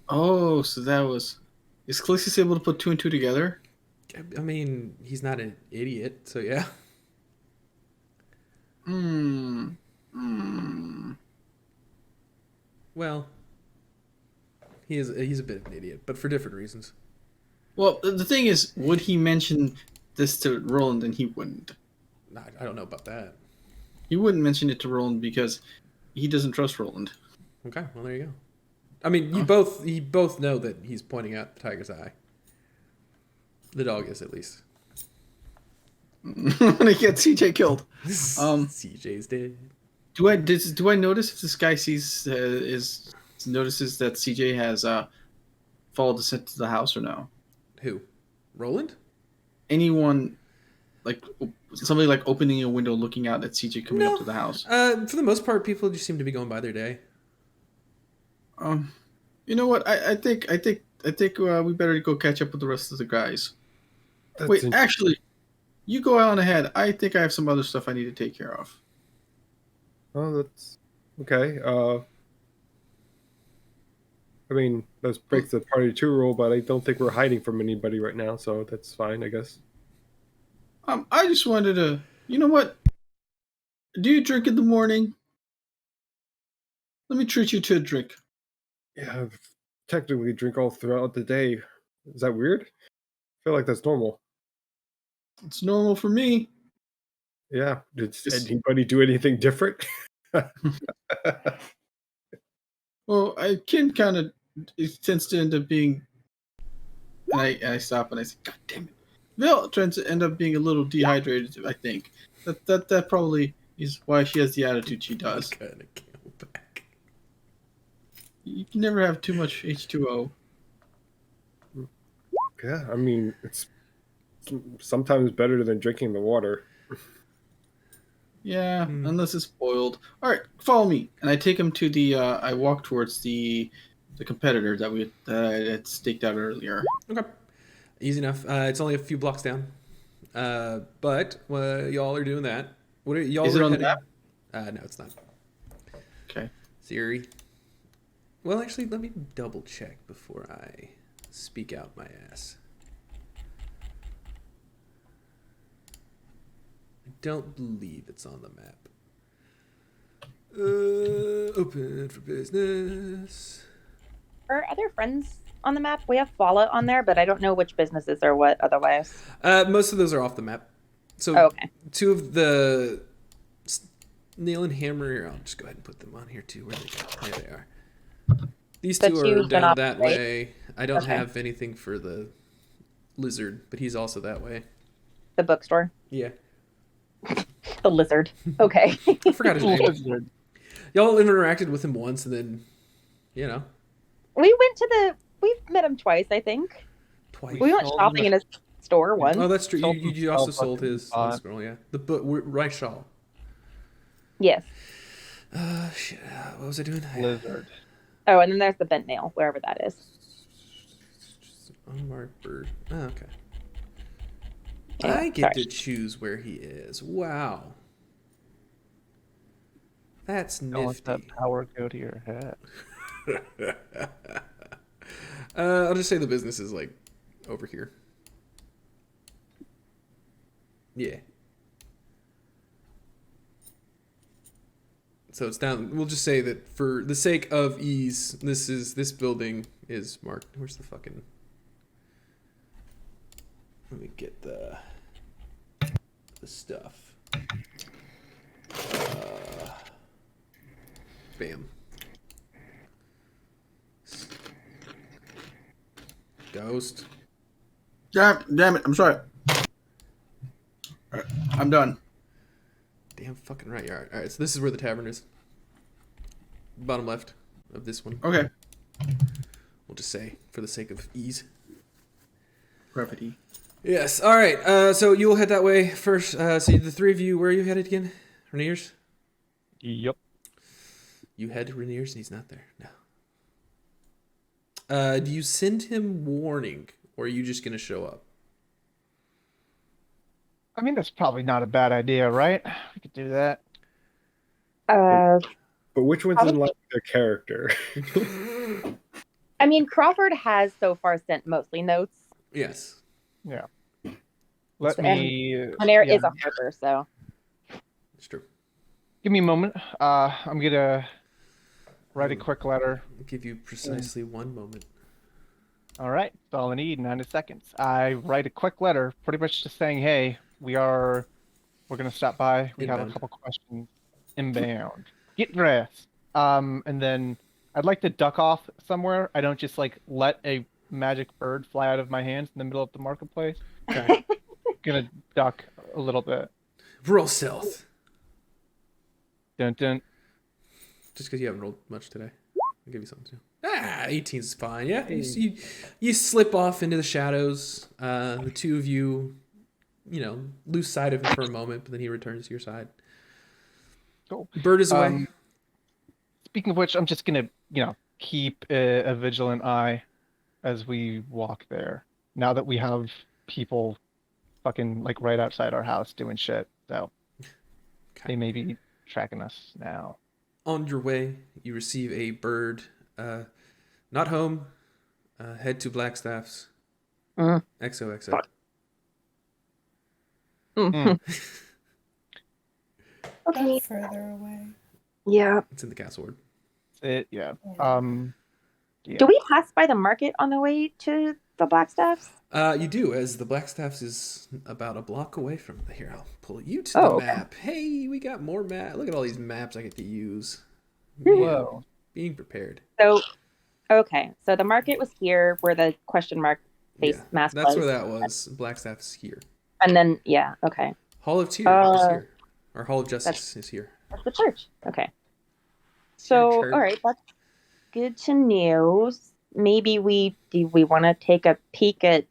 Speaker 3: that was. Is Calixtus able to put 2 and 2 together?
Speaker 2: I mean, he's not an idiot, so yeah.
Speaker 3: Hmm.
Speaker 2: Well, he's a bit of an idiot, but for different reasons.
Speaker 3: Well, the thing is, would he mention this to Roland? And he wouldn't.
Speaker 2: I don't know about that.
Speaker 3: He wouldn't mention it to Roland because he doesn't trust Roland.
Speaker 2: Okay, well there you go. I mean, you both know that he's pointing at the tiger's eye. The dog is, at least.
Speaker 3: When he gets CJ killed.
Speaker 2: CJ's dead.
Speaker 3: Do I notice if this guy notices that CJ has followed us into the house or no?
Speaker 2: Who? Roland?
Speaker 3: Anyone like somebody like opening a window, looking out at CJ coming up to the house?
Speaker 2: For the most part, people just seem to be going by their day.
Speaker 3: You know what? I think we better go catch up with the rest of the guys.
Speaker 6: That's
Speaker 3: Wait, actually, you go on ahead. I think I have some other stuff I need to take care of.
Speaker 6: Oh, that's okay. I mean, that breaks the party 2 rule, but I don't think we're hiding from anybody right now, so that's fine, I guess.
Speaker 3: I just wanted to. You know what? Do you drink in the morning? Let me treat you to a drink.
Speaker 6: Yeah, I technically drink all throughout the day. Is that weird? I feel like that's normal.
Speaker 3: It's normal for me.
Speaker 6: Yeah. Did anybody do anything different?
Speaker 3: Well, I can kind of. It tends to end up being. And I stop and I say, God damn it. Bill tends to end up being a little dehydrated, I think. That probably is why she has the attitude she does.
Speaker 2: Kind of Camelback.
Speaker 3: You can never have too much H2O.
Speaker 6: Yeah, I mean, it's sometimes better than drinking the water.
Speaker 3: Yeah, unless it's boiled. All right, follow me, and I take him to the. I walk towards the competitor that I had staked out earlier.
Speaker 2: Okay. Easy enough. It's only a few blocks down. But y'all are doing that. What are y'all?
Speaker 3: Is it on the
Speaker 2: heading?
Speaker 3: map?
Speaker 2: No, it's not.
Speaker 3: Okay.
Speaker 2: Theory. Well, actually, let me double check before I speak out my ass. I don't believe it's on the map. Open for business.
Speaker 5: Are other friends on the map? We have Fallout on there, but I don't know which businesses or what otherwise.
Speaker 2: Most of those are off the map. So
Speaker 5: Okay.
Speaker 2: 2 of the Nail and Hammer. I'll just go ahead and put them on here too. Where they go? There they are. These
Speaker 5: The
Speaker 2: 2
Speaker 5: two
Speaker 2: are down
Speaker 5: off,
Speaker 2: that
Speaker 5: right?
Speaker 2: way. I don't
Speaker 5: Okay.
Speaker 2: have anything for the lizard, but he's also that way.
Speaker 5: The bookstore.
Speaker 2: Yeah,
Speaker 5: The lizard. Okay.
Speaker 2: I forgot his name.
Speaker 1: Lizard.
Speaker 2: Y'all interacted with him once, and then
Speaker 5: We've met him twice, I think.
Speaker 2: twice.
Speaker 5: We went
Speaker 1: sold
Speaker 5: shopping
Speaker 1: him
Speaker 5: in his store once.
Speaker 2: Oh, that's true.
Speaker 1: Sold
Speaker 2: You
Speaker 1: him
Speaker 2: also
Speaker 1: spell
Speaker 2: sold his
Speaker 1: fucking
Speaker 2: scroll, yeah. The book, Reichal.
Speaker 5: Yes.
Speaker 2: Shit. What was I doing?
Speaker 1: Lizard.
Speaker 5: Oh, and then there's the bent nail, wherever that is.
Speaker 2: Unmarked bird. Oh, okay.
Speaker 5: Yeah,
Speaker 2: I get
Speaker 5: sorry.
Speaker 2: to choose where he is. Wow. That's
Speaker 1: Don't let
Speaker 2: nifty.
Speaker 1: that power go to your head.
Speaker 2: I'll just say the business is like over here. Yeah. So it's down. We'll just say that for the sake of ease, this building is marked. Where's the fucking? Let me get the stuff. Bam. Ghost.
Speaker 3: Damn it! I'm sorry. All right, I'm done.
Speaker 2: Damn fucking right you are. Alright, so this is where the tavern is. Bottom left of this one.
Speaker 3: Okay.
Speaker 2: We'll just say, for the sake of ease.
Speaker 3: Brevity.
Speaker 2: Yes, alright. So you'll head that way first. So the 3 of you, where are you headed again? Rainier's?
Speaker 1: Yep.
Speaker 2: You head to Rainier's and he's not there. No. Do you send him warning, or are you just gonna show up?
Speaker 1: I mean, that's probably not a bad idea, right? We could do that.
Speaker 5: Uh,
Speaker 6: But which one's in line with their character?
Speaker 5: I mean, Crawford has so far sent mostly notes,
Speaker 2: Yes.
Speaker 1: Yeah. Let
Speaker 5: and
Speaker 1: me.
Speaker 5: Panera
Speaker 1: Yeah.
Speaker 5: is a harper, so
Speaker 2: It's true.
Speaker 1: Give me a moment. I'm gonna write a quick letter.
Speaker 2: I'll give you precisely 1 moment.
Speaker 1: All right, that's all I need. 90 seconds. I write a quick letter, pretty much just saying, "Hey, we're gonna stop by. We have a
Speaker 2: Inbound.
Speaker 1: couple questions. Inbound. Get dressed." And then I'd like to duck off somewhere. I don't just like let a magic bird fly out of my hands in the middle of the marketplace.
Speaker 2: Okay.
Speaker 1: Gonna duck a little bit.
Speaker 2: Roll stealth.
Speaker 1: Dun dun.
Speaker 2: Just because you haven't rolled much today. I'll give you something too. 18 is fine. Yeah. You slip off into the shadows. The two of you, lose sight of him for a moment, but then he returns to your side.
Speaker 1: Cool.
Speaker 2: Bird is away.
Speaker 1: Speaking of which, I'm just gonna, keep a vigilant eye as we walk there. Now that we have people fucking like right outside our house doing shit, so they may be tracking us now.
Speaker 2: On your way, you receive a bird. Not home. Head to Blackstaff's. XOXO.
Speaker 5: okay.
Speaker 7: Further away.
Speaker 5: Yeah.
Speaker 2: It's in the castle ward.
Speaker 1: Yeah. Yeah.
Speaker 5: Do we pass by the market on the way to the Blackstaffs?
Speaker 2: You do, as the Blackstaff's is about a block away from here. I'll pull you to the
Speaker 5: okay.
Speaker 2: map. Hey, we got more map. Look at all these maps I get to use.
Speaker 1: Whoa.
Speaker 2: Being prepared.
Speaker 5: So, okay. So the market was here where the question mark face mask
Speaker 2: that's
Speaker 5: was.
Speaker 2: where that was. Blackstaff's here.
Speaker 5: And then, yeah, okay.
Speaker 2: Hall of Tears is here. Or Hall of Justice is here.
Speaker 5: That's the church. Okay. So, all right, that's good to know. Maybe we want to take a peek at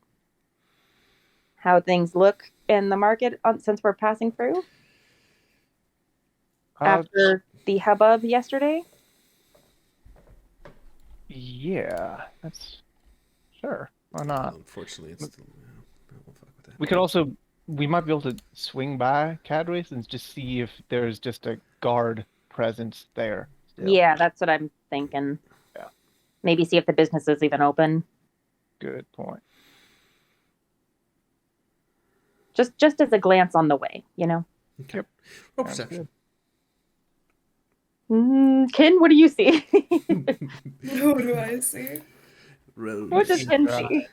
Speaker 5: how things look in the market since we're passing through after the hubbub yesterday.
Speaker 1: Yeah, that's sure. Why not?
Speaker 2: Unfortunately, it's still. I won't fuck with that.
Speaker 1: We might be able to swing by Cadres and just see if there's just a guard presence there. Still.
Speaker 5: Yeah, that's what I'm thinking.
Speaker 1: Yeah.
Speaker 5: Maybe see if the business is even open.
Speaker 1: Good point.
Speaker 5: Just as a glance on the way,
Speaker 2: Okay.
Speaker 1: Yep.
Speaker 2: Roll perception.
Speaker 5: Ken, what do you see?
Speaker 7: What do I see?
Speaker 5: What does Ken see?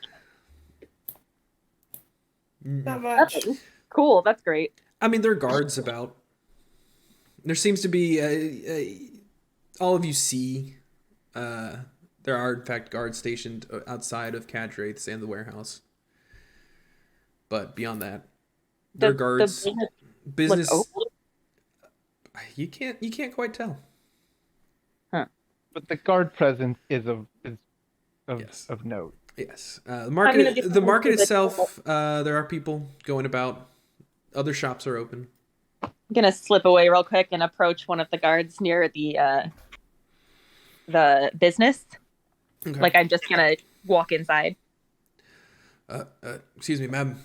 Speaker 7: Not much.
Speaker 5: Nothing. Cool, that's great.
Speaker 2: I mean, there are guards about. There seems to be all of you see. There are in fact guards stationed outside of Cadrates and the warehouse. But beyond that, there are guards.
Speaker 5: The
Speaker 2: business.
Speaker 5: look open?
Speaker 2: You can't quite tell.
Speaker 1: But the guard presence is of
Speaker 2: Yes.
Speaker 1: of note.
Speaker 2: Yes. The market. The market
Speaker 5: like-
Speaker 2: itself. There are people going about. Other shops are open.
Speaker 5: I'm gonna slip away real quick and approach one of the guards near the business.
Speaker 2: Okay.
Speaker 5: Like I'm just gonna walk inside.
Speaker 2: Excuse me, ma'am.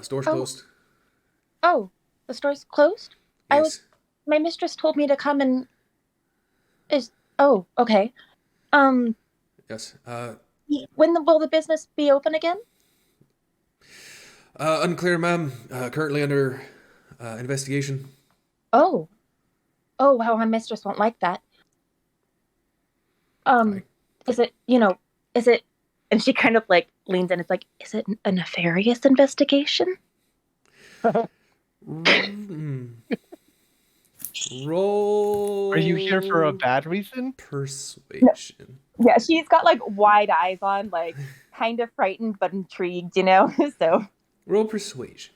Speaker 2: Store's
Speaker 5: Oh.
Speaker 2: closed.
Speaker 5: Oh, the store's closed?
Speaker 2: Yes.
Speaker 5: My mistress told me to come and okay.
Speaker 2: Yes.
Speaker 5: When will the business be open again?
Speaker 2: Unclear, ma'am. Currently under investigation.
Speaker 5: Oh wow, my mistress won't like that.
Speaker 2: Right.
Speaker 5: Is it, and she kind of like leans in, it's like, is it a nefarious investigation?
Speaker 2: Roll.
Speaker 1: Are you here for a bad reason?
Speaker 2: Persuasion.
Speaker 5: Yeah, she's got like wide eyes on, like kind of frightened but intrigued, so.
Speaker 2: Roll persuasion.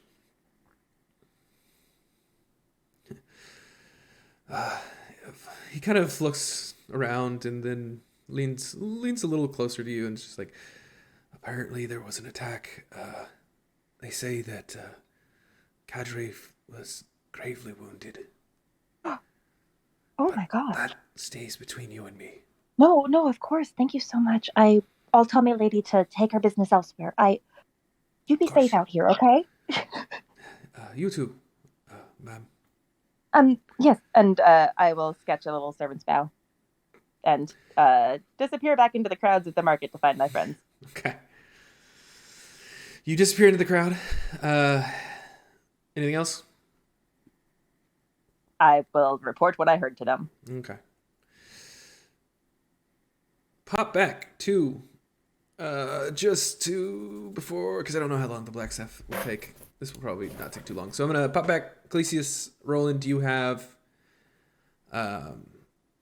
Speaker 2: He kind of looks around and then leans a little closer to you and is just like, apparently there was an attack. They say that Cadre was gravely wounded.
Speaker 5: Oh my god.
Speaker 2: That stays between you and me.
Speaker 5: No, of course. Thank you so much. I'll tell my lady to take her business elsewhere. You be
Speaker 2: Of course.
Speaker 5: safe out here, okay?
Speaker 2: You too, ma'am.
Speaker 5: Yes, and I will sketch a little servant's bow and disappear back into the crowds at the market to find my friends.
Speaker 2: Okay. You disappear into the crowd. Anything else?
Speaker 5: I will report what I heard to them.
Speaker 2: Okay. Pop back to just to before, because I don't know how long the black staff will take. This will probably not take too long. So I'm gonna pop back. Clesius, Roland, you have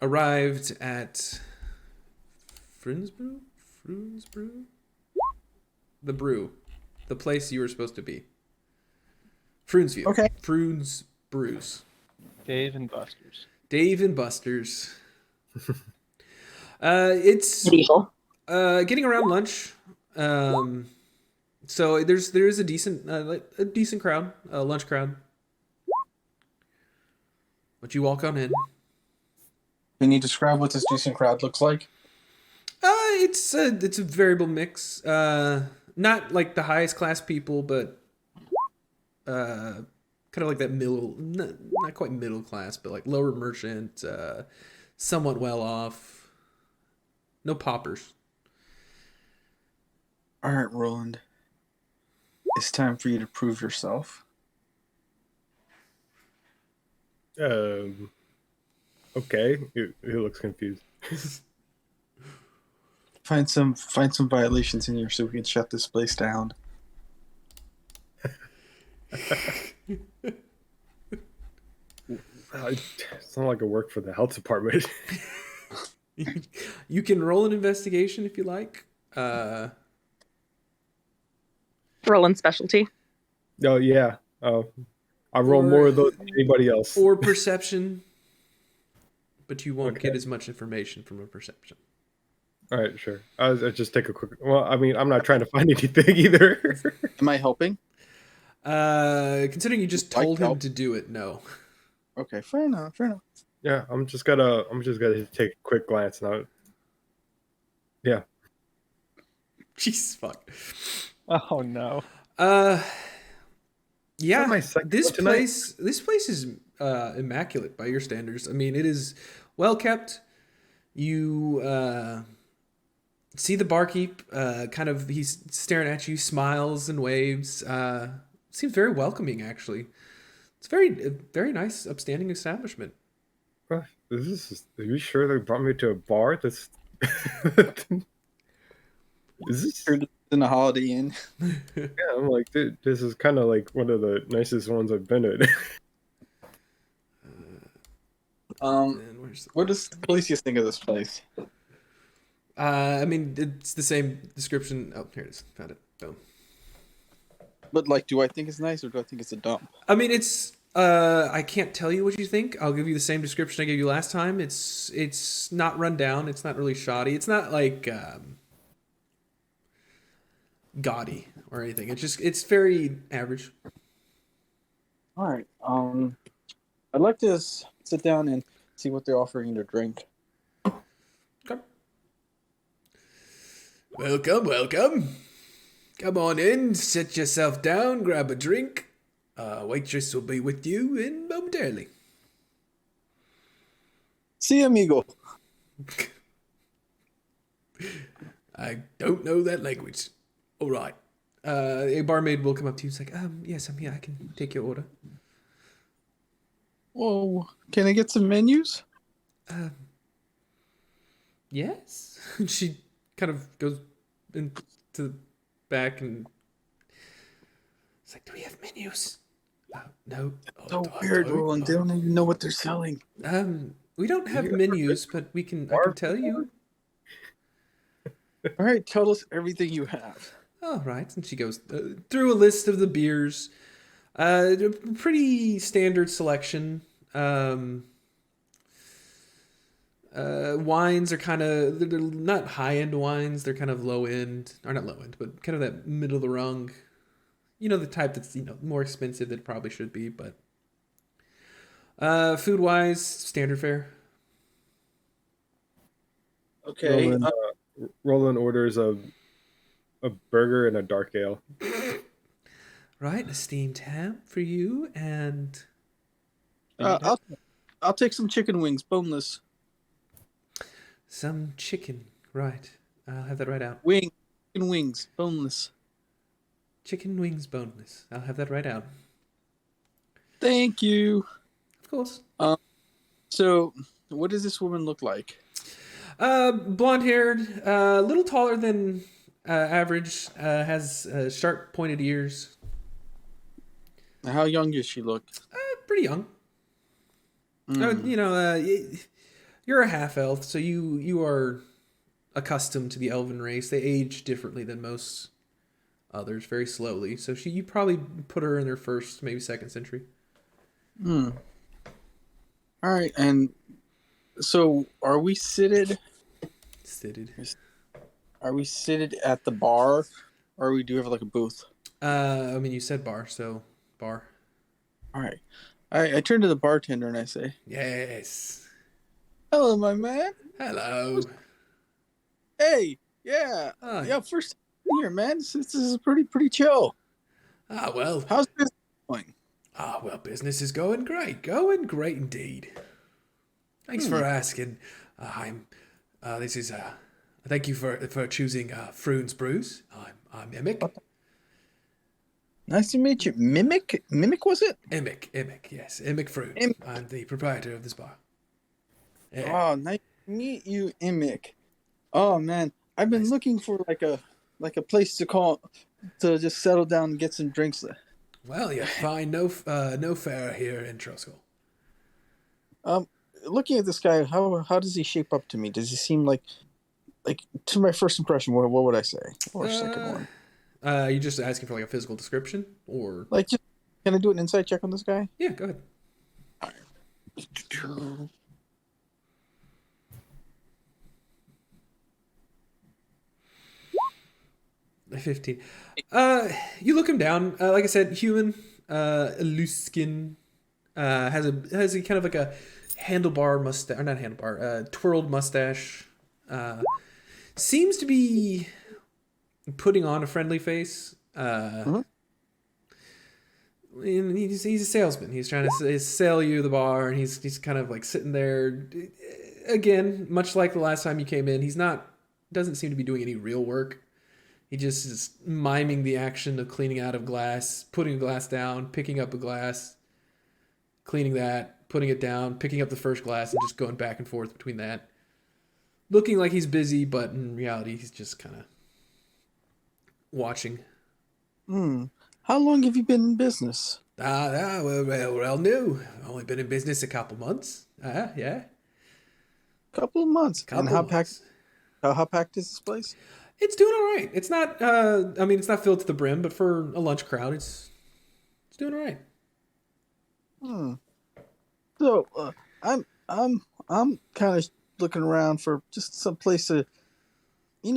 Speaker 2: arrived at Frunsbrew? The brew. The place you were supposed to be. Frunsview.
Speaker 8: Okay.
Speaker 2: Fruns Brews.
Speaker 1: Dave and Buster's.
Speaker 2: Dave and Buster's. It's
Speaker 5: Medieval.
Speaker 2: getting around lunch. So there is a decent crowd, a lunch crowd. But you walk on in.
Speaker 8: Can you describe what this decent crowd looks like?
Speaker 2: It's a variable mix. Not like the highest class people, but kind of like that middle, not quite middle class, but like lower merchant, somewhat well off. No paupers.
Speaker 8: All right, Roland. It's time for you to prove yourself.
Speaker 6: Okay. He looks confused.
Speaker 8: Find some violations in here so we can shut this place down.
Speaker 6: It's not like I work for the health department.
Speaker 2: You can roll an investigation if you like.
Speaker 5: Roland specialty.
Speaker 6: Oh yeah. I roll more of those than anybody else.
Speaker 2: Or perception, but you won't
Speaker 6: Okay.
Speaker 2: get as much information from a perception.
Speaker 6: All right, sure. I'll just take a quick. Well, I mean, I'm not trying to find anything either.
Speaker 8: Am I helping?
Speaker 2: Considering you just
Speaker 8: Like
Speaker 2: told him
Speaker 8: help?
Speaker 2: to do it, no.
Speaker 8: Okay, fair enough.
Speaker 6: Yeah, I'm just gonna take a quick glance now. Yeah.
Speaker 2: Jeez, fuck.
Speaker 1: Oh no.
Speaker 2: Yeah,
Speaker 6: my second
Speaker 2: this
Speaker 6: one tonight?
Speaker 2: place is immaculate by your standards. I mean, it is well kept. You see the barkeep, kind of, he's staring at you, smiles and waves. Seems very welcoming, actually. It's a very nice, upstanding establishment.
Speaker 6: Are you sure they brought me to a bar? This is this?
Speaker 8: Heard it's in a Holiday Inn.
Speaker 6: Yeah, I'm like, dude, this is kind of like one of the nicest ones I've been at.
Speaker 2: And where's
Speaker 8: What does Clesius think of this place?
Speaker 2: I mean, it's the same description. Oh, here it is. Found it. Boom.
Speaker 8: But like, do I think it's nice or do I think it's a dump?
Speaker 2: I mean, it's. I can't tell you what you think. I'll give you the same description I gave you last time. It's not run down. It's not really shoddy. It's not like gaudy or anything. It's very average.
Speaker 8: All right. I'd like to sit down and see what they're offering to drink.
Speaker 2: Okay. Welcome. Come on in. Sit yourself down. Grab a drink. Waitress will be with you in momentarily.
Speaker 8: See, amigo.
Speaker 2: I don't know that language. All right. A barmaid will come up to you. It's like, yes, I'm here. I can take your order.
Speaker 8: Whoa. Can I get some menus?
Speaker 2: Yes. She kind of goes into the back and it's like, do we have menus? No.
Speaker 8: So weird, Roland. They don't even know what they're selling.
Speaker 2: We don't have menus, but I can tell you.
Speaker 8: All right, tell us everything you have.
Speaker 2: All right. And she goes through a list of the beers. Pretty standard selection. Wines are kind of, they're not high-end wines. They're kind of low-end, or not low-end, but kind of that middle of the rung. You know, the type that's, more expensive than it probably should be, but food-wise, standard fare.
Speaker 8: Okay.
Speaker 6: Roland orders a burger and a dark ale.
Speaker 2: Right, a steamed ham for you, and
Speaker 8: I'll take some chicken wings, boneless.
Speaker 2: some chicken. Right, I'll have that right out.
Speaker 8: Chicken wings, boneless.
Speaker 2: Chicken wings, boneless. I'll have that right out.
Speaker 8: Thank you.
Speaker 2: Of course.
Speaker 8: So, what does this woman look like?
Speaker 2: Blonde-haired, a little taller than average. Has sharp, pointed ears.
Speaker 8: How young does she look?
Speaker 2: Pretty young. You're a half elf, so you are accustomed to the elven race. They age differently than most others, very slowly. So you probably put her in her first, maybe second century.
Speaker 8: All right, and so are we seated? Are we seated at the bar, or we do have like a booth?
Speaker 2: I mean, you said bar, so bar.
Speaker 8: All right. I turn to the bartender and I say,
Speaker 2: Yes.
Speaker 8: "Hello, my man.
Speaker 2: Hello.
Speaker 8: Hey, yeah,
Speaker 2: Oh,
Speaker 8: yeah. First time here, man. This is pretty chill.
Speaker 2: well.
Speaker 8: How's business going?
Speaker 2: Well, business is going great indeed. Thanks for asking. Thank you for choosing Froon's Brews. I'm Emic.
Speaker 8: Nice to meet you. Mimic was it?
Speaker 2: Emic, yes, Emic Froon. I'm the proprietor of this bar. Yeah.
Speaker 8: Oh, nice to meet you, Emic. Oh man, I've been looking for like a place to just settle down and get some drinks.
Speaker 2: Well, you find no fare here in Troskull.
Speaker 8: Looking at this guy, how does he shape up to me? Does he seem like to my first impression? What would I say? Or second one?
Speaker 2: You just asking for like a physical description, or
Speaker 8: Like, can I do an insight check on this guy?
Speaker 2: yeah, go ahead. 15. You look him down. Like I said, human, loose skin, has a kind of like a handlebar mustache, or not handlebar, twirled mustache. Seems to be putting on a friendly face. And he's a salesman. He's trying to sell you the bar, and he's kind of like sitting there. Again, much like the last time you came in, doesn't seem to be doing any real work. He just is miming the action of cleaning out of glass, putting a glass down, picking up a glass, cleaning that, putting it down, picking up the first glass, and just going back and forth between that. Looking like he's busy, but in reality, he's just kind of watching.
Speaker 8: How long have you been in business?
Speaker 2: We're all new. Only been in business a couple months. Yeah.
Speaker 8: Couple of months. And how packed is this place?
Speaker 2: It's doing all right. It's not. It's not filled to the brim, but for a lunch crowd, it's doing all right.
Speaker 8: So I'm kind of looking around for just some place to,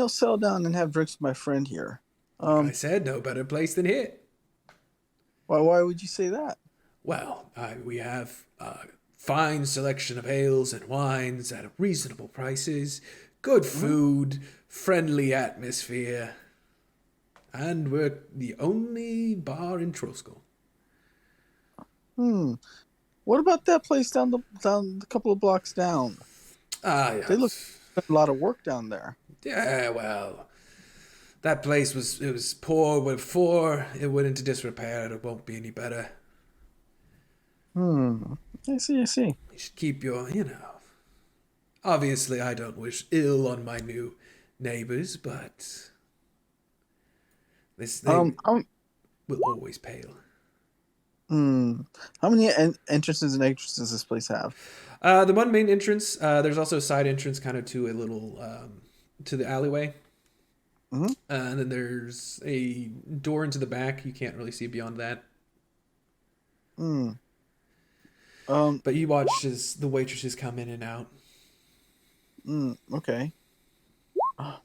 Speaker 8: settle down and have drinks with my friend here.
Speaker 2: I said no better place than here.
Speaker 8: Why would you say that?
Speaker 2: Well, we have a fine selection of ales and wines at reasonable prices, good food, friendly atmosphere, and we're the only bar in Troskull.
Speaker 8: What about that place down a couple of blocks down?
Speaker 2: Yeah.
Speaker 8: They look a lot of work down there.
Speaker 2: Yeah, well, that place was poor before it went into disrepair. It won't be any better.
Speaker 8: I see.
Speaker 2: You should keep your, Obviously, I don't wish ill on my new neighbors, but this name will always pale.
Speaker 8: How many entrances and exits does this place have?
Speaker 2: The one main entrance. There's also a side entrance, kind of to a little to the alleyway. And then there's a door into the back. You can't really see beyond that. But you watch as the waitresses come in and out.
Speaker 8: Okay. All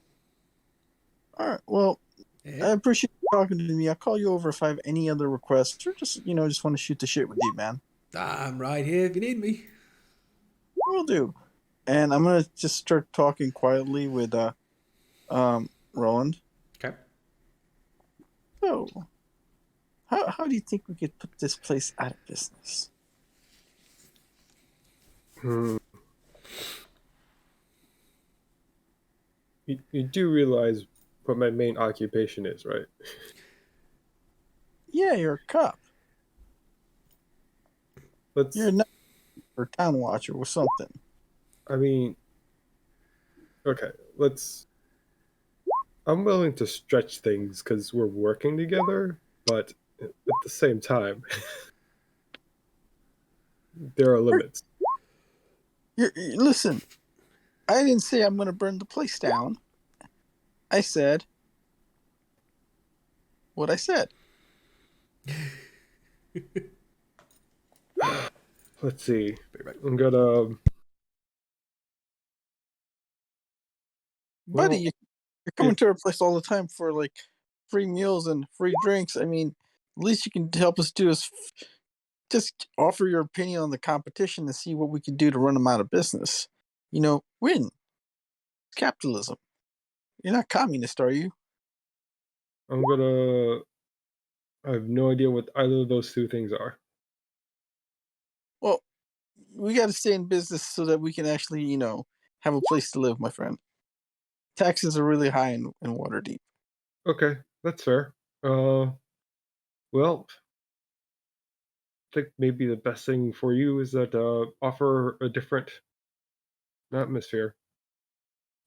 Speaker 8: right. Well,
Speaker 2: Yeah.
Speaker 8: I appreciate you talking to me. I'll call you over if I have any other requests, or just want to shoot the shit with you, man.
Speaker 2: I'm right here if you need me.
Speaker 8: Will do. and I'm gonna just start talking quietly with Roland.
Speaker 2: Okay.
Speaker 8: So, how do you think we could put this place out of business?
Speaker 6: Hmm. You do realize what my main occupation is, right?
Speaker 8: Yeah, you're a cop.
Speaker 6: Let's.
Speaker 8: You're not or town watcher or something.
Speaker 6: I mean, okay. Let's. I'm willing to stretch things because we're working together, but at the same time, there are limits.
Speaker 8: Listen, I didn't say I'm going to burn the place down. I said what I said.
Speaker 6: Let's see. I'm gonna.
Speaker 8: Buddy,
Speaker 6: Well,
Speaker 8: you're coming to our place all the time for like free meals and free drinks. I mean, at least you can help us do is just offer your opinion on the competition and see what we can do to run them out of business. Win. Capitalism. You're not communist, are you?
Speaker 6: I'm gonna. I have no idea what either of those two things are.
Speaker 8: Well, we got to stay in business so that we can actually, have a place to live, my friend. Taxes are really high in Waterdeep.
Speaker 6: Okay, that's fair. Well, I think maybe the best thing for you is that offer a different atmosphere.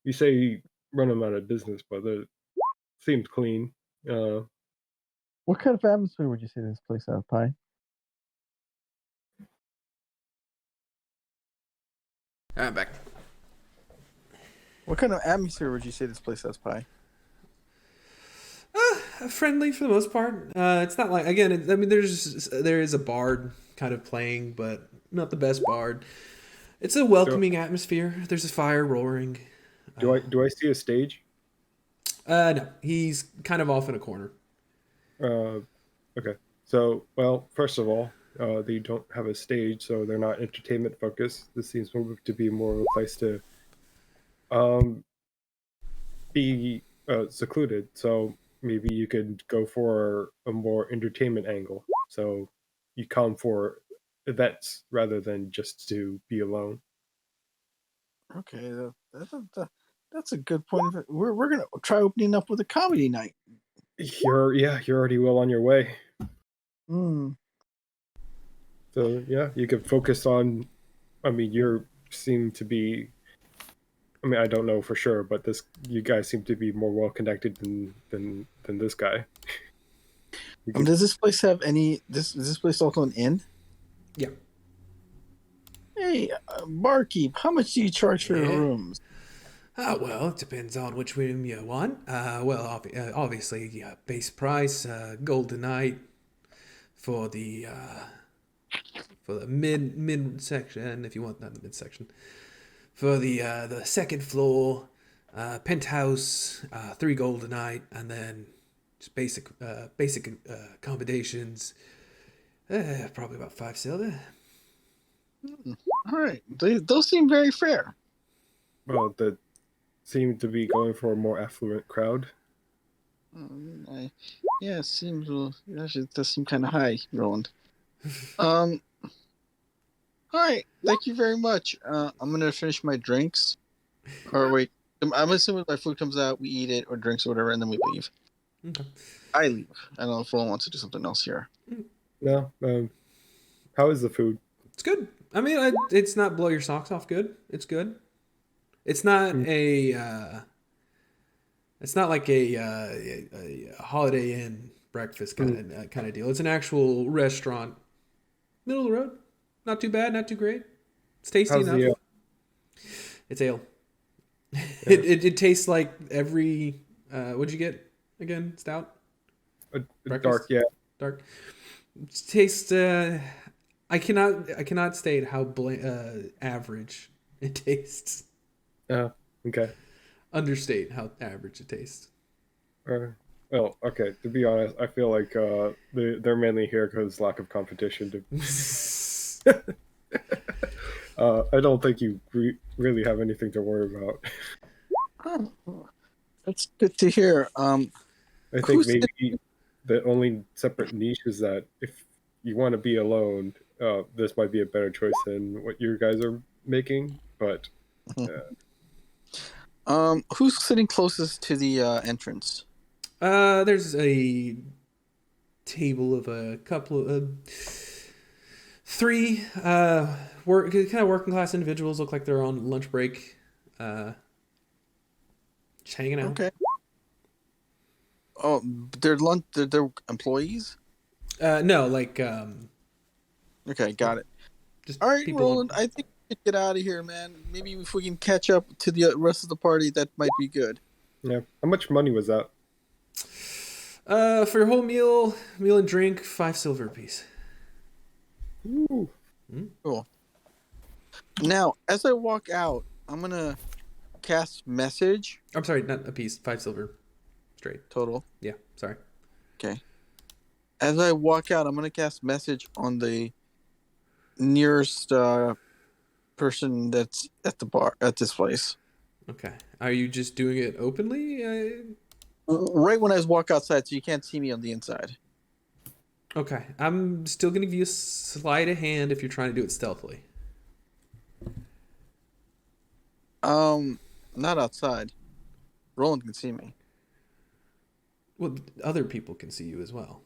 Speaker 6: You say run them out of business, but it seems clean. Uh,
Speaker 8: What kind of atmosphere would you say this place has, Pi?
Speaker 2: I'm back.
Speaker 8: What kind of atmosphere would you say this place has, Pi?
Speaker 2: Friendly for the most part. It's not like again. There is a bard kind of playing, but not the best bard. It's a welcoming atmosphere. There's a fire roaring.
Speaker 6: do I see a stage?
Speaker 2: No, he's kind of off in a corner.
Speaker 6: Okay. So, well, first of all, they don't have a stage, so they're not entertainment focused. This seems to be more of a place to um, be secluded. So maybe you could go for a more entertainment angle. So you come for events rather than just to be alone.
Speaker 8: Okay, that's a good point. We're gonna try opening up with a comedy night.
Speaker 6: You're already well on your way.
Speaker 8: Hmm.
Speaker 6: So yeah, you could focus on. I mean, you seem to be. I mean, I don't know for sure, but you guys seem to be more well connected than this guy.
Speaker 8: Does this place have any? Is this place also an inn?
Speaker 2: Yeah.
Speaker 8: Hey, barkeep, how much do you charge for your
Speaker 2: Yeah.
Speaker 8: rooms?
Speaker 2: Well, it depends on which room you want. Obviously, base price, golden night for the mid section, if you want not the mid section. For the second floor, penthouse, 3 gold a night, and then just basic accommodations. Probably about 5 silver.
Speaker 8: All right, those seem very fair.
Speaker 6: Well, that seem to be going for a more affluent crowd.
Speaker 8: Yeah, it seems actually it does seem kind of high, Roland. All right, thank you very much. I'm gonna finish my drinks. Or wait, I'm assuming my food comes out, we eat it, or drinks, or whatever, and then we leave.
Speaker 2: Okay.
Speaker 8: I leave. I don't know if Roland wants to do something else here.
Speaker 6: No, how is the food?
Speaker 2: It's good. I mean, it's not blow your socks off good. It's good. It's not it's not like a Holiday Inn breakfast kind of deal. It's an actual restaurant, middle of the road. Not too bad, not too great. It's tasty
Speaker 6: How's
Speaker 2: enough.
Speaker 6: the
Speaker 2: It's ale. It tastes like every. What'd you get again? Stout.
Speaker 6: dark? Yeah.
Speaker 2: Dark. It tastes. I cannot state how average it tastes.
Speaker 6: Okay.
Speaker 2: Understate how average it tastes.
Speaker 6: Well, okay. To be honest, I feel like they're mainly here because lack of competition. I don't think you really have anything to worry about.
Speaker 8: Oh, that's good to hear.
Speaker 6: I think
Speaker 8: Who's
Speaker 6: maybe the only separate niche is that if you want to be alone, this might be a better choice than what you guys are making. But
Speaker 8: who's sitting closest to the entrance?
Speaker 2: There's a table of a couple of three kind of working class individuals. Look like they're on lunch break, just hanging out.
Speaker 8: Okay. Oh, they're employees.
Speaker 2: No, like
Speaker 8: Okay, got it.
Speaker 2: just
Speaker 8: All right,
Speaker 2: people.
Speaker 8: Roland. I think we should get out of here, man. Maybe if we can catch up to the rest of the party, that might be good.
Speaker 6: yeah, how much money was that?
Speaker 2: For your whole meal and drink, 5 silver apiece.
Speaker 6: Ooh.
Speaker 8: Cool. Now, as I walk out, I'm gonna cast message
Speaker 2: I'm sorry, not a piece. 5 silver, straight.
Speaker 8: total.
Speaker 2: Yeah, sorry.
Speaker 8: Okay. As I walk out, I'm gonna cast message on the nearest person that's at the bar at this place.
Speaker 2: Okay. Are you just doing it openly?
Speaker 8: Right when I walk outside, so you can't see me on the inside.
Speaker 2: Okay. I'm still gonna give you a sleight of hand if you're trying to do it stealthily.
Speaker 8: Not outside. Roland can see me.
Speaker 2: Well, other people can see you as well.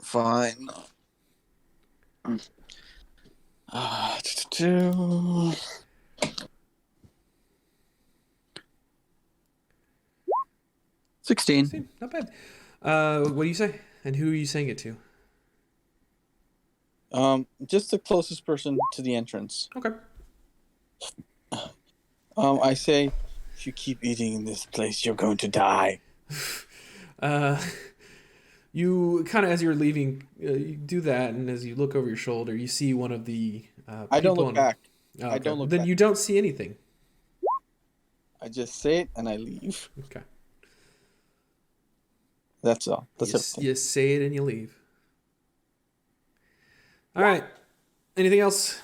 Speaker 8: Fine. 16.
Speaker 2: See, not bad. What do you say? And who are you saying it to?
Speaker 8: Just the closest person to the entrance.
Speaker 2: Okay.
Speaker 8: I say, if you keep eating in this place, you're going to die.
Speaker 2: You kind of, as you're leaving, you do that, and as you look over your shoulder, you see one of the
Speaker 8: I don't
Speaker 2: people
Speaker 8: look back.
Speaker 2: Oh,
Speaker 8: I don't look
Speaker 2: Then
Speaker 8: back.
Speaker 2: you don't see anything.
Speaker 8: I just say it and I leave.
Speaker 2: Okay.
Speaker 8: That's all. That's
Speaker 2: you,
Speaker 8: everything.
Speaker 2: you say it and you leave. All right. Anything else?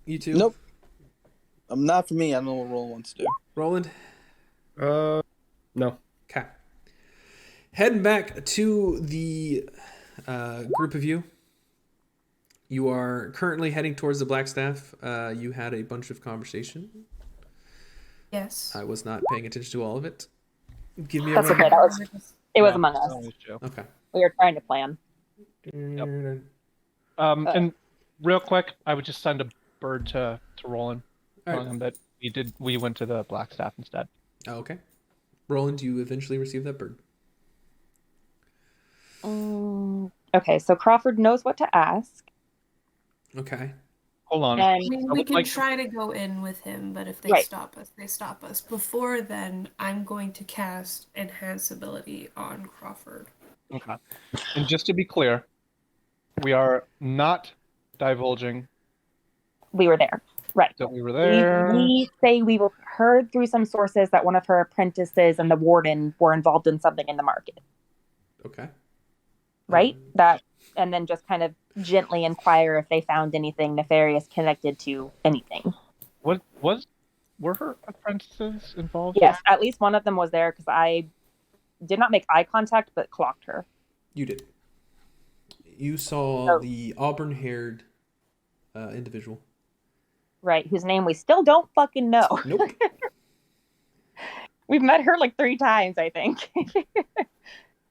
Speaker 2: You two?
Speaker 8: Nope. Not for me. I don't know what Roland wants to do.
Speaker 2: Roland?
Speaker 6: No.
Speaker 2: Okay. Heading back to the group of you. You are currently heading towards the Blackstaff. You had a bunch of conversation.
Speaker 4: Yes.
Speaker 2: I was not paying attention to all of it. Give me a
Speaker 5: That's okay. That was it. Was among us.
Speaker 2: Okay.
Speaker 5: We were trying to plan.
Speaker 1: And real quick, I would just send a bird to Roland,
Speaker 2: All
Speaker 1: telling
Speaker 2: right.
Speaker 1: him that we went to the Blackstaff instead.
Speaker 2: Oh, okay. Roland, you eventually receive that bird.
Speaker 5: Okay, so Crawford knows what to ask.
Speaker 2: Okay.
Speaker 1: Hold on.
Speaker 5: And
Speaker 4: I mean,
Speaker 1: I
Speaker 4: we
Speaker 1: would
Speaker 4: can
Speaker 1: like to-
Speaker 4: try to go in with him, but if they
Speaker 5: Right.
Speaker 4: stop us, they stop us. Before then, I'm going to cast Enhance Ability on Crawford.
Speaker 1: Okay. And just to be clear, we are not divulging
Speaker 5: we were there. Right.
Speaker 1: that we were there.
Speaker 5: We say we heard through some sources that one of her apprentices and the warden were involved in something in the market.
Speaker 2: Okay.
Speaker 5: Right? And then just kind of gently inquire if they found anything nefarious connected to anything.
Speaker 1: Were her apprentices involved?
Speaker 5: Yes, at least one of them was there because I did not make eye contact but clocked her.
Speaker 2: You did. You saw
Speaker 5: Oh.
Speaker 2: the auburn-haired individual.
Speaker 5: Right, whose name we still don't fucking know.
Speaker 2: Nope.
Speaker 5: We've met her like 3 times, I think.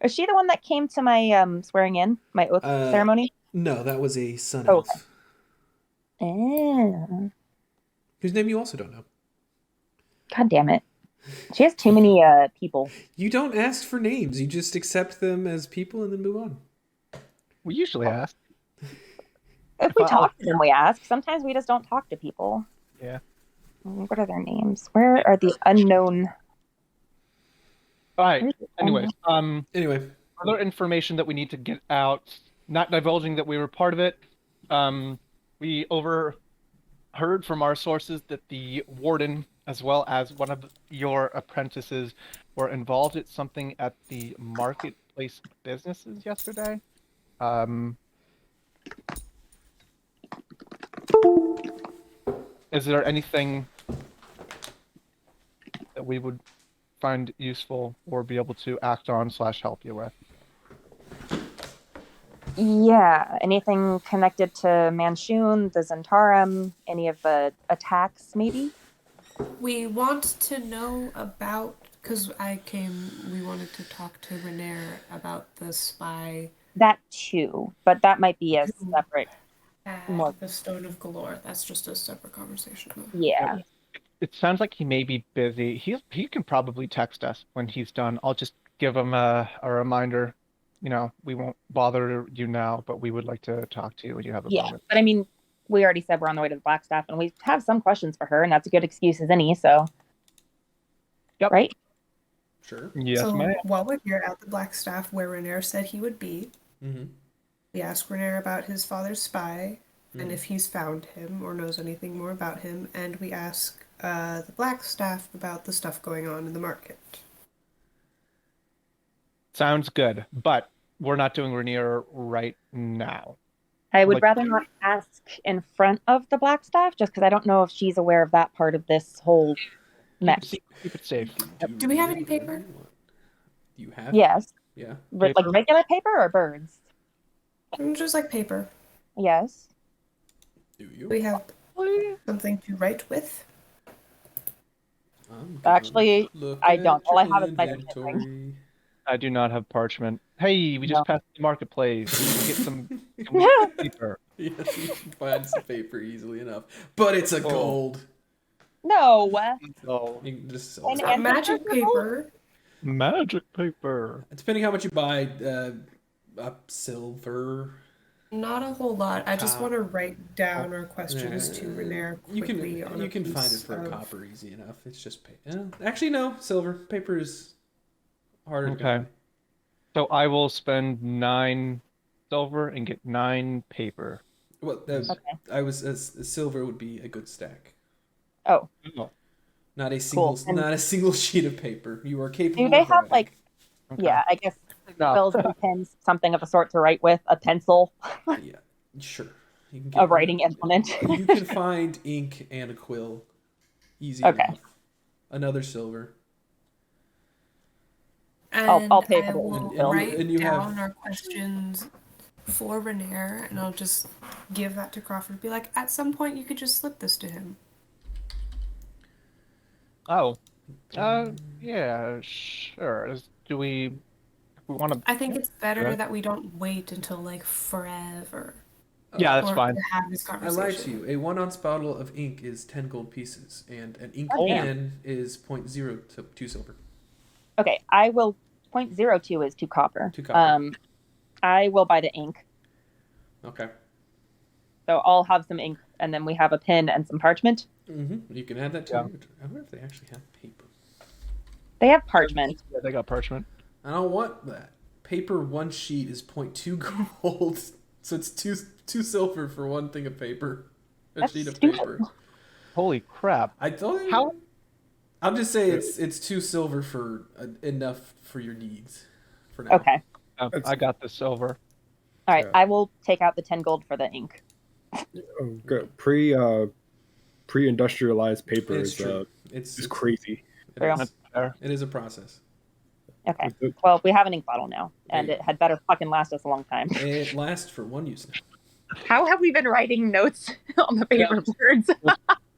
Speaker 5: Is she the one that came to my swearing in, my oath ceremony?
Speaker 2: No, that was a sun
Speaker 5: Oh,
Speaker 2: elf. Whose name you also don't know.
Speaker 5: God damn it. She has too many people.
Speaker 2: You don't ask for names. You just accept them as people and then move on.
Speaker 1: We usually ask.
Speaker 5: If we talk to them, we ask. Sometimes we just don't talk to people.
Speaker 1: Yeah.
Speaker 5: What are their names? Where are the unknown?
Speaker 1: All right. Anyways,
Speaker 2: Anyway,
Speaker 1: other information that we need to get out, not divulging that we were part of it. We overheard from our sources that the warden, as well as one of your apprentices, were involved in something at the marketplace businesses yesterday. Is there anything that we would find useful or be able to act on / help you with?
Speaker 5: Yeah, anything connected to Manchun, the Zentarum, any of the attacks, maybe?
Speaker 4: We want to know about, because we wanted to talk to Renair about the spy
Speaker 5: That too, but that might be a separate. More.
Speaker 4: at the Stone of Galore. That's just a separate conversation, though.
Speaker 5: Yeah.
Speaker 1: It sounds like he may be busy. He can probably text us when he's done. I'll just give him a reminder. We won't bother you now, but we would like to talk to you when you have a
Speaker 5: Yeah,
Speaker 1: moment.
Speaker 5: but I mean, we already said we're on the way to the Blackstaff, and we have some questions for her, and that's a good excuse as any. So,
Speaker 1: Yep.
Speaker 5: Right?
Speaker 2: Sure.
Speaker 1: Yes,
Speaker 4: so
Speaker 1: ma'am.
Speaker 4: while we're here at the Blackstaff, where Renair said he would be,
Speaker 2: Mm-hmm.
Speaker 4: we ask Renair about his father's spy and
Speaker 2: Mhm.
Speaker 4: if he's found him or knows anything more about him, and we ask the Blackstaff about the stuff going on in the market.
Speaker 1: Sounds good, but we're not doing Rainier right now.
Speaker 5: I would
Speaker 1: Like-
Speaker 5: rather not ask in front of the Blackstaff, just because I don't know if she's aware of that part of this whole mess.
Speaker 1: Keep it safe.
Speaker 4: Do we have any paper?
Speaker 2: Do you have?
Speaker 5: Yes,
Speaker 2: Yeah.
Speaker 5: like
Speaker 1: Paper?
Speaker 5: regular paper or birds.
Speaker 4: Just like paper.
Speaker 5: Yes.
Speaker 2: Do you?
Speaker 4: We have something to write with.
Speaker 2: I'm
Speaker 5: Actually,
Speaker 2: look
Speaker 5: I
Speaker 2: at
Speaker 5: don't. All I
Speaker 2: your
Speaker 5: have is my
Speaker 2: inventory.
Speaker 1: I do not have parchment. Hey, we just
Speaker 5: No.
Speaker 1: passed the marketplace. We get some paper.
Speaker 2: Yes, you can find some paper easily enough, but it's a gold.
Speaker 5: No.
Speaker 1: Oh,
Speaker 2: You can just sell
Speaker 5: And-
Speaker 2: it.
Speaker 4: It's not magic paper.
Speaker 1: magic paper.
Speaker 2: Depending how much you buy, silver.
Speaker 4: Not a whole lot. I just
Speaker 2: Cop-
Speaker 4: want to write down our questions to Renair
Speaker 2: You
Speaker 4: quickly on a
Speaker 2: you can find it
Speaker 4: piece
Speaker 2: for a
Speaker 4: of-
Speaker 2: copper easy enough. It's just actually no, silver. Paper is harder to
Speaker 1: Okay.
Speaker 2: buy.
Speaker 1: So I will spend 9 silver and get 9 paper.
Speaker 2: Well,
Speaker 5: Okay.
Speaker 2: I was silver would be a good stack.
Speaker 5: Oh,
Speaker 2: Not a single,
Speaker 5: And-
Speaker 2: not a single sheet of paper. You are capable.
Speaker 5: do they
Speaker 2: of
Speaker 5: have
Speaker 2: writing.
Speaker 5: like?
Speaker 1: Okay.
Speaker 5: Yeah, I guess
Speaker 1: No.
Speaker 5: quills and pens, something of the sort to write with, a pencil,
Speaker 2: Yeah, sure. You can
Speaker 5: a writing implement.
Speaker 2: You can find ink and a quill, easy
Speaker 5: Okay.
Speaker 2: enough. Another silver.
Speaker 4: And
Speaker 5: I'll pay for
Speaker 4: I
Speaker 5: the
Speaker 4: will
Speaker 5: quill.
Speaker 4: write
Speaker 2: And you
Speaker 4: down
Speaker 2: have-
Speaker 4: our questions for Renair, and I'll just give that to Crawford. Be like, at some point, you could just slip this to him.
Speaker 1: Oh. Yeah, sure. Do we want to?
Speaker 4: I think it's better
Speaker 1: Okay.
Speaker 4: that we don't wait until like forever.
Speaker 1: Yeah, that's
Speaker 4: or
Speaker 1: fine.
Speaker 4: To have this
Speaker 2: I
Speaker 4: conversation.
Speaker 2: lied to you. A 1-ounce bottle of ink is 10 gold pieces, and an ink
Speaker 5: Oh, damn.
Speaker 2: pen is 0.02 silver.
Speaker 5: Okay, I will. 0.02 is 2 copper.
Speaker 2: 2 copper.
Speaker 5: I will buy the ink.
Speaker 2: Okay.
Speaker 5: So I'll have some ink, and then we have a pen and some parchment.
Speaker 2: Mm-hmm. You can add that to
Speaker 1: Yeah.
Speaker 2: your inventory. I wonder if they actually have paper.
Speaker 5: They have parchment.
Speaker 1: Yeah, they got parchment.
Speaker 2: I don't want that. Paper, one sheet is 0.2 gold, so it's two silver for one thing of paper. A
Speaker 5: That's
Speaker 2: sheet of
Speaker 5: stupid.
Speaker 2: paper.
Speaker 1: Holy crap.
Speaker 2: I told you.
Speaker 1: How?
Speaker 2: I'll just say it's 2 silver for enough for your needs for now.
Speaker 5: Okay.
Speaker 1: I got the silver.
Speaker 5: All right.
Speaker 6: Yeah.
Speaker 5: I will take out the 10 gold for the ink.
Speaker 6: Oh, good. Pre-industrialized paper
Speaker 2: It's
Speaker 6: is
Speaker 2: true. It's
Speaker 6: crazy.
Speaker 5: True.
Speaker 2: It is.
Speaker 1: Fair.
Speaker 2: It is a process.
Speaker 5: Okay.
Speaker 6: Is it-
Speaker 5: Well, we have an ink bottle now, and
Speaker 2: There
Speaker 5: it
Speaker 2: you
Speaker 5: had better fucking last us a long time.
Speaker 2: It lasts for 1 use now.
Speaker 5: How have we been writing notes on the paper birds?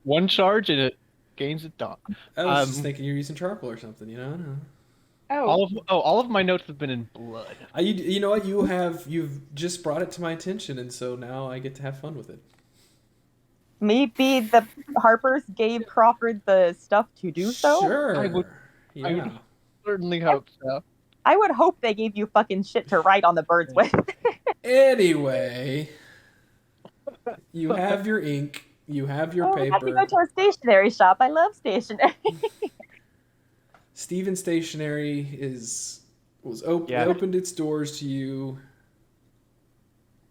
Speaker 1: One charge and it gains it done.
Speaker 2: I was just
Speaker 1: Um,
Speaker 2: thinking you're using charcoal or something, you know? I don't know.
Speaker 5: Oh,
Speaker 1: All of my notes have been in blood.
Speaker 2: You know what? You've just brought it to my attention, and so now I get to have fun with it.
Speaker 5: maybe the Harpers gave Crawford the stuff to do so?
Speaker 2: Sure.
Speaker 1: I would-
Speaker 2: Yeah.
Speaker 1: I would- Certainly hope so.
Speaker 5: I would hope they gave you fucking shit to write on the birds with.
Speaker 2: Anyway, you have your ink. You have your
Speaker 5: I have to
Speaker 2: paper.
Speaker 5: go to a stationery shop. I love stationery.
Speaker 2: Steven Stationery
Speaker 1: Yeah.
Speaker 2: opened its doors to you.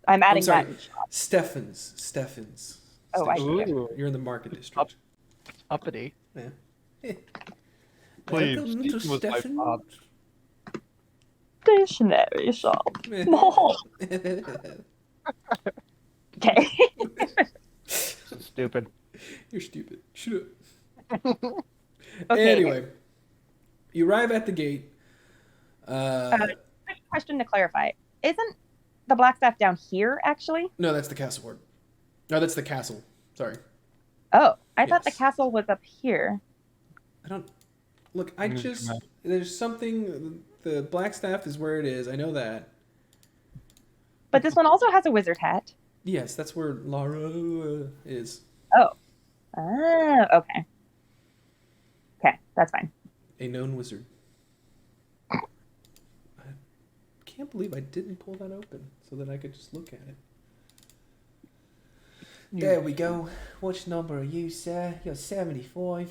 Speaker 5: I'm adding
Speaker 2: sorry.
Speaker 5: that. in shop.
Speaker 2: Steffens.
Speaker 5: Oh, I
Speaker 2: Stationery.
Speaker 1: Ooh,
Speaker 2: You're in the market district.
Speaker 1: uppity.
Speaker 2: Yeah.
Speaker 1: Please,
Speaker 2: Welcome to
Speaker 1: Stephen was my
Speaker 2: Steffen.
Speaker 1: pop.
Speaker 5: Stationery shop. No. Okay.
Speaker 1: stupid.
Speaker 2: You're stupid. Shut up.
Speaker 5: Okay.
Speaker 2: Anyway, you arrive at the gate.
Speaker 5: Quick question to clarify: isn't the Blackstaff down here actually?
Speaker 2: No, that's the castle ward. No, that's the castle. Sorry.
Speaker 5: Oh, I thought the
Speaker 2: Yes.
Speaker 5: castle was up here.
Speaker 2: I don't look. There's something. The Blackstaff is where it is. I know that.
Speaker 5: But this one also has a wizard hat.
Speaker 2: Yes, that's where Lara is.
Speaker 5: Oh. Okay. Okay, that's fine.
Speaker 2: A known wizard. I can't believe I didn't pull that open so that I could just look at it. There we go. Which number are you, sir? You're 75.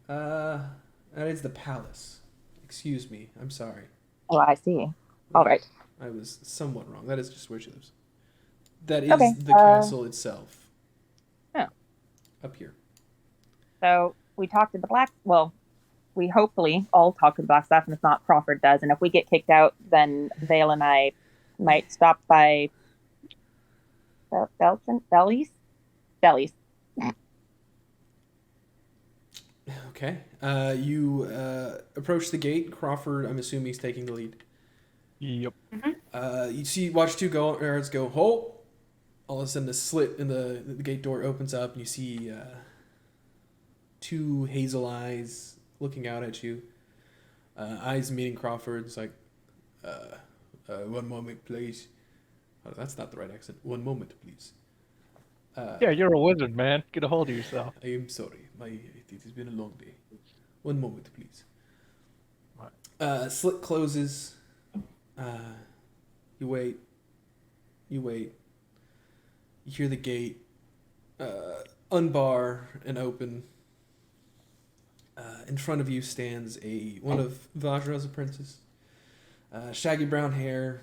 Speaker 2: That is the palace. Excuse me. I'm sorry.
Speaker 5: Oh, I see. All right.
Speaker 2: I was somewhat wrong. That is just where she lives. That is
Speaker 5: Okay,
Speaker 2: the castle itself.
Speaker 5: Oh.
Speaker 2: Up here.
Speaker 5: So we talked to the well, we hopefully all talk to the Blackstaff, and if not, Crawford does. And if we get kicked out, then Vale and I might stop by Bellies.
Speaker 2: Okay. You approach the gate. Crawford, I'm assuming, he's taking the lead.
Speaker 1: Yep.
Speaker 2: Watch two guards go, halt. All of a sudden, a slit in the gate door opens up, and you see two hazel eyes looking out at you. Eyes meeting Crawford's like, 1 moment, please. Oh, that's not the right accent. 1 moment, please.
Speaker 1: Yeah, you're a wizard, man. Get a hold of yourself.
Speaker 2: I am sorry. It has been a long day. 1 moment, please. Slit closes. You wait. You wait. You hear the gate unbar and open. In front of you stands one of Vajra's apprentices. Shaggy brown hair,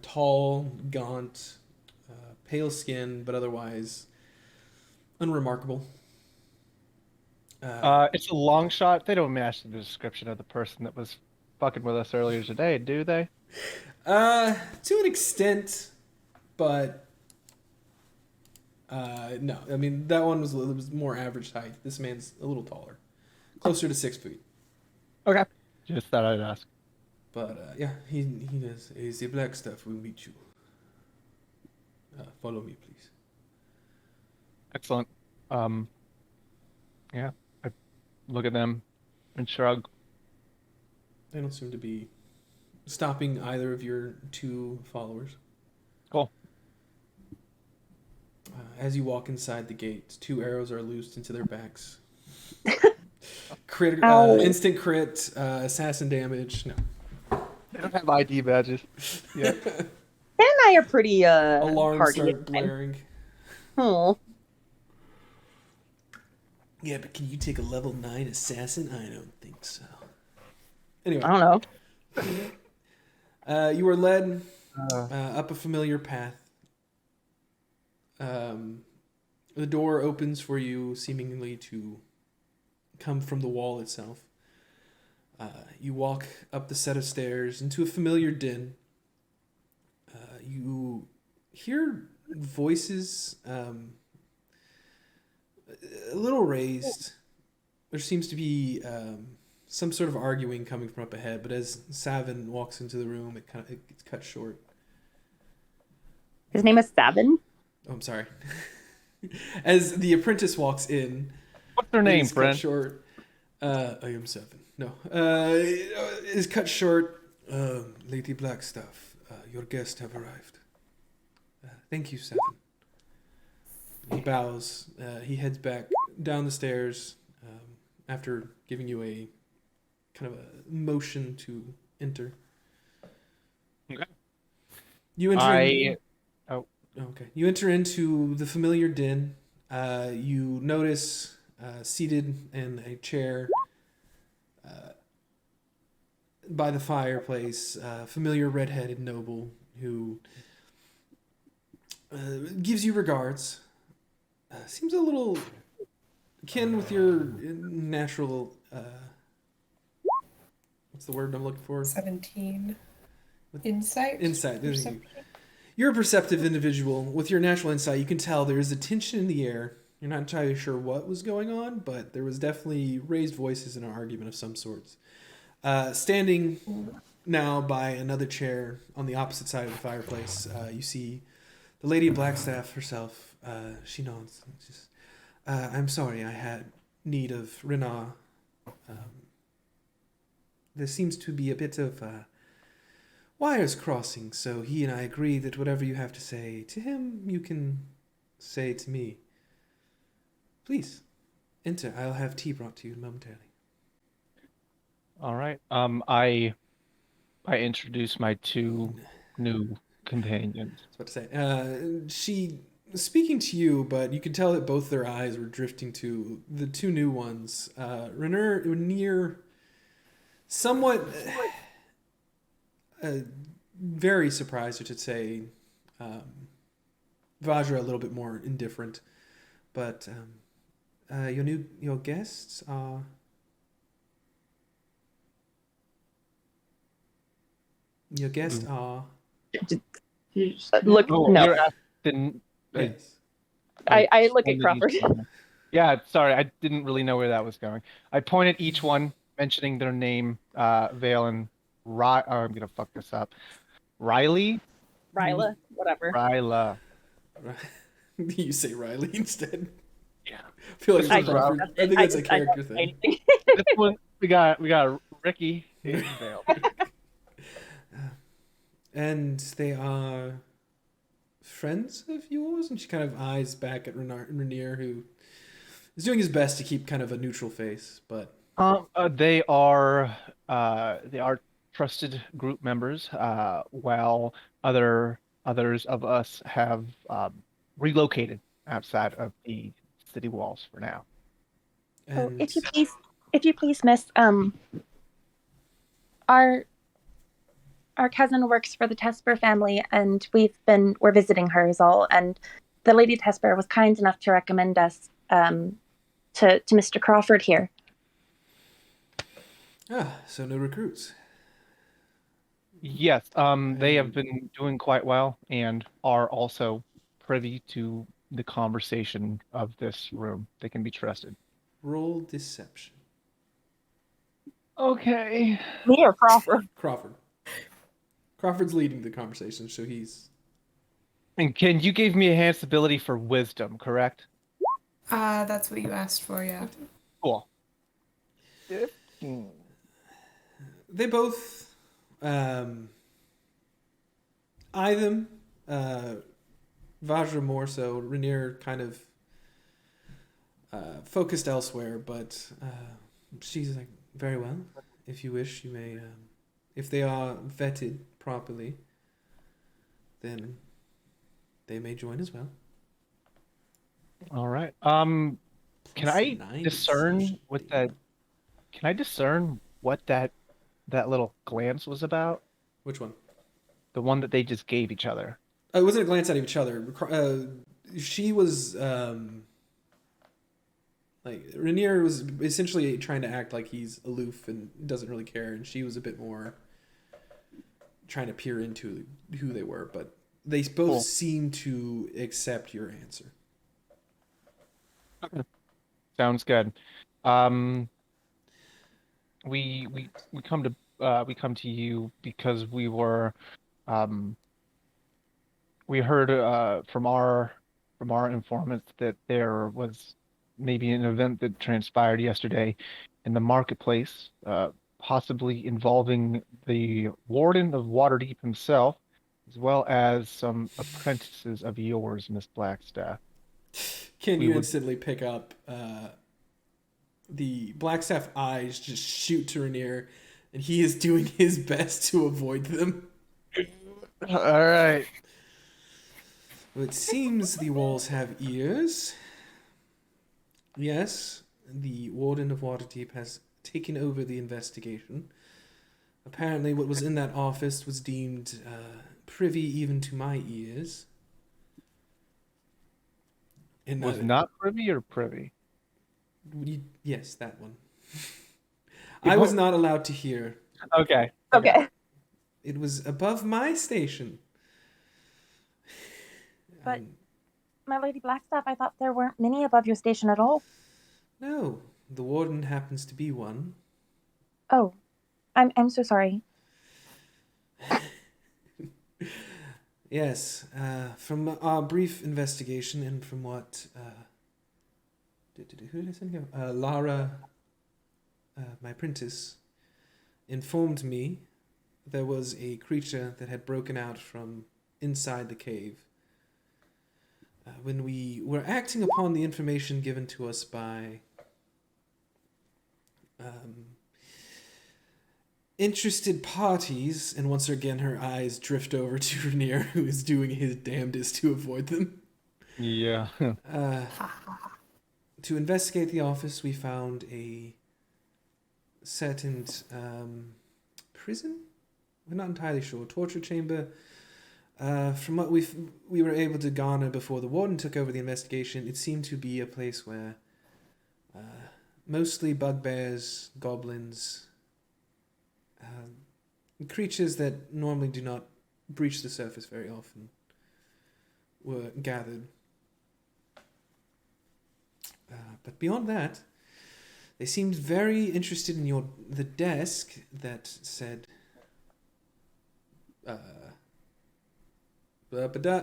Speaker 2: tall, gaunt, pale skin, but otherwise unremarkable.
Speaker 1: It's a long shot. They don't match the description of the person that was fucking with us earlier today, do they?
Speaker 2: To an extent, but no. I mean, that one was more average height. This man's a little taller, closer to 6 feet.
Speaker 1: Okay. Just thought I'd ask.
Speaker 2: But yeah, he does. The Blackstaff will meet you. Follow me, please.
Speaker 1: Excellent. Yeah. I look at them and shrug.
Speaker 2: They don't seem to be stopping either of your two followers.
Speaker 1: Cool.
Speaker 2: As you walk inside the gate, 2 arrows are loosed into their backs. Instant crit, assassin damage. No.
Speaker 1: They don't have ID badges. Yeah.
Speaker 5: Ben and I are pretty
Speaker 2: Alarms
Speaker 5: hardy.
Speaker 2: start blaring.
Speaker 5: Hmm.
Speaker 2: Yeah, but can you take a level 9 assassin? I don't think so. Anyway.
Speaker 5: I don't know.
Speaker 2: You are led up a familiar path. The door opens for you, seemingly to come from the wall itself. You walk up the set of stairs into a familiar den. You hear voices, a little raised. There seems to be some sort of arguing coming from up ahead, but as Savin walks into the room, it gets cut short.
Speaker 5: His name is Savin?
Speaker 2: Oh, I'm sorry. As the apprentice walks in,
Speaker 1: What's their name,
Speaker 2: cut
Speaker 1: friend?
Speaker 2: short. I am Savin. No. Is cut short. Lady Blackstaff, your guests have arrived. Thank you, Savin. He bows. He heads back down the stairs after giving you a kind of a motion to enter.
Speaker 1: Okay.
Speaker 2: You enter.
Speaker 1: Oh.
Speaker 2: Okay. You enter into the familiar den. You notice seated in a chair by the fireplace, familiar red-headed noble who gives you regards. Seems a little kin with your natural. What's the word I'm looking for?
Speaker 7: 17. Insight?
Speaker 2: Insight.
Speaker 7: Perception?
Speaker 2: You're a perceptive individual. With your natural insight, you can tell there is a tension in the air. You're not entirely sure what was going on, but there was definitely raised voices in an argument of some sorts. Standing now by another chair on the opposite side of the fireplace, you see the Lady of Blackstaff herself. She nods. Just, I'm sorry, I had need of Renard. There seems to be a bit of wires crossing, so he and I agree that whatever you have to say to him, you can say to me. Please, enter. I'll have tea brought to you momentarily.
Speaker 1: All right. I introduce my two new companions.
Speaker 2: I was about to say, she was speaking to you, but you could tell that both their eyes were drifting to the two new ones. Rainier, somewhat, very surprised, I should say. Vajra a little bit more indifferent, but your guests are. Your guests are.
Speaker 5: Look,
Speaker 1: Oh,
Speaker 5: no.
Speaker 1: you're asking.
Speaker 2: Yes.
Speaker 5: I look at
Speaker 1: pointed
Speaker 5: Crawford.
Speaker 1: each one. Yeah, sorry, I didn't really know where that was going. I point at each one, mentioning their name, Vale and Ry. Oh, I'm gonna fuck this up. Riley.
Speaker 5: Ryla, whatever.
Speaker 1: Ryla.
Speaker 2: You say Riley instead.
Speaker 1: Yeah.
Speaker 2: I feel like
Speaker 1: This
Speaker 2: it's
Speaker 1: one's
Speaker 2: Crawford.
Speaker 1: rough.
Speaker 2: I think it's a
Speaker 5: I
Speaker 2: character
Speaker 5: don't say
Speaker 2: thing.
Speaker 5: anything.
Speaker 1: This one we got Ricky and Vale.
Speaker 2: And they are friends of yours? And she kind of eyes back at Rainier, who is doing his best to keep kind of a neutral face, but
Speaker 1: They are trusted group members, while others of us have relocated outside of the city walls for now.
Speaker 5: Oh,
Speaker 2: and
Speaker 5: if you please, miss, our cousin works for the Tesper family, and we're visiting her is all. And the Lady Tesper was kind enough to recommend us to Mr. Crawford here.
Speaker 2: so no recruits.
Speaker 1: Yes, they have been doing quite well and are also privy to the conversation of this room. They can be trusted.
Speaker 2: Roll deception.
Speaker 1: Okay.
Speaker 5: Me or Crawford?
Speaker 2: Crawford. Crawford's leading the conversation, so he's.
Speaker 1: And Ken, you gave me enhanced ability for wisdom, correct?
Speaker 7: That's what you asked for, yeah.
Speaker 1: Cool.
Speaker 2: They both eye them. Vajra more so. Rainier kind of focused elsewhere, but she's like, very well. If you wish, you may. If they are vetted properly, then they may join as well.
Speaker 1: All right. Can
Speaker 2: Plus
Speaker 1: I
Speaker 2: 9
Speaker 1: discern
Speaker 2: deception.
Speaker 1: what that? Can I discern what that little glance was about?
Speaker 2: Which one?
Speaker 1: The one that they just gave each other.
Speaker 2: It wasn't a glance at each other. She was like Rainier was essentially trying to act like he's aloof and doesn't really care, and she was a bit more trying to peer into who they were. But they both
Speaker 1: Cool.
Speaker 2: seem to accept your answer.
Speaker 1: Sounds good. We come to you because we heard from our informants that there was maybe an event that transpired yesterday in the marketplace, possibly involving the warden of Waterdeep himself, as well as some apprentices of yours, Miss Blackstaff.
Speaker 2: Can
Speaker 1: We
Speaker 2: you
Speaker 1: would-
Speaker 2: instantly pick up the Blackstaff eyes just shoot to Rainier, and he is doing his best to avoid them.
Speaker 1: All right.
Speaker 2: Well, it seems the walls have ears. Yes, the Warden of Waterdeep has taken over the investigation. Apparently, what was in that office was deemed privy even to my ears. And
Speaker 1: Was not privy or privy?
Speaker 2: yes, that one.
Speaker 1: You
Speaker 2: I was
Speaker 1: both-
Speaker 2: not allowed to hear.
Speaker 1: Okay.
Speaker 5: Okay.
Speaker 2: It was above my station.
Speaker 5: But-
Speaker 2: And
Speaker 5: My Lady Blackstaff, I thought there weren't many above your station at all.
Speaker 2: No, the warden happens to be one.
Speaker 5: Oh, I'm so sorry.
Speaker 2: Yes, from our brief investigation and from what who did I send you? Lara, my apprentice, informed me there was a creature that had broken out from inside the cave. When we were acting upon the information given to us by interested parties, and once again her eyes drift over to Rainier, who is doing his damnedest to avoid them.
Speaker 1: Yeah.
Speaker 2: To investigate the office, we found a certain prison? We're not entirely sure. Torture chamber. From what we were able to garner before the warden took over the investigation, it seemed to be a place where mostly bugbears, goblins, creatures that normally do not breach the surface very often were gathered. But beyond that, they seemed very interested in the desk that said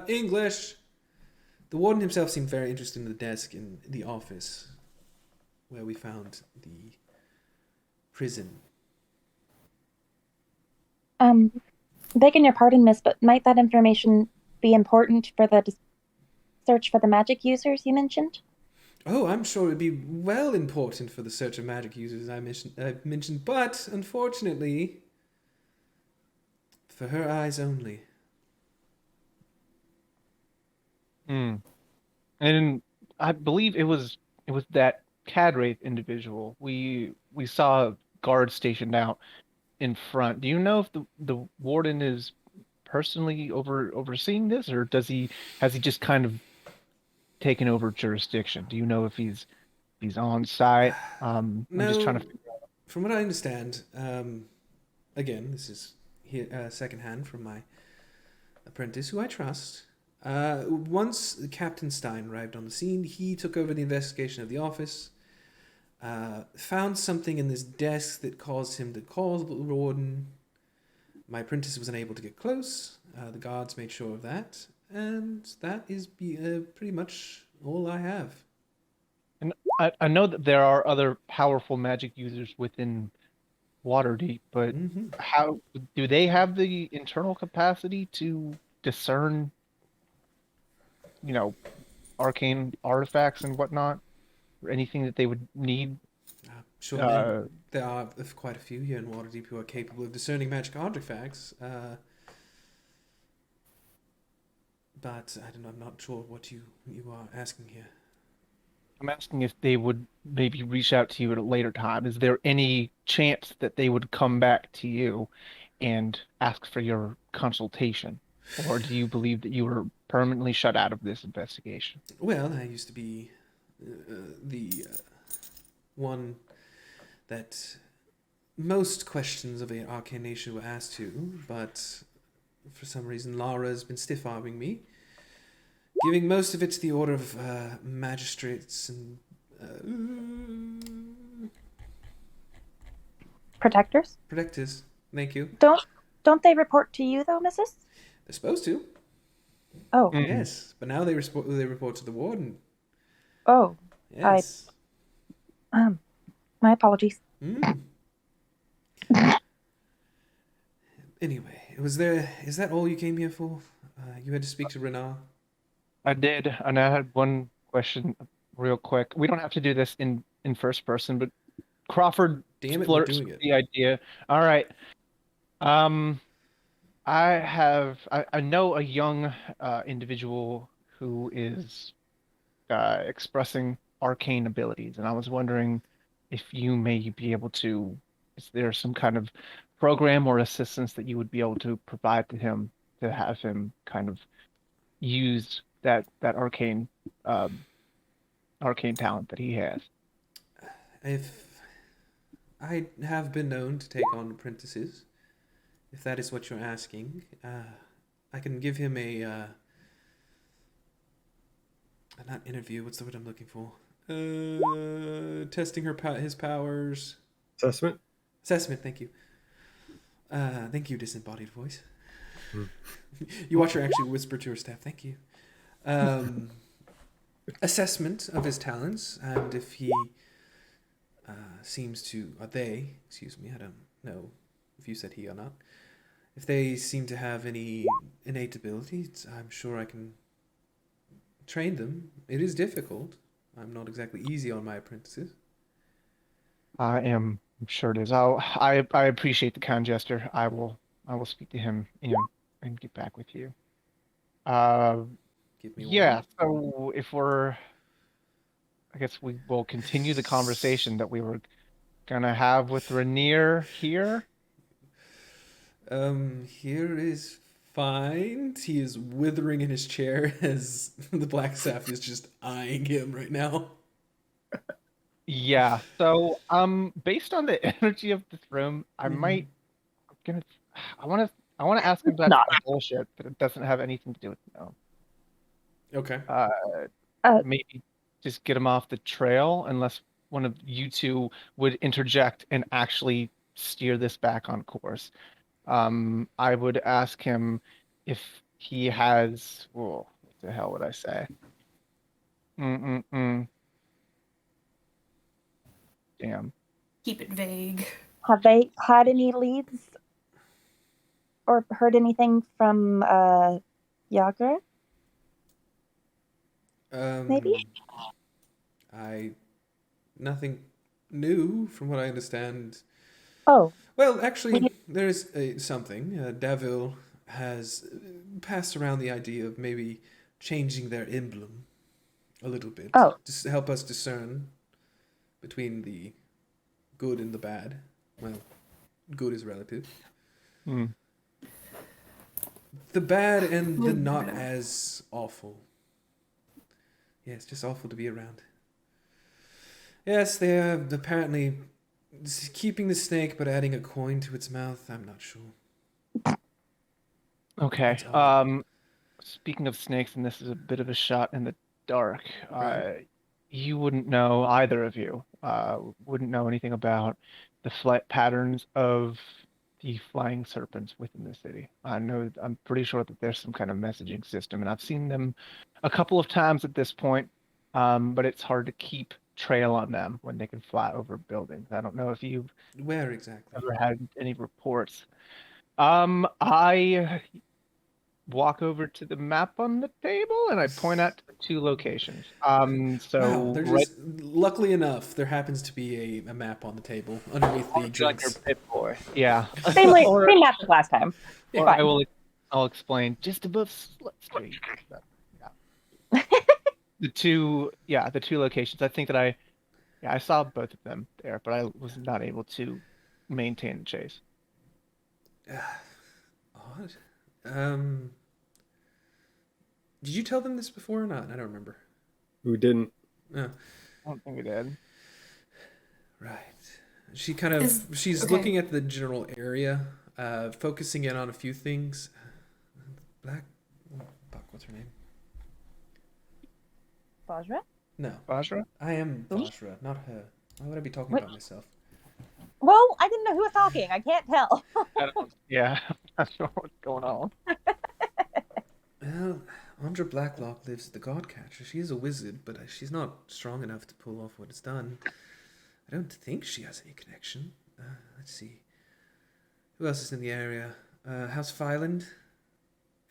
Speaker 2: English. The warden himself seemed very interested in the desk in the office where we found the prison.
Speaker 5: Begging your pardon, miss, but might that information be important for the search for the magic users you mentioned?
Speaker 2: Oh, I'm sure it'd be well important for the search of magic users I mentioned, but unfortunately, for her eyes only.
Speaker 1: And I believe it was that Cadwraith individual. We saw a guard stationed out in front. Do you know if the warden is personally overseeing this, or has he just kind of taken over jurisdiction? Do you know if he's on site? I'm just trying
Speaker 2: No,
Speaker 1: to figure out.
Speaker 2: from what I understand, again, this is secondhand from my apprentice, who I trust. Once Captain Stein arrived on the scene, he took over the investigation of the office, found something in this desk that caused him to call the warden. My apprentice was unable to get close. The guards made sure of that, and that is pretty much all I have.
Speaker 1: And I know that there are other powerful magic users within Waterdeep, but
Speaker 2: Mm-hmm.
Speaker 1: how do they have the internal capacity to discern, you know, arcane artifacts and whatnot, or anything that they would need?
Speaker 2: Sure, there are quite a few here in Waterdeep who are capable of discerning magic artifacts, but I'm not sure what you are asking here.
Speaker 1: I'm asking if they would maybe reach out to you at a later time. Is there any chance that they would come back to you and ask for your consultation? Or do you believe that you were permanently shut out of this investigation?
Speaker 2: Well, I used to be the one that most questions of an arcane nature were asked to, but for some reason Lara has been stiff-arming me, giving most of it to the order of magistrates and
Speaker 5: Protectors?
Speaker 2: protectors. Thank you.
Speaker 5: Don't they report to you though, Mrs.?
Speaker 2: They're supposed to.
Speaker 5: Oh.
Speaker 2: Yes, but now they report to the warden.
Speaker 5: Oh.
Speaker 2: Yes.
Speaker 5: My apologies.
Speaker 2: Anyway, is that all you came here for? You had to speak to Renard?
Speaker 1: I did, and I had one question real quick. We don't have to do this in first person, but Crawford
Speaker 2: Damn it, we're
Speaker 1: flirts
Speaker 2: doing
Speaker 1: with
Speaker 2: it.
Speaker 1: the idea. All right. I know a young individual who is expressing arcane abilities, and I was wondering if you may be able to, is there some kind of program or assistance that you would be able to provide to him to have him kind of use that arcane talent that he has?
Speaker 2: If I have been known to take on apprentices, if that is what you're asking, I can give him not interview. What's the word I'm looking for? Testing his powers.
Speaker 6: Assessment.
Speaker 2: Assessment. Thank you. Thank you, disembodied voice.
Speaker 6: Hmm.
Speaker 2: You watch her actually whisper to her staff. Thank you. Assessment of his talents, and if he seems to, or they, excuse me, I don't know if you said he or not. If they seem to have any innate abilities, I'm sure I can train them. It is difficult. I'm not exactly easy on my apprentices.
Speaker 1: I'm sure it is. I appreciate the kind gesture. I will speak to him and get back with you. Uh,
Speaker 2: Give me
Speaker 1: yeah.
Speaker 2: one.
Speaker 1: So I guess we will continue the conversation that we were gonna have with Rainier here.
Speaker 2: Here is fine. He is withering in his chair as the black staff is just eyeing him right now.
Speaker 1: Yeah. So, based on the energy of this room, I
Speaker 2: Mhm.
Speaker 1: might gonna I want to ask him that
Speaker 5: No.
Speaker 1: kind of bullshit, but it doesn't have anything to do with no.
Speaker 2: Okay.
Speaker 1: Maybe just get him off the trail unless one of you two would interject and actually steer this back on course. I would ask him if he has, what the hell would I say? Mm-mm-mm. Damn.
Speaker 4: Keep it vague.
Speaker 5: Have they had any leads or heard anything from Yager? Maybe?
Speaker 2: I nothing new from what I understand.
Speaker 5: Oh,
Speaker 2: Well, actually,
Speaker 5: we-
Speaker 2: there is something. Davil has passed around the idea of maybe changing their emblem a little bit
Speaker 5: Oh.
Speaker 2: to help us discern between the good and the bad. Well, good is relative.
Speaker 1: Mm.
Speaker 2: The bad and the not as awful. Yeah, it's just awful to be around. Yes, they are apparently keeping the snake but adding a coin to its mouth. I'm not sure.
Speaker 1: Okay.
Speaker 2: It's odd.
Speaker 1: Speaking of snakes, and this is a bit of a shot in the dark,
Speaker 2: Right.
Speaker 1: you wouldn't know, either of you, wouldn't know anything about the flight patterns of the flying serpents within the city. I'm pretty sure that there's some kind of messaging system, and I've seen them a couple of times at this point, but it's hard to keep trail on them when they can fly over buildings. I don't know if you've
Speaker 2: Where exactly?
Speaker 1: ever had any reports. I walk over to the map on the table and I point out to the two locations.
Speaker 2: Wow,
Speaker 1: So
Speaker 2: they're
Speaker 1: right
Speaker 2: just luckily enough, there happens to be a map on the table underneath the
Speaker 1: like your
Speaker 2: drinks.
Speaker 1: pit boy. Yeah.
Speaker 5: same
Speaker 1: Or
Speaker 5: same map as last time.
Speaker 1: or
Speaker 5: Fine.
Speaker 1: I'll explain just above Slut Street. Yeah. The two locations. I think that I saw both of them there, but I was not able to maintain the chase.
Speaker 2: Odd. Did you tell them this before or not? I don't remember.
Speaker 6: Who didn't?
Speaker 2: Oh,
Speaker 1: I don't think we did.
Speaker 2: right. She kind of she's
Speaker 4: okay.
Speaker 2: looking at the general area, focusing in on a few things. Black, fuck, what's her name?
Speaker 5: Bajra?
Speaker 2: No,
Speaker 1: Bajra?
Speaker 2: I am
Speaker 5: Who?
Speaker 2: Vajra, not her. Why would I be talking
Speaker 5: What?
Speaker 2: about myself?
Speaker 5: Well, I didn't know who was talking. I can't tell.
Speaker 1: Yeah, I'm not sure what's going on.
Speaker 2: Well, Andra Blacklock lives at the Godcatcher. She is a wizard, but she's not strong enough to pull off what it's done. I don't think she has any connection. Let's see. Who else is in the area? House Fyland,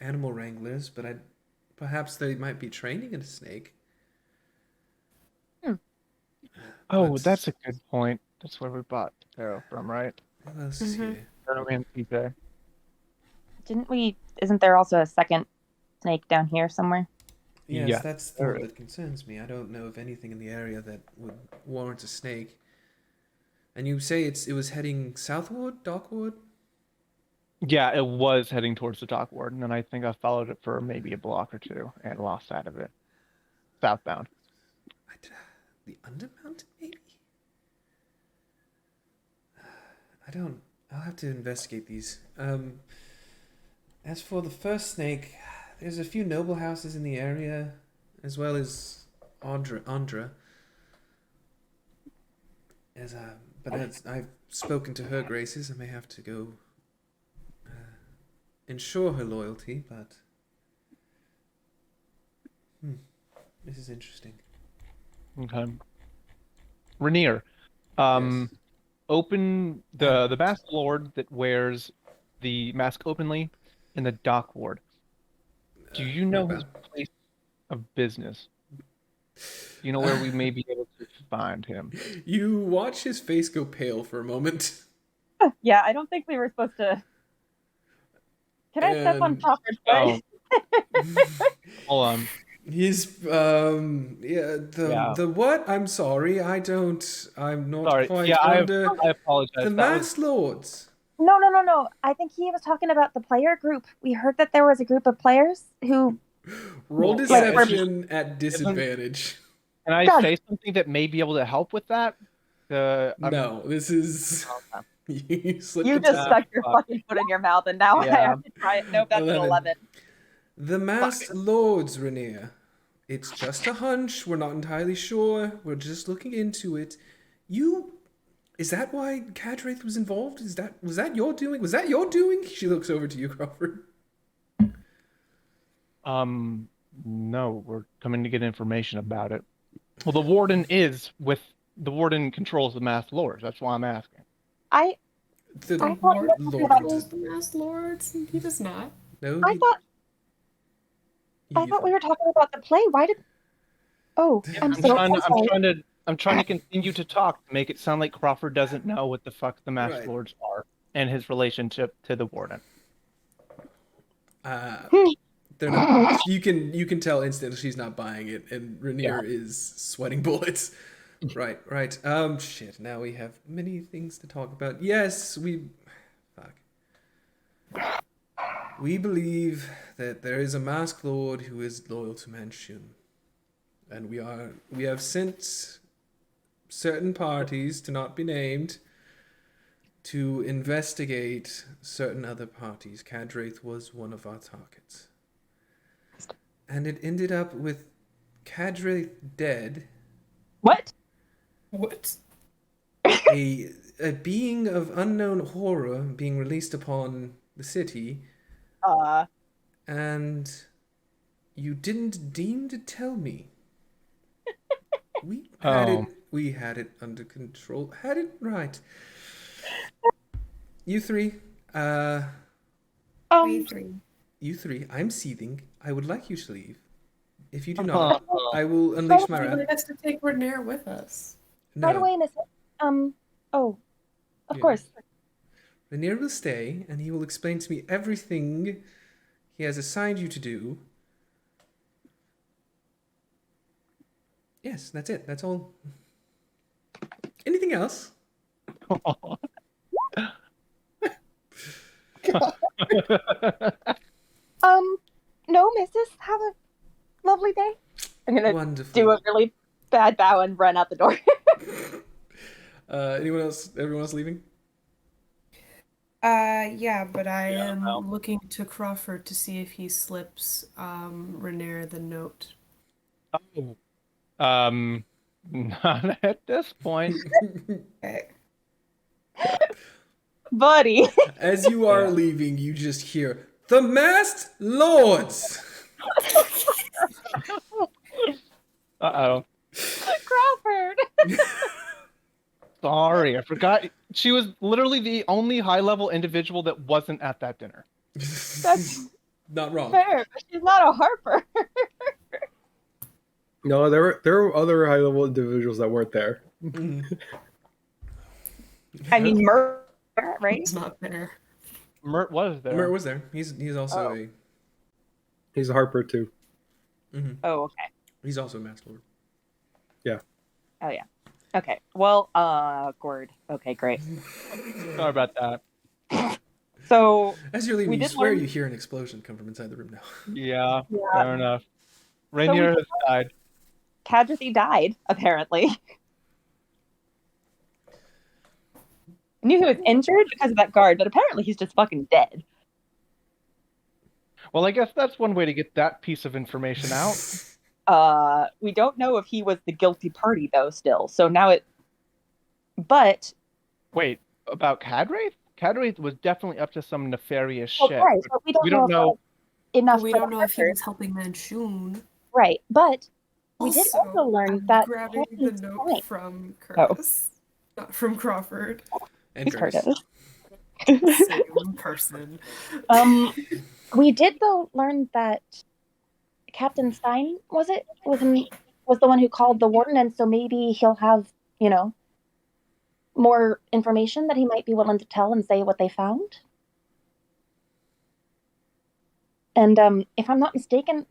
Speaker 2: animal wranglers, but perhaps they might be training in a snake.
Speaker 1: Oh,
Speaker 2: But
Speaker 1: that's a good point. That's where we bought Tarot from, right?
Speaker 2: who else is
Speaker 4: Mhm.
Speaker 2: here?
Speaker 1: Tarot and PJ.
Speaker 5: Didn't we? Isn't there also a second snake down here somewhere?
Speaker 2: Yes,
Speaker 1: Yeah,
Speaker 2: that's the
Speaker 1: there
Speaker 2: one
Speaker 1: is.
Speaker 2: that concerns me. I don't know of anything in the area that would warrant a snake. And you say it was heading southward, dockward?
Speaker 1: Yeah, it was heading towards the dock ward, and then I think I followed it for maybe a block or two and lost sight of it. Southbound.
Speaker 2: The Undermountain, maybe? I don't. I'll have to investigate these. As for the first snake, there's a few noble houses in the area. as well as Andra. But as I've spoken to her graces, I may have to go ensure her loyalty, but this is interesting.
Speaker 1: Okay. Rainier,
Speaker 2: Yes.
Speaker 1: open the masked lord that wears the mask openly in the dock ward. Do you know his place of business? Do you know where we may be able to find him?
Speaker 2: You watch his face go pale for a moment.
Speaker 5: Yeah, I don't think we were supposed to. Can I step on
Speaker 2: And-
Speaker 5: Crawford's
Speaker 1: Oh,
Speaker 5: foot?
Speaker 1: hold on.
Speaker 2: He's the what? I'm sorry, I'm not
Speaker 1: Sorry.
Speaker 2: quite
Speaker 1: Yeah,
Speaker 2: under
Speaker 1: I apologize.
Speaker 2: the
Speaker 1: That was
Speaker 2: masked lords.
Speaker 5: No. I think he was talking about the player group. We heard that there was a group of players who.
Speaker 2: Roll
Speaker 1: Well,
Speaker 5: yeah,
Speaker 2: deception at disadvantage.
Speaker 1: Can I
Speaker 5: God.
Speaker 1: say something that may be able to help with that?
Speaker 2: No, this is
Speaker 1: Okay.
Speaker 2: you slipped
Speaker 5: You
Speaker 2: the
Speaker 5: just
Speaker 2: tongue.
Speaker 5: stuck your fucking foot in your mouth, and now I
Speaker 1: Yeah.
Speaker 5: have to try it. Nope, that's an
Speaker 2: 11.
Speaker 5: 11.
Speaker 2: The masked lords, Rainier. It's just a hunch. We're not entirely sure. We're just looking into it. Is that why Cadraith was involved? Was that your doing? Was that your doing? She looks over to you, Crawford.
Speaker 1: No, we're coming to get information about it. Well, the warden controls the masked lords. That's why I'm asking.
Speaker 5: I
Speaker 2: The
Speaker 5: thought
Speaker 2: Lord.
Speaker 7: Controls the masked lords. He does not.
Speaker 2: No,
Speaker 5: I thought we were talking about the play. Why did? Oh, I'm so sorry.
Speaker 1: I'm trying to continue to talk to make it sound like Crawford doesn't know what the fuck the masked
Speaker 2: Right.
Speaker 1: lords are and his relationship to the warden.
Speaker 2: They're not. You can tell instantly she's not buying it, and Rainier is sweating bullets. Right. Shit. Now we have many things to talk about. Yes, we believe that there is a masked lord who is loyal to Manchun, and we have sent certain parties, to not be named, to investigate certain other parties. Cadraith was one of our targets. And it ended up with Cadraith dead,
Speaker 5: What?
Speaker 7: What?
Speaker 2: a being of unknown horror being released upon the city, and you didn't deign to tell me. We had it under control. Had it right. You three,
Speaker 7: We three.
Speaker 2: I'm seething. I would like you to leave. If you do not, I will unleash my
Speaker 7: He
Speaker 2: wrath.
Speaker 7: wanted us to take Renair with us.
Speaker 2: No,
Speaker 5: By the way, Miss. Oh, of
Speaker 2: Yeah.
Speaker 5: course.
Speaker 2: Rainier will stay, and he will explain to me everything he has assigned you to do. Yes, that's it. That's all. Anything else?
Speaker 5: No, Mrs. Have a lovely day. I'm gonna
Speaker 2: Wonderful.
Speaker 5: do a really bad bow and run out the door.
Speaker 2: Anyone else? Everyone else leaving?
Speaker 7: Yeah, but I am
Speaker 1: no.
Speaker 7: looking to Crawford to see if he slips Renair the note.
Speaker 1: Not at this point.
Speaker 7: Okay.
Speaker 5: Buddy.
Speaker 2: As you are
Speaker 1: Yeah.
Speaker 2: leaving, you just hear the masked lords.
Speaker 1: Uh-oh.
Speaker 5: Crawford.
Speaker 1: Sorry, I forgot. She was literally the only high-level individual that wasn't at that dinner.
Speaker 5: That's
Speaker 2: Not wrong.
Speaker 5: fair, but she's not a Harper.
Speaker 6: No, there were other high level individuals that weren't there.
Speaker 2: Mhm.
Speaker 5: I mean, Murr, right?
Speaker 7: It's not there.
Speaker 1: Mert was there.
Speaker 2: Mert was there. He's also
Speaker 5: Oh.
Speaker 6: He's a Harper too.
Speaker 5: Oh, okay.
Speaker 2: He's also a masked lord.
Speaker 5: Oh, yeah. Okay. Well, Gord. Okay, great.
Speaker 1: Sorry about that.
Speaker 5: So,
Speaker 2: As you're leaving,
Speaker 5: We
Speaker 2: you
Speaker 5: did
Speaker 2: swear
Speaker 5: learn-
Speaker 2: you hear an explosion come from inside the room now.
Speaker 1: Yeah,
Speaker 5: Yeah.
Speaker 1: fair enough. Rainier has died.
Speaker 5: Cadrathy died, apparently. I knew he was injured because of that guard, but apparently he's just fucking dead.
Speaker 1: Well, I guess that's one way to get that piece of information out.
Speaker 5: We don't know if he was the guilty party though. Still, so now it. But
Speaker 1: Wait, about Cadraith? Cadraith was definitely up to some nefarious
Speaker 5: oh,
Speaker 1: shit.
Speaker 5: right, but we don't know.
Speaker 1: know.
Speaker 5: Enough.
Speaker 7: But we
Speaker 5: for
Speaker 7: don't
Speaker 5: the
Speaker 7: know if he
Speaker 5: record.
Speaker 7: was helping Manchun.
Speaker 5: Right, but we did also learn
Speaker 7: I'm
Speaker 5: that
Speaker 7: grabbing the
Speaker 5: Captain
Speaker 7: note
Speaker 5: Stein.
Speaker 7: from
Speaker 5: Oh.
Speaker 7: Curtis, not from Crawford.
Speaker 2: And
Speaker 5: Who's Curtis?
Speaker 7: Same person.
Speaker 5: We did though learn that Captain Stein was the one who called the warden, and so maybe he'll have more information that he might be willing to tell and say what they found. And if I'm not mistaken,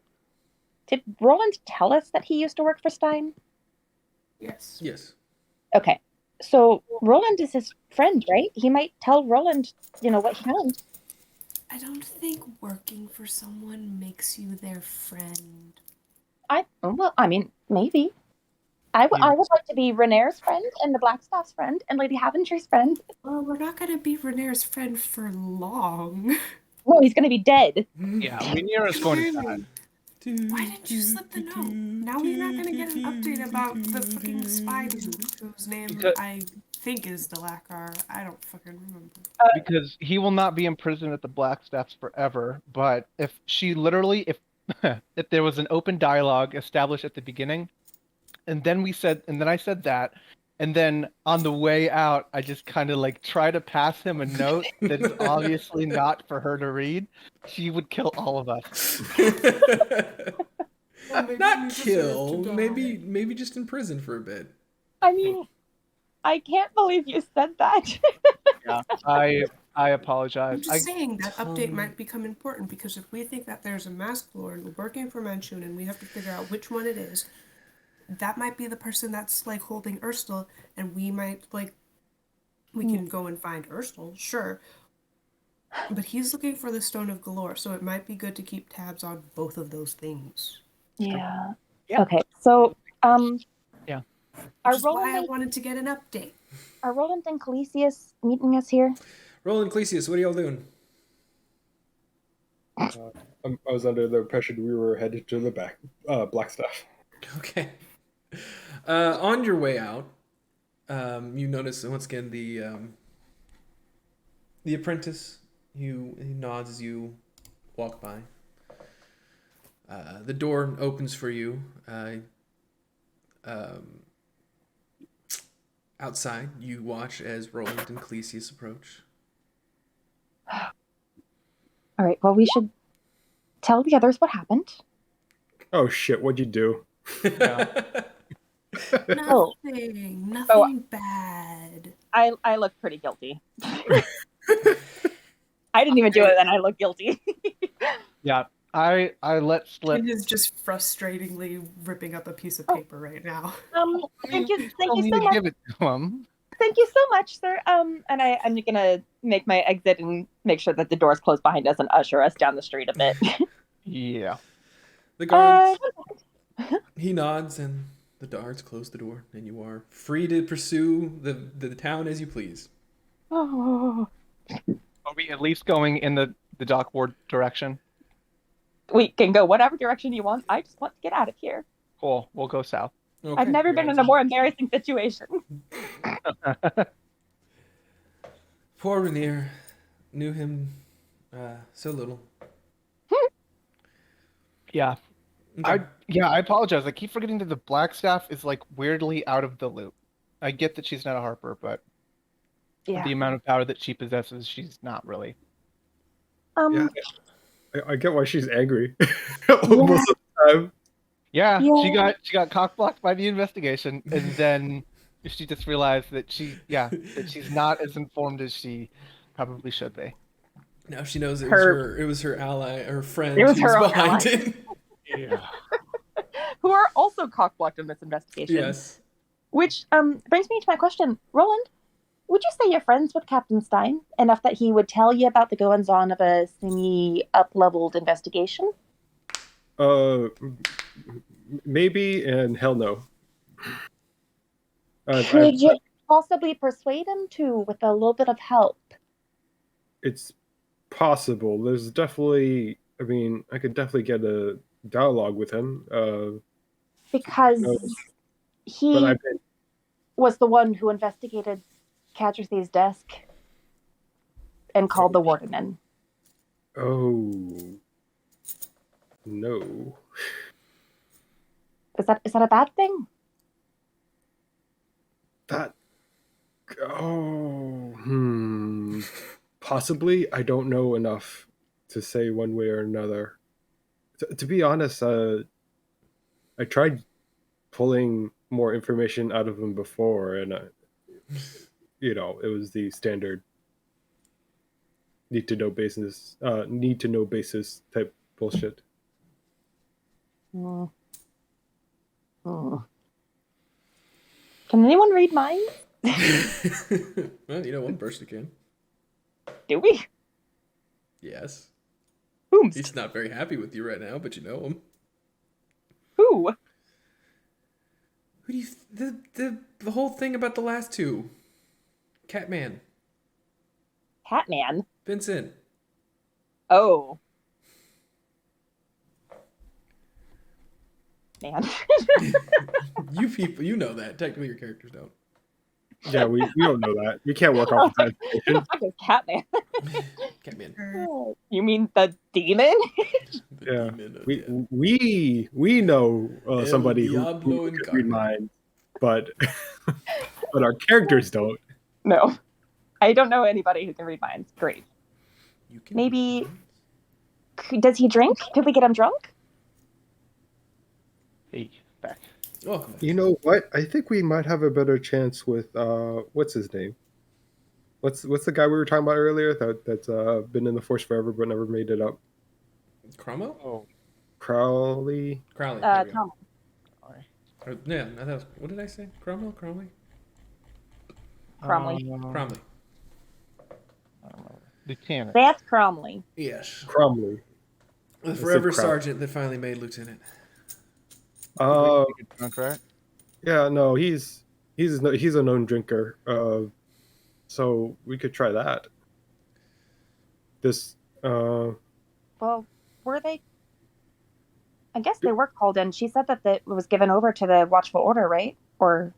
Speaker 5: did Roland tell us that he used to work for Stein?
Speaker 7: Yes.
Speaker 2: Yes.
Speaker 5: Okay, so Roland is his friend, right? He might tell Roland, what he found.
Speaker 7: I don't think working for someone makes you their friend.
Speaker 5: Maybe. I would like to be Renair's friend and the Blackstaff's friend and Lady Haventure's friend.
Speaker 7: Well, we're not going to be Renair's friend for long.
Speaker 5: No, he's going to be dead.
Speaker 1: Yeah, Rhaenyra is going to die.
Speaker 7: Why didn't you slip the note? Now we're not going to get an update about the fucking spy whose name I think is Delakar. I don't fucking remember.
Speaker 1: Because he will not be imprisoned at the Blackstaffs forever. But if if there was an open dialogue established at the beginning, and then I said that, and then on the way out, I just kind of try to pass him a note that is obviously not for her to read, she would kill all of us.
Speaker 7: Well,
Speaker 2: Not kill. Maybe just in prison for a bit.
Speaker 5: I mean, I can't believe you said that.
Speaker 1: Yeah, I apologize.
Speaker 7: I'm just saying that update might become important because if we think that there's a masked lord working for Manchun and we have to figure out which one it is, that might be the person that's holding Urstel, and we might we can go and find Urstel, sure. But he's looking for the Stone of Galore, so it might be good to keep tabs on both of those things.
Speaker 5: Yeah.
Speaker 1: Yeah.
Speaker 5: Okay, so
Speaker 1: yeah.
Speaker 7: Which is why I wanted to get an update.
Speaker 5: Are Roland and Calisius meeting us here?
Speaker 2: Roland, Clesius, what are y'all doing?
Speaker 6: I was under the impression we were headed to the Blackstaff.
Speaker 2: Okay. On your way out, you notice once again the apprentice. He nods as you walk by. The door opens for you. Outside, you watch as Roland and Clesius approach.
Speaker 5: All right. Well, we should tell the others what happened.
Speaker 6: Oh shit! What'd you do?
Speaker 7: Nothing bad.
Speaker 5: I look pretty guilty. I didn't even do it, and I look guilty.
Speaker 1: Yeah, I let slip.
Speaker 7: It is just frustratingly ripping up a piece of paper right now.
Speaker 5: Thank you so
Speaker 1: to
Speaker 5: much.
Speaker 1: give it to him.
Speaker 5: Thank you so much, sir. And I'm gonna make my exit and make sure that the door's closed behind us and usher us down the street a bit.
Speaker 1: Yeah.
Speaker 2: The guards. He nods, and the guards close the door, and you are free to pursue the town as you please.
Speaker 5: Oh.
Speaker 1: Are we at least going in the dock ward direction?
Speaker 5: We can go whatever direction you want. I just want to get out of here.
Speaker 1: Cool. We'll go south.
Speaker 2: Okay,
Speaker 5: I've never been in a more embarrassing situation.
Speaker 2: Poor Rainier. Knew him so little.
Speaker 1: Yeah.
Speaker 2: Okay.
Speaker 1: I apologize. I keep forgetting that the Blackstaff is weirdly out of the loop. I get that she's not a Harper, but the amount of power that she possesses, she's not really.
Speaker 6: Yeah, I get why she's angry most of the time.
Speaker 1: Yeah, she got cock-blocked by the investigation, and then she just realized that that she's not as informed as she probably should be.
Speaker 2: Now she knows it was her ally, her friend, who was behind it.
Speaker 1: Yeah.
Speaker 5: Who are also cock-blocked in this investigation.
Speaker 2: Yes.
Speaker 5: Which brings me to my question. Roland, would you say you're friends with Captain Stein enough that he would tell you about the goings-on of a semi-up-leveled investigation?
Speaker 6: Maybe, and hell no.
Speaker 5: Could you possibly persuade him to with a little bit of help?
Speaker 6: It's possible. There's definitely, I could definitely get a dialogue with him.
Speaker 5: because
Speaker 6: No,
Speaker 5: he
Speaker 6: but I've been.
Speaker 5: was the one who investigated Cadrathy's desk and called the warden in.
Speaker 6: Oh no.
Speaker 5: Is that a bad thing?
Speaker 6: That. Oh. Possibly. I don't know enough to say one way or another. To be honest, I tried pulling more information out of him before, and it was the standard need to know basis type bullshit.
Speaker 5: Hmm. Hmm. Can anyone read minds?
Speaker 2: Well, one person can.
Speaker 5: Do we?
Speaker 2: Yes.
Speaker 5: Whom?
Speaker 2: He's not very happy with you right now, but you know him.
Speaker 5: Who?
Speaker 2: Who do you... the whole thing about the last two. Catman.
Speaker 5: Catman.
Speaker 2: Vincent.
Speaker 5: Oh. Man.
Speaker 2: You people, you know that. Technically, your characters don't.
Speaker 6: Yeah, we don't know that. We can't work off of that
Speaker 5: Who the
Speaker 6: information.
Speaker 5: fuck is Catman?
Speaker 2: Catman.
Speaker 5: You mean the demon?
Speaker 2: The
Speaker 6: Yeah.
Speaker 2: demon of
Speaker 6: We know
Speaker 2: El
Speaker 6: somebody who
Speaker 2: Diablo
Speaker 6: could read
Speaker 2: Incarnate.
Speaker 6: minds, but but our characters don't.
Speaker 5: No. I don't know anybody who can read minds. Great.
Speaker 2: You can
Speaker 5: Maybe... Does he drink? Could we get him drunk?
Speaker 1: Hey, back.
Speaker 2: Oh,
Speaker 6: You know what? I think we might have a better chance with what's his name? What's the guy we were talking about earlier that's been in the force forever but never made it up?
Speaker 2: Cromwell?
Speaker 1: Oh,
Speaker 6: Crowley.
Speaker 2: Crowley. There we go.
Speaker 5: Tom.
Speaker 1: sorry.
Speaker 2: Yeah, that was, what did I say? Cromwell? Cromley?
Speaker 5: Cromley.
Speaker 2: Cromley.
Speaker 1: I don't know. Lieutenant.
Speaker 5: That's Cromley.
Speaker 2: Yes.
Speaker 6: Cromley.
Speaker 2: The
Speaker 6: said
Speaker 2: forever
Speaker 6: Crowley.
Speaker 2: sergeant that finally made lieutenant.
Speaker 1: Drunk, right?
Speaker 6: Yeah, no, he's a known drinker. So we could try that. This
Speaker 5: Well, were they? I guess they were called in. She said that it was given over to the Watchful Order, right? Or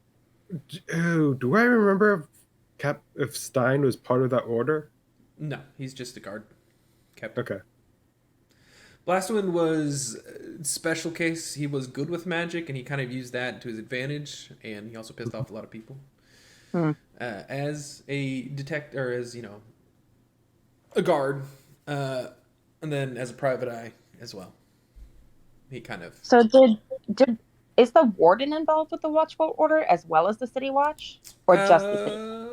Speaker 6: do I remember if Stein was part of that order?
Speaker 2: No, he's just a guard. Captain.
Speaker 6: Okay.
Speaker 2: Last one was special case. He was good with magic, and he kind of used that to his advantage, and he also pissed off a lot of people. As a detective, or as a guard, and then as a private eye as well. He kind of.
Speaker 5: so is the warden involved with the Watchful Order as well as the City Watch, or just the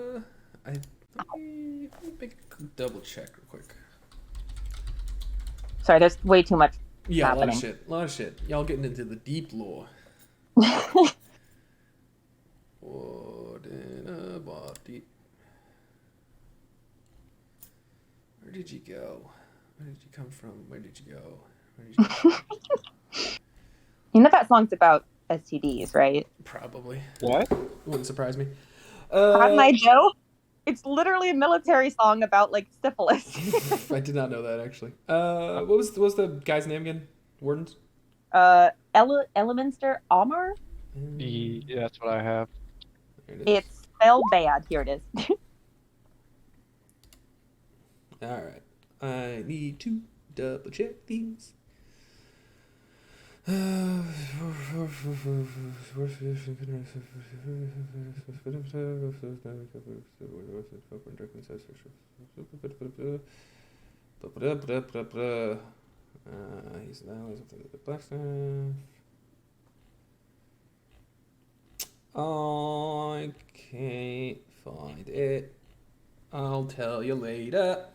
Speaker 5: city?
Speaker 2: Let me make a double check real quick.
Speaker 5: Sorry, there's way too much.
Speaker 2: Yeah,
Speaker 5: happening.
Speaker 2: A lot of shit. Y'all getting into the deep lore. Warden of Deep. Where did you go? Where did you come from? Where did you go? Where did you go?
Speaker 5: You know that song's about STDs, right?
Speaker 2: Probably.
Speaker 1: What?
Speaker 2: Wouldn't surprise me.
Speaker 5: Cotton Eye Joe? It's literally a military song about like syphilis.
Speaker 2: I did not know that actually. What was the guy's name again? Wardens?
Speaker 5: Eleminster Amar?
Speaker 1: Yeah, that's what I have.
Speaker 2: There it is.
Speaker 5: It's spelled bad. Here it is.
Speaker 2: All right. I need to double check these. He's now the blacksmith. I can't find it. I'll tell you later.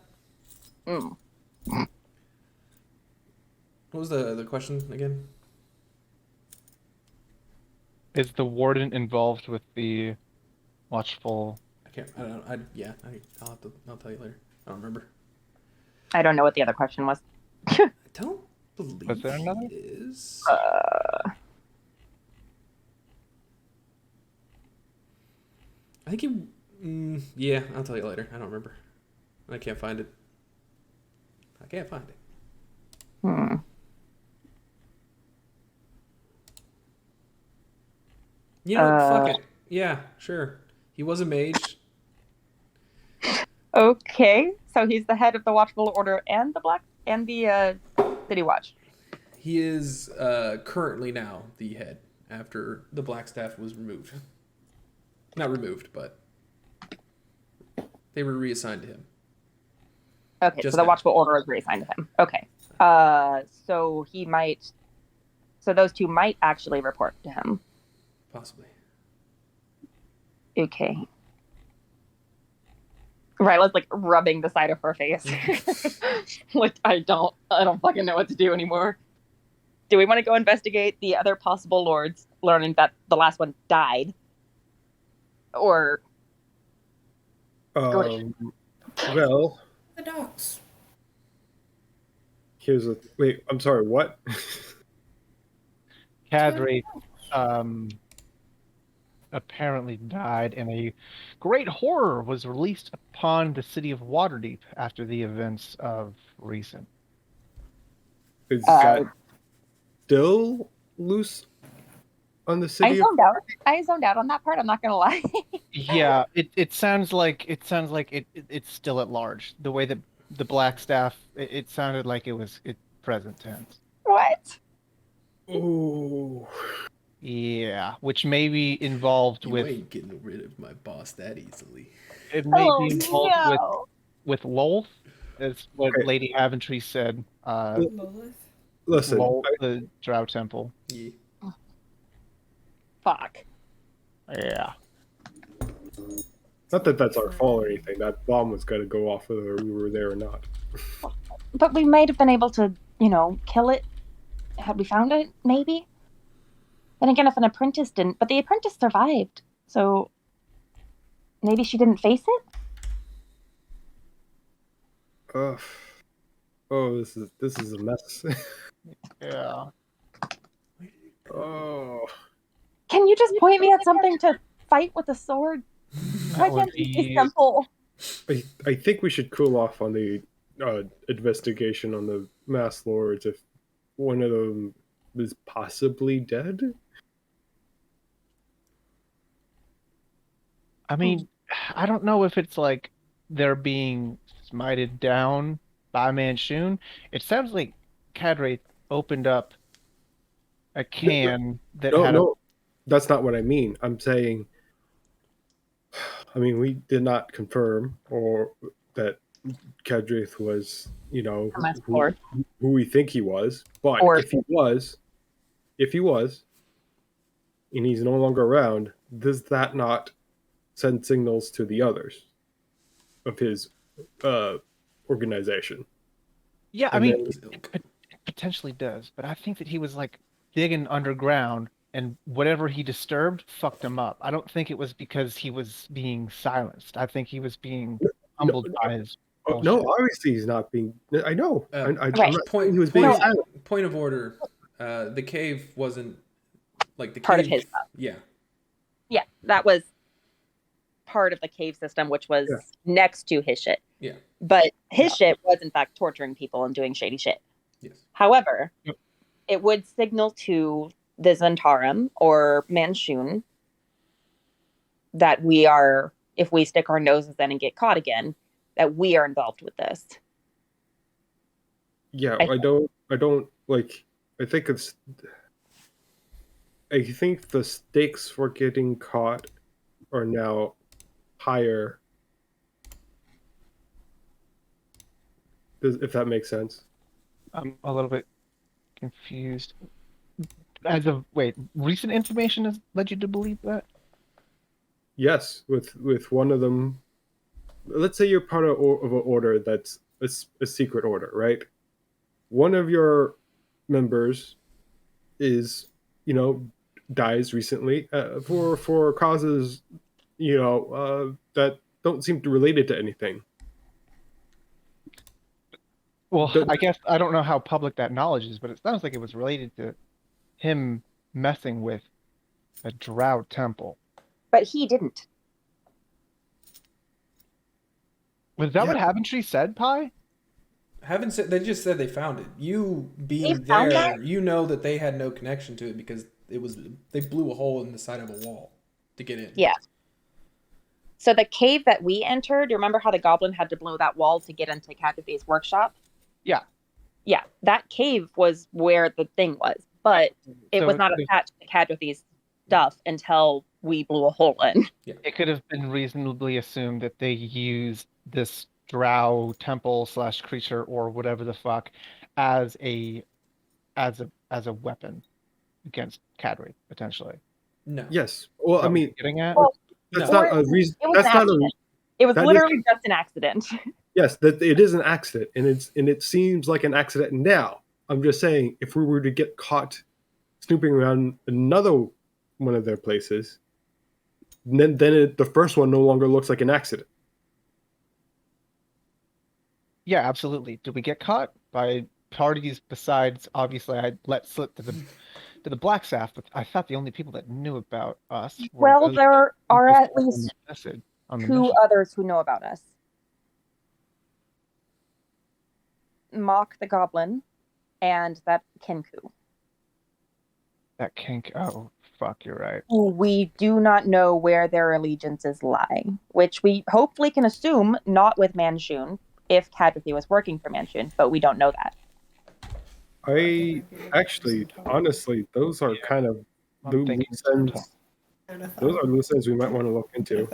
Speaker 5: Mm.
Speaker 2: What was the question again?
Speaker 1: Is the warden involved with the watchful?
Speaker 2: I can't. I don't. I'll tell you later. I don't remember.
Speaker 5: I don't know what the other question was.
Speaker 2: I don't believe
Speaker 1: Was there another?
Speaker 2: he is. I think he. Yeah, I'll tell you later. I don't remember. I can't find it. I can't find it. You know what? Fuck it. Yeah, sure. He was a mage.
Speaker 5: Okay, so he's the head of the Watchful Order and the City Watch.
Speaker 2: He is currently now the head after the Black Staff was removed. Not removed, but they were reassigned to him.
Speaker 5: Okay,
Speaker 2: Just
Speaker 5: so the
Speaker 2: now.
Speaker 5: Watchful Order is reassigned to him. Okay. So he might. So those two might actually report to him.
Speaker 2: Possibly.
Speaker 5: Okay. Ryla's like rubbing the side of her face. Like I don't fucking know what to do anymore. Do we want to go investigate the other possible lords, learning that the last one died, or
Speaker 6: Well,
Speaker 7: The docks.
Speaker 6: here's a wait. I'm sorry. What?
Speaker 1: Cadre apparently died, and a great horror was released upon the city of Waterdeep after the events of recent.
Speaker 6: Is that still loose on the
Speaker 5: I
Speaker 6: city?
Speaker 5: zoned out on that part. I'm not gonna lie.
Speaker 1: Yeah, it sounds like it's still at large. The way that the Black Staff, it sounded like it present tense.
Speaker 5: What?
Speaker 6: Oh,
Speaker 1: Yeah, which may be involved
Speaker 2: You
Speaker 1: with
Speaker 2: ain't getting rid of my boss that easily.
Speaker 1: it may
Speaker 5: Oh
Speaker 1: be involved
Speaker 5: no!
Speaker 1: with Lolth, is what
Speaker 6: Okay.
Speaker 1: Lady Aventry said.
Speaker 7: Lilith.
Speaker 6: listen.
Speaker 1: Lolth, the Drow Temple.
Speaker 2: Yeah.
Speaker 5: Fuck.
Speaker 1: Yeah.
Speaker 6: Not that that's our fault or anything. That bomb was going to go off whether we were there or not.
Speaker 5: But we might have been able to, kill it had we found it, maybe. Then again, if an apprentice didn't, but the apprentice survived, so maybe she didn't face it.
Speaker 6: Oh, this is a mess.
Speaker 1: Yeah.
Speaker 6: Oh,
Speaker 5: Can you just point me at something to fight with a sword? Why
Speaker 1: That would
Speaker 5: can't it be
Speaker 1: be
Speaker 5: simple?
Speaker 6: I think we should cool off on the investigation on the Mass Lords if one of them is possibly dead.
Speaker 1: I mean, I don't know if it's like they're being smited down by Manchun. It sounds like Cadre opened up a can that had
Speaker 6: No, that's not what I mean. I'm saying, we did not confirm or that Kadrith was,
Speaker 5: Mass Lord.
Speaker 6: who we think he was. But
Speaker 5: Or-
Speaker 6: if he was, and he's no longer around, does that not send signals to the others of his organization?
Speaker 1: Yeah, I
Speaker 6: And
Speaker 1: mean,
Speaker 6: then-
Speaker 1: it potentially does, but I think that he was like digging underground and whatever he disturbed fucked him up. I don't think it was because he was being silenced. I think he was being humbled by his
Speaker 6: no,
Speaker 1: bullshit.
Speaker 6: obviously he's not being. I know. I'm
Speaker 5: Right.
Speaker 6: not saying he was being silent.
Speaker 2: Point of order. The cave wasn't like the
Speaker 5: Part of
Speaker 2: cave,
Speaker 5: his stuff.
Speaker 2: Yeah.
Speaker 5: Yeah, that was part of the cave system, which was
Speaker 6: Yeah.
Speaker 5: next to his shit.
Speaker 2: Yeah.
Speaker 5: But his shit was, in fact, torturing people and doing shady shit.
Speaker 2: Yes.
Speaker 5: However,
Speaker 1: Yep.
Speaker 5: it would signal to the Zentarum or Manchun that we are, if we stick our noses in and get caught again, that we are involved with this.
Speaker 6: Yeah,
Speaker 5: I-
Speaker 6: I don't like. I think the stakes for getting caught are now higher. If that makes sense.
Speaker 1: I'm a little bit confused. Recent information has led you to believe that?
Speaker 6: Yes, with one of them. Let's say you're part of an order that's a secret order, right? One of your members is, dies recently for causes, that don't seem to related to anything.
Speaker 1: Well,
Speaker 6: The-
Speaker 1: I guess I don't know how public that knowledge is, but it sounds like it was related to him messing with a Drow temple.
Speaker 5: But he didn't.
Speaker 1: Was that
Speaker 6: Yeah.
Speaker 1: what Haventree said, Pi?
Speaker 2: Haven't said. They just said they found it. You being
Speaker 5: They found
Speaker 2: there, you know that they had no connection to it because they blew a hole in the side of a wall to get in.
Speaker 5: Yeah. So the cave that we entered, you remember how the goblin had to blow that wall to get into Catathy's workshop?
Speaker 1: Yeah.
Speaker 5: Yeah, that cave was where the thing was, but it
Speaker 1: So
Speaker 5: was not attached to Catathy's stuff until we blew a hole in.
Speaker 1: It could have been reasonably assumed that they used this drow temple / creature or whatever the fuck as a weapon against Cadre, potentially.
Speaker 2: No.
Speaker 6: Yes. Well, I
Speaker 1: What
Speaker 6: mean,
Speaker 1: you're getting at?
Speaker 5: Well,
Speaker 6: that's
Speaker 2: No.
Speaker 6: not a reason.
Speaker 5: It was
Speaker 6: That's
Speaker 5: an
Speaker 6: not a.
Speaker 5: accident. It was
Speaker 6: that is-
Speaker 5: literally just an accident.
Speaker 6: Yes, that it is an accident, and it seems like an accident now. I'm just saying, if we were to get caught snooping around another one of their places, then the first one no longer looks like an accident.
Speaker 1: Yeah, absolutely. Did we get caught by parties besides, obviously, I let slip to the Black Staff, but I thought the only people that knew about us were
Speaker 5: Well,
Speaker 1: those
Speaker 5: there are
Speaker 1: who
Speaker 5: at
Speaker 1: on the
Speaker 5: least
Speaker 1: message- on the
Speaker 5: 2
Speaker 1: mission.
Speaker 5: others who know about us. Mock the Goblin and that Kenku.
Speaker 1: That kink. Oh, fuck, you're right.
Speaker 5: We do not know where their allegiances lie, which we hopefully can assume not with Manchun if Cadrathy was working for Manchun, but we don't know that.
Speaker 6: I actually, honestly, those are kind of
Speaker 1: I'm thinking
Speaker 6: loose ends. Those are loose ends we might want to look into.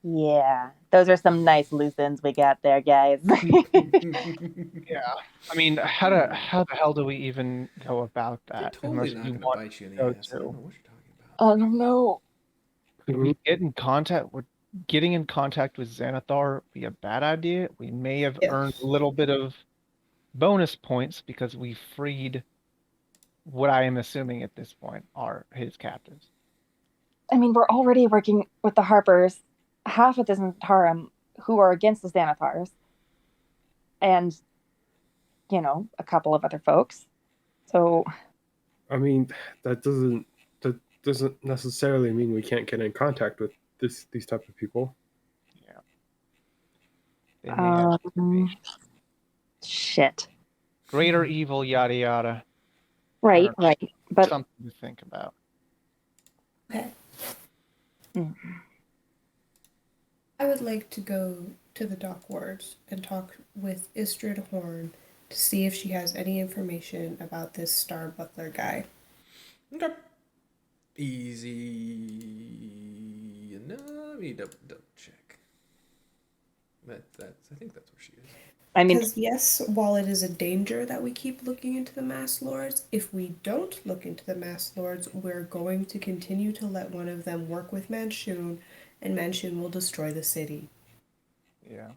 Speaker 5: Yeah, those are some nice loose ends we got there, guys.
Speaker 1: Yeah. I mean, how the hell do we even go about
Speaker 2: They're
Speaker 1: that?
Speaker 2: totally
Speaker 1: Unless
Speaker 2: not
Speaker 1: you
Speaker 2: going to
Speaker 1: want
Speaker 2: bite you in
Speaker 1: go
Speaker 2: the ass. I don't
Speaker 1: to.
Speaker 2: know what you're talking about.
Speaker 5: I don't know.
Speaker 1: Could we get in contact with getting in contact with Xanathar be a bad idea? We may have
Speaker 7: Yeah.
Speaker 1: earned a little bit of bonus points because we freed what I am assuming at this point are his captives.
Speaker 5: I mean, we're already working with the Harpers, half of the Xanatharim who are against the Xanathars, and, you know, a couple of other folks. So,
Speaker 6: I mean, that doesn't necessarily mean we can't get in contact with these type of people.
Speaker 1: They may have
Speaker 5: shit.
Speaker 1: greater evil, yada yada.
Speaker 5: Right,
Speaker 1: Or
Speaker 5: right. But
Speaker 1: something to think about.
Speaker 7: Okay.
Speaker 5: Mm.
Speaker 7: I would like to go to the dock wards and talk with Istrid Horn to see if she has any information about this Star Butler guy.
Speaker 2: Okay. Easy enough. Let me double check. I think that's where she is.
Speaker 5: I mean,
Speaker 7: Because yes, while it is a danger that we keep looking into the Mass Lords, if we don't look into the Mass Lords, we're going to continue to let one of them work with Manchun, and Manchun will destroy the city.
Speaker 1: Yeah.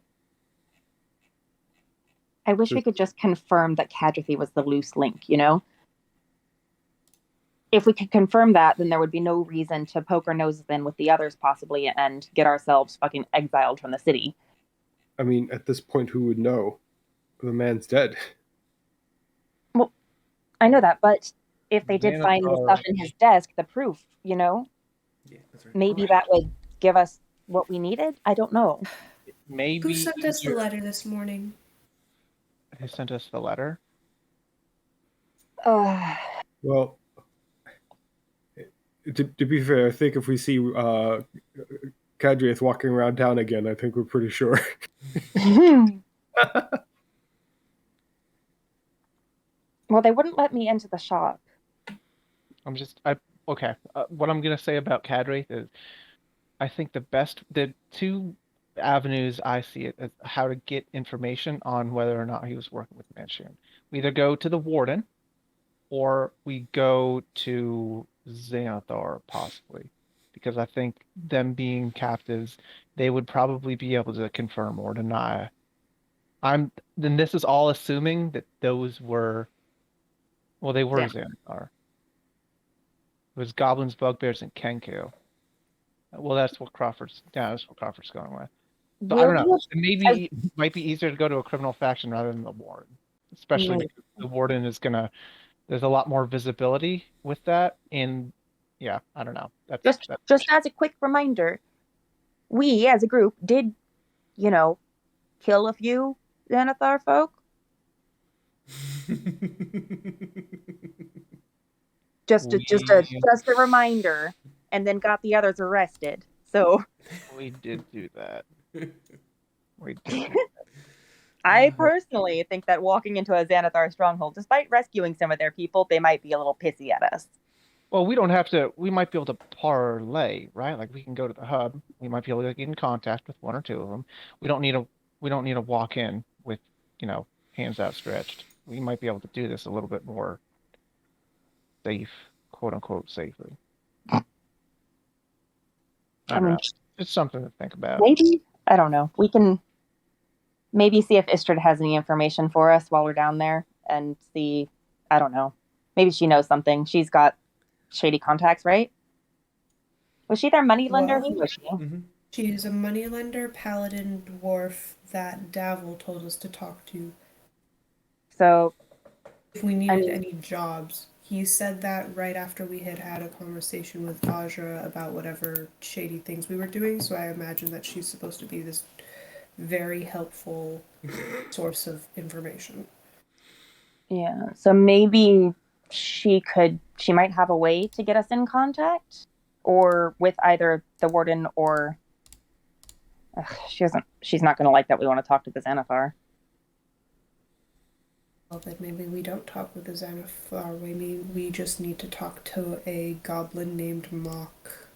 Speaker 5: I wish we could just confirm that Cadrathy was the loose link, you know? If we could confirm that, then there would be no reason to poke our noses in with the others possibly and get ourselves fucking exiled from the city.
Speaker 6: I mean, at this point, who would know? The man's dead.
Speaker 5: Well, I know that, but if they did find the
Speaker 1: Xanathar-
Speaker 5: stuff in his desk, the proof, you know,
Speaker 2: Yeah, that's right.
Speaker 5: maybe that would give us what we needed. I don't know.
Speaker 1: Maybe
Speaker 7: Who sent us the letter this morning?
Speaker 1: Who sent us the letter?
Speaker 6: Well, to be fair, I think if we see Cadriath walking around town again, I think we're pretty sure.
Speaker 5: Well, they wouldn't let me into the shop.
Speaker 1: Okay. What I'm gonna say about Cadre is, I think the 2 avenues I see it as how to get information on whether or not he was working with Manchun. We either go to the warden, or we go to Xanathar possibly, because I think them being captives, they would probably be able to confirm or deny. Then this is all assuming that those were, well, they were
Speaker 5: Yeah.
Speaker 1: Xanathar. It was goblins, bugbears, and Kenku. Well, that's what Crawford's going with. So I don't know. Maybe it might be easier to go to a criminal faction rather than the warden, especially
Speaker 5: Maybe.
Speaker 1: because the warden is there's a lot more visibility with that. And yeah, I don't know.
Speaker 5: Just as a quick reminder, we as a group did, you know, kill a few Xanathar folk. Just a reminder, and then got the others arrested. So
Speaker 1: We did do that. We did.
Speaker 5: I personally think that walking into a Xanathar stronghold, despite rescuing some of their people, they might be a little pissy at us.
Speaker 1: Well, we don't have to. We might be able to parlay, right? Like we can go to the hub. We might be able to get in contact with one or two of them. We don't need a. We don't need to walk in with, hands outstretched. We might be able to do this a little bit more safe, quote unquote, safely. I don't know. It's something to think about.
Speaker 5: Maybe, I don't know. We can maybe see if Istrid has any information for us while we're down there and see. I don't know. Maybe she knows something. She's got shady contacts, right? Was she their money lender?
Speaker 7: Well,
Speaker 5: Who was she?
Speaker 2: Mm-hmm.
Speaker 7: She's a moneylender, paladin, dwarf that Davil told us to talk to.
Speaker 5: So,
Speaker 7: If we needed any jobs. He said that right after we had a conversation with Audra about whatever shady things we were doing, so I imagine that she's supposed to be this very helpful source of information.
Speaker 5: yeah. So maybe she might have a way to get us in contact, or with either the warden or. She's not going to like that we want to talk to the Xanathar.
Speaker 7: Well, then maybe we don't talk with the Xanathar. Maybe we just need to talk to a goblin named Mock.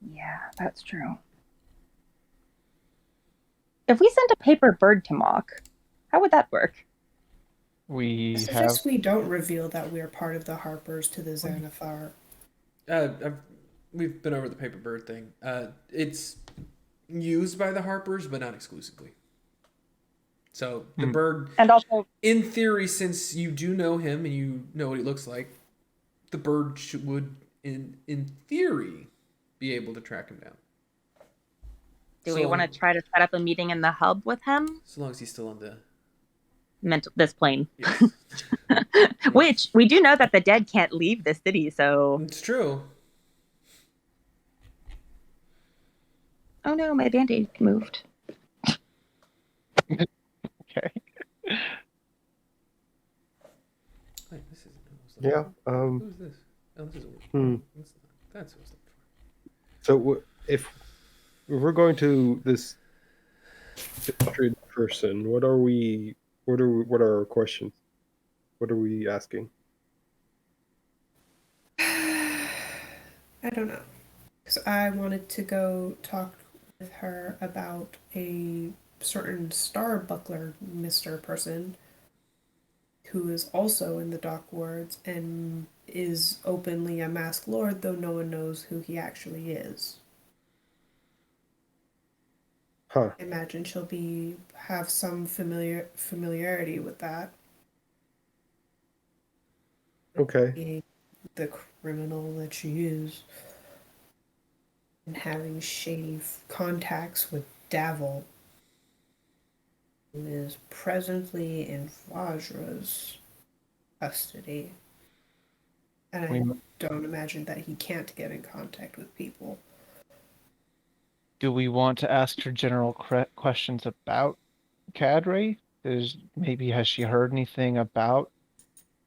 Speaker 5: Yeah, that's true. If we sent a paper bird to Mock, how would that work?
Speaker 1: We
Speaker 7: I
Speaker 1: have.
Speaker 7: suggest we don't reveal that we are part of the Harpers to the Xanathar.
Speaker 2: We've been over the paper bird thing. It's used by the Harpers, but not exclusively. So the bird,
Speaker 5: and also,
Speaker 2: in theory, since you do know him and you know what he looks like, the bird would, in theory, be able to track him down.
Speaker 5: do we want to try to set up a meeting in the hub with him?
Speaker 2: So long as he's still on the
Speaker 5: this plane.
Speaker 2: Yes.
Speaker 5: Which we do know that the dead can't leave the city, so.
Speaker 2: It's true.
Speaker 5: Oh no, my band-aid moved.
Speaker 1: Okay.
Speaker 2: Wait, this isn't
Speaker 6: Yeah.
Speaker 2: Who's this? Oh, this isn't. That's what's up for.
Speaker 6: So if we're going to this Istrid person, what are our questions? What are we asking?
Speaker 7: I don't know. Because I wanted to go talk with her about a certain Starbuckler Mr. person who is also in the Dock Wards and is openly a masked lord, though no one knows who he actually is.
Speaker 6: Huh.
Speaker 7: I imagine she'll have some familiarity with that.
Speaker 6: Okay.
Speaker 7: Being the criminal that she is. And having shady contacts with Davil, who is presently in Vajra's custody. And I don't imagine that he can't get in contact with people.
Speaker 1: Do we want to ask her general questions about Cadre? Has she heard anything about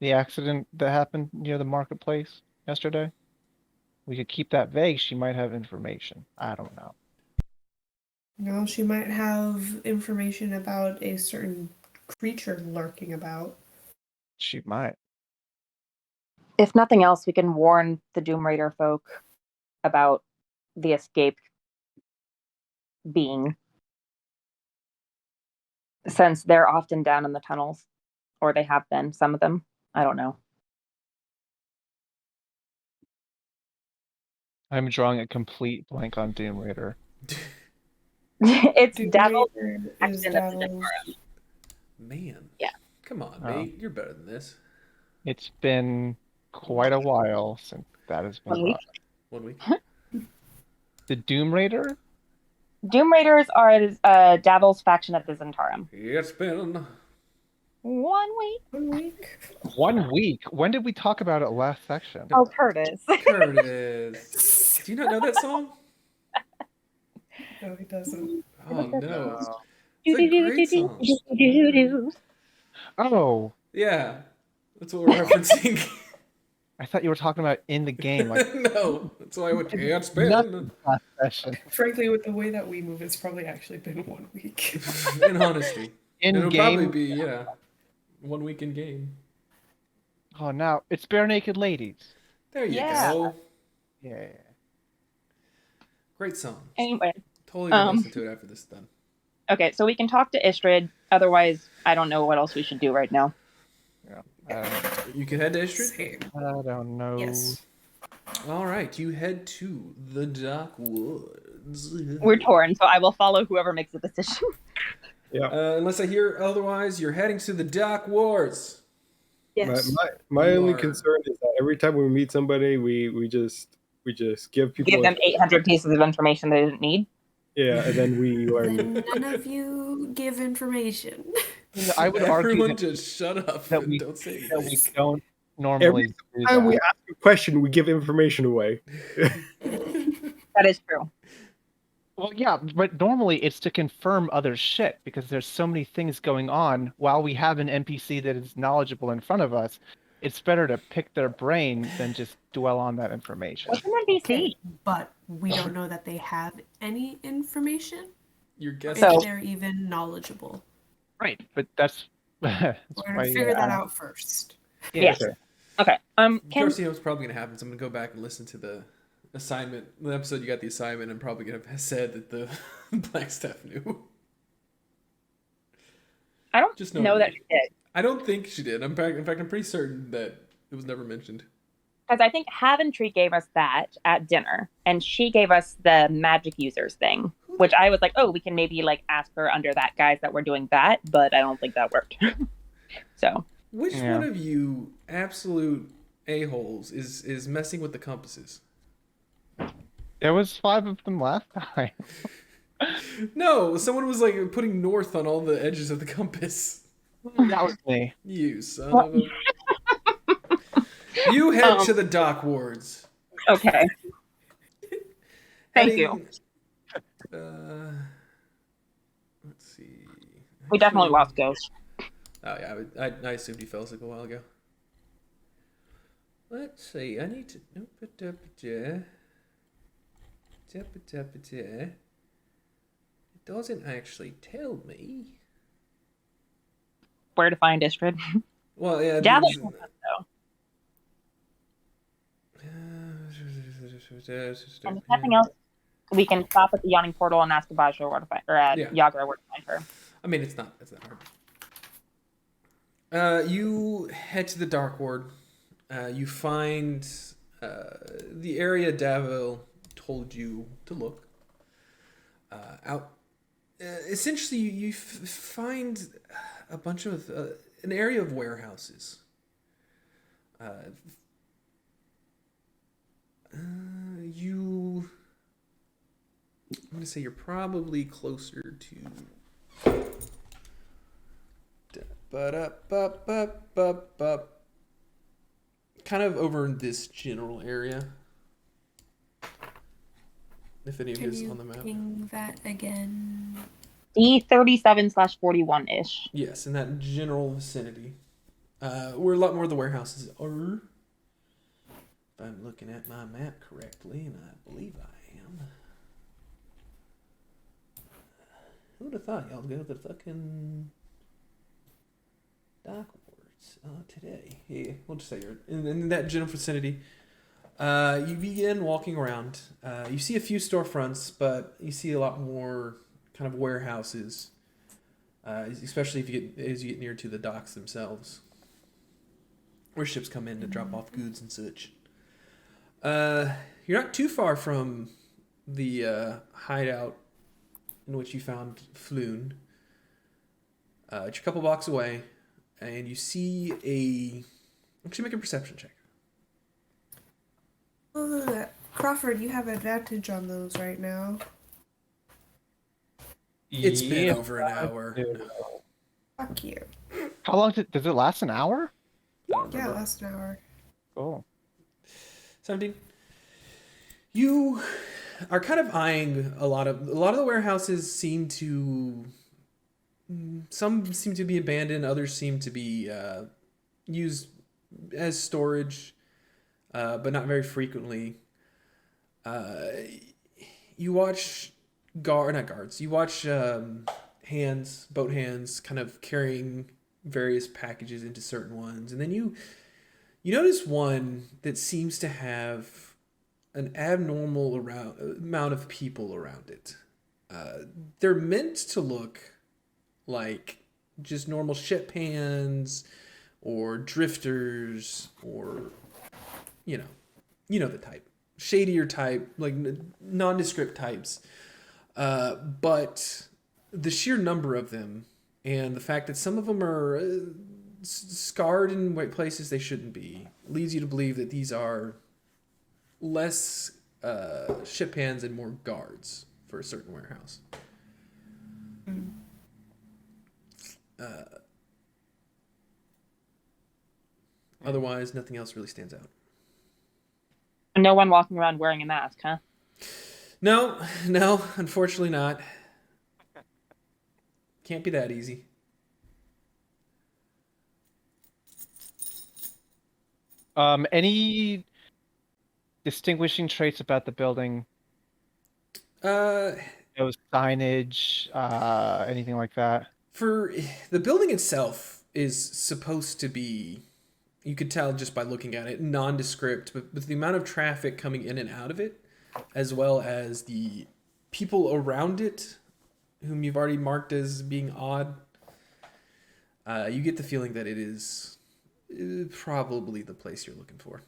Speaker 1: the accident that happened near the marketplace yesterday? We could keep that vague. She might have information. I don't know.
Speaker 7: No, she might have information about a certain creature lurking about.
Speaker 1: She might.
Speaker 5: If nothing else, we can warn the Doom Raider folk about the escape being, since they're often down in the tunnels, or they have been, some of them. I don't know.
Speaker 1: I'm drawing a complete blank on Doom Raider.
Speaker 5: It's
Speaker 7: Doom
Speaker 5: Davil.
Speaker 7: Raider is
Speaker 5: Action that's
Speaker 7: Davil's-
Speaker 2: Man.
Speaker 5: Yeah.
Speaker 2: Come on,
Speaker 1: Oh.
Speaker 2: mate. You're better than this.
Speaker 1: It's been quite a while since that has been
Speaker 5: 1 week.
Speaker 2: 1 week.
Speaker 1: The Doom Raider?
Speaker 5: Doom Raiders are Davil's faction of the Zentarum.
Speaker 2: It's been
Speaker 5: 1 week.
Speaker 7: 1 week.
Speaker 1: 1 week. When did we talk about it last section?
Speaker 5: Oh, Curtis.
Speaker 2: Curtis. Do you not know that song?
Speaker 7: No, he doesn't.
Speaker 2: Oh no. It's a great song.
Speaker 1: Oh,
Speaker 2: Yeah. That's what we're referencing.
Speaker 1: I thought you were talking about in the game. Like,
Speaker 2: No, that's why I went, yeah, it's
Speaker 1: nothing
Speaker 2: been.
Speaker 1: last session.
Speaker 7: Frankly, with the way that we move, it's probably actually been 1 week.
Speaker 2: In honesty.
Speaker 1: In
Speaker 2: It'll
Speaker 1: game.
Speaker 2: probably be, 1 week in game.
Speaker 1: Oh, now it's bare naked ladies.
Speaker 2: There you
Speaker 5: Yeah.
Speaker 2: go.
Speaker 1: Yeah.
Speaker 2: Great song.
Speaker 5: Anyway,
Speaker 2: Totally gonna listen to it after this is done.
Speaker 5: okay, so we can talk to Istrid. Otherwise, I don't know what else we should do right now.
Speaker 2: You can head to Istrid.
Speaker 7: Same.
Speaker 1: I don't know.
Speaker 7: Yes.
Speaker 2: All right, you head to the Dark Woods.
Speaker 5: We're torn, so I will follow whoever makes the decision.
Speaker 6: Yeah.
Speaker 2: Unless I hear otherwise, you're heading to the Dark Wars.
Speaker 7: Yes.
Speaker 6: My
Speaker 2: You
Speaker 6: only
Speaker 2: are-
Speaker 6: concern is that every time we meet somebody, we just give people
Speaker 5: Give them 800 pieces of information they didn't need.
Speaker 6: yeah, and then we learn.
Speaker 4: Then none of you give information.
Speaker 1: I would argue
Speaker 2: Everyone
Speaker 1: that,
Speaker 2: just shut up
Speaker 1: that
Speaker 2: and
Speaker 1: we-
Speaker 2: don't say
Speaker 1: that we
Speaker 2: anything.
Speaker 1: don't normally do
Speaker 6: Every time we
Speaker 1: that.
Speaker 6: ask a question, we give information away.
Speaker 5: That is true.
Speaker 1: Well, yeah, but normally it's to confirm other shit because there's so many things going on. While we have an NPC that is knowledgeable in front of us, it's better to pick their brain than just dwell on that information.
Speaker 5: What's an NPC?
Speaker 7: Okay, but we don't know that they have any information,
Speaker 2: You're
Speaker 7: if
Speaker 2: guessing.
Speaker 5: So-
Speaker 7: they're even knowledgeable.
Speaker 1: Right, but that's
Speaker 7: We're gonna figure that out first.
Speaker 5: Yes. Okay. Can
Speaker 2: Garcia what's probably gonna happen. So I'm gonna go back and listen to the assignment, the episode you got the assignment, and probably gonna have said that the Black Staff knew.
Speaker 5: I don't
Speaker 2: Just
Speaker 5: know that she did.
Speaker 2: I don't think she did. In fact, I'm pretty certain that it was never mentioned.
Speaker 5: Because I think Haventree gave us that at dinner, and she gave us the magic users thing, which I was like, oh, we can maybe like ask her under that guise that we're doing that, but I don't think that worked. So
Speaker 2: Which
Speaker 1: Yeah.
Speaker 2: one of you absolute a-holes is messing with the compasses?
Speaker 1: There was 5 of them last time.
Speaker 2: No, someone was like putting north on all the edges of the compass.
Speaker 1: That was me.
Speaker 2: You son of a... You head to the dock wards.
Speaker 5: okay, thank you.
Speaker 2: Heading- let's see.
Speaker 5: We definitely lost Ghost.
Speaker 2: Oh yeah, I assumed he fell asleep a while ago. Let's see. I need to. It doesn't actually tell me.
Speaker 5: Where to find Istrid?
Speaker 2: Well, yeah.
Speaker 5: Javelin
Speaker 2: there's-
Speaker 5: though. And if nothing else, we can stop at the Yawning Portal and ask Abajo where to find, or
Speaker 2: Yeah.
Speaker 5: Yagra where to find her.
Speaker 2: I mean, it's not hard. You head to the Dark Ward. You find the area Davil told you to look. Out. Essentially, you find a bunch of an area of warehouses. I'm gonna say you're probably closer to. Kind of over in this general area. If any of you
Speaker 4: Can
Speaker 2: is
Speaker 4: you
Speaker 2: on the map.
Speaker 4: ping that again?
Speaker 5: D37/41 ish.
Speaker 2: Yes, in that general vicinity. Where a lot more of the warehouses are. If I'm looking at my map correctly, and I believe I am. Who would have thought y'all go to the fucking Dock Wards today? Yeah, we'll just say you're in that general vicinity. You begin walking around. You see a few storefronts, but you see a lot more kind of warehouses, especially as you get near to the docks themselves, where ships come in to drop off goods and such. You're not too far from the hideout in which you found Floon. It's a couple blocks away, and you see a... Actually, make a perception check.
Speaker 7: Crawford, you have advantage on those right now.
Speaker 2: It's been
Speaker 1: Yeah.
Speaker 2: over an hour.
Speaker 7: Fuck you.
Speaker 1: How long does it last? An hour?
Speaker 2: I don't
Speaker 7: Yeah,
Speaker 2: remember.
Speaker 7: last an hour.
Speaker 1: Oh.
Speaker 2: 17. You are kind of eyeing a lot of the warehouses seem to... Some seem to be abandoned, others seem to be used as storage. but not very frequently. You watch not guards. You watch boat hands, kind of carrying various packages into certain ones, and then you notice one that seems to have an abnormal amount of people around it. They're meant to look like just normal ship hands or drifters or you know the type, shadier type, like nondescript types. But the sheer number of them and the fact that some of them are scarred in places they shouldn't be leads you to believe that these are less ship hands and more guards for a certain warehouse. Otherwise, nothing else really stands out.
Speaker 9: No one walking around wearing a mask, huh?
Speaker 2: No, unfortunately not. Can't be that easy.
Speaker 1: Any distinguishing traits about the building? Signage, anything like that?
Speaker 2: For the building itself is supposed to be, you could tell just by looking at it, nondescript, but with the amount of traffic coming in and out of it, as well as the people around it, whom you've already marked as being odd, you get the feeling that it is probably the place you're looking for.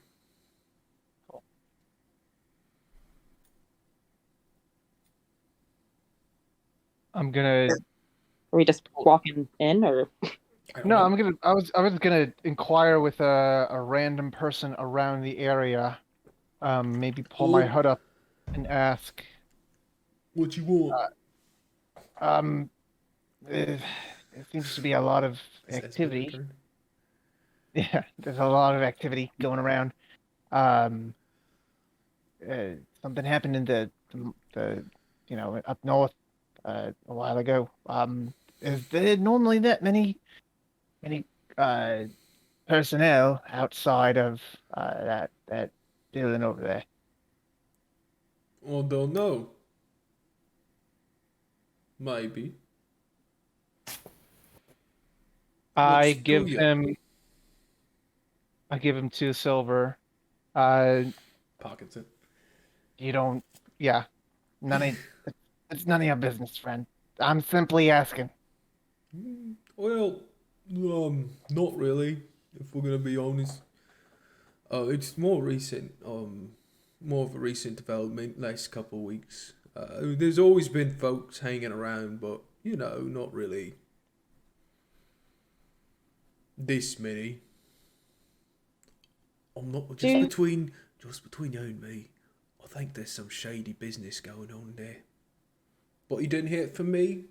Speaker 1: I'm gonna.
Speaker 9: Are we just walking in, or?
Speaker 1: No, I'm gonna. I was gonna inquire with a random person around the area. Maybe pull my hood up and ask.
Speaker 2: What you want?
Speaker 1: There seems to be a lot of activity. Yeah, there's a lot of activity going around. Something happened in the up north a while ago. Is there normally that many personnel outside of that building over there?
Speaker 2: I don't know. Maybe.
Speaker 1: I give him 2 silver.
Speaker 2: Pockets it.
Speaker 1: You don't. Yeah, it's none of your business, friend. I'm simply asking.
Speaker 2: Well, not really, if we're gonna be honest. It's more recent, more of a recent development, last couple of weeks. There's always been folks hanging around, but not really this many. I'm not just between you and me. I think there's some shady business going on there. But you didn't hear it from me.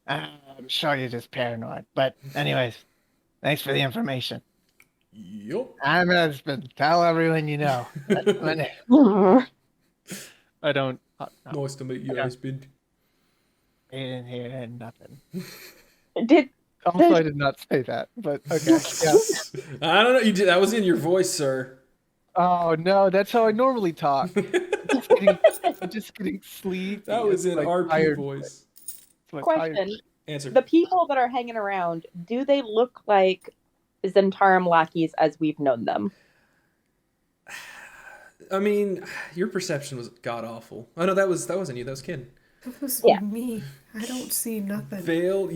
Speaker 1: I'm sure you're just paranoid. But anyways, thanks for the information.
Speaker 2: Yup.
Speaker 1: I'm husband. Tell everyone you know. That's my name. I don't. No.
Speaker 2: Nice to meet you, husband.
Speaker 1: He didn't hear nothing.
Speaker 9: Also,
Speaker 1: I did not say that, but okay. Yeah.
Speaker 2: I don't know. You did. That was in your voice, sir.
Speaker 1: Oh no, that's how I normally talk. I'm just getting sleepy.
Speaker 2: That was in RP voice.
Speaker 9: Question.
Speaker 2: Answer.
Speaker 9: The people that are hanging around, do they look like Zentarum lackeys as we've known them?
Speaker 2: I mean, your perception was god awful. Oh no, that wasn't you. That was Ken.
Speaker 7: That was me. I don't see nothing.
Speaker 2: Vale,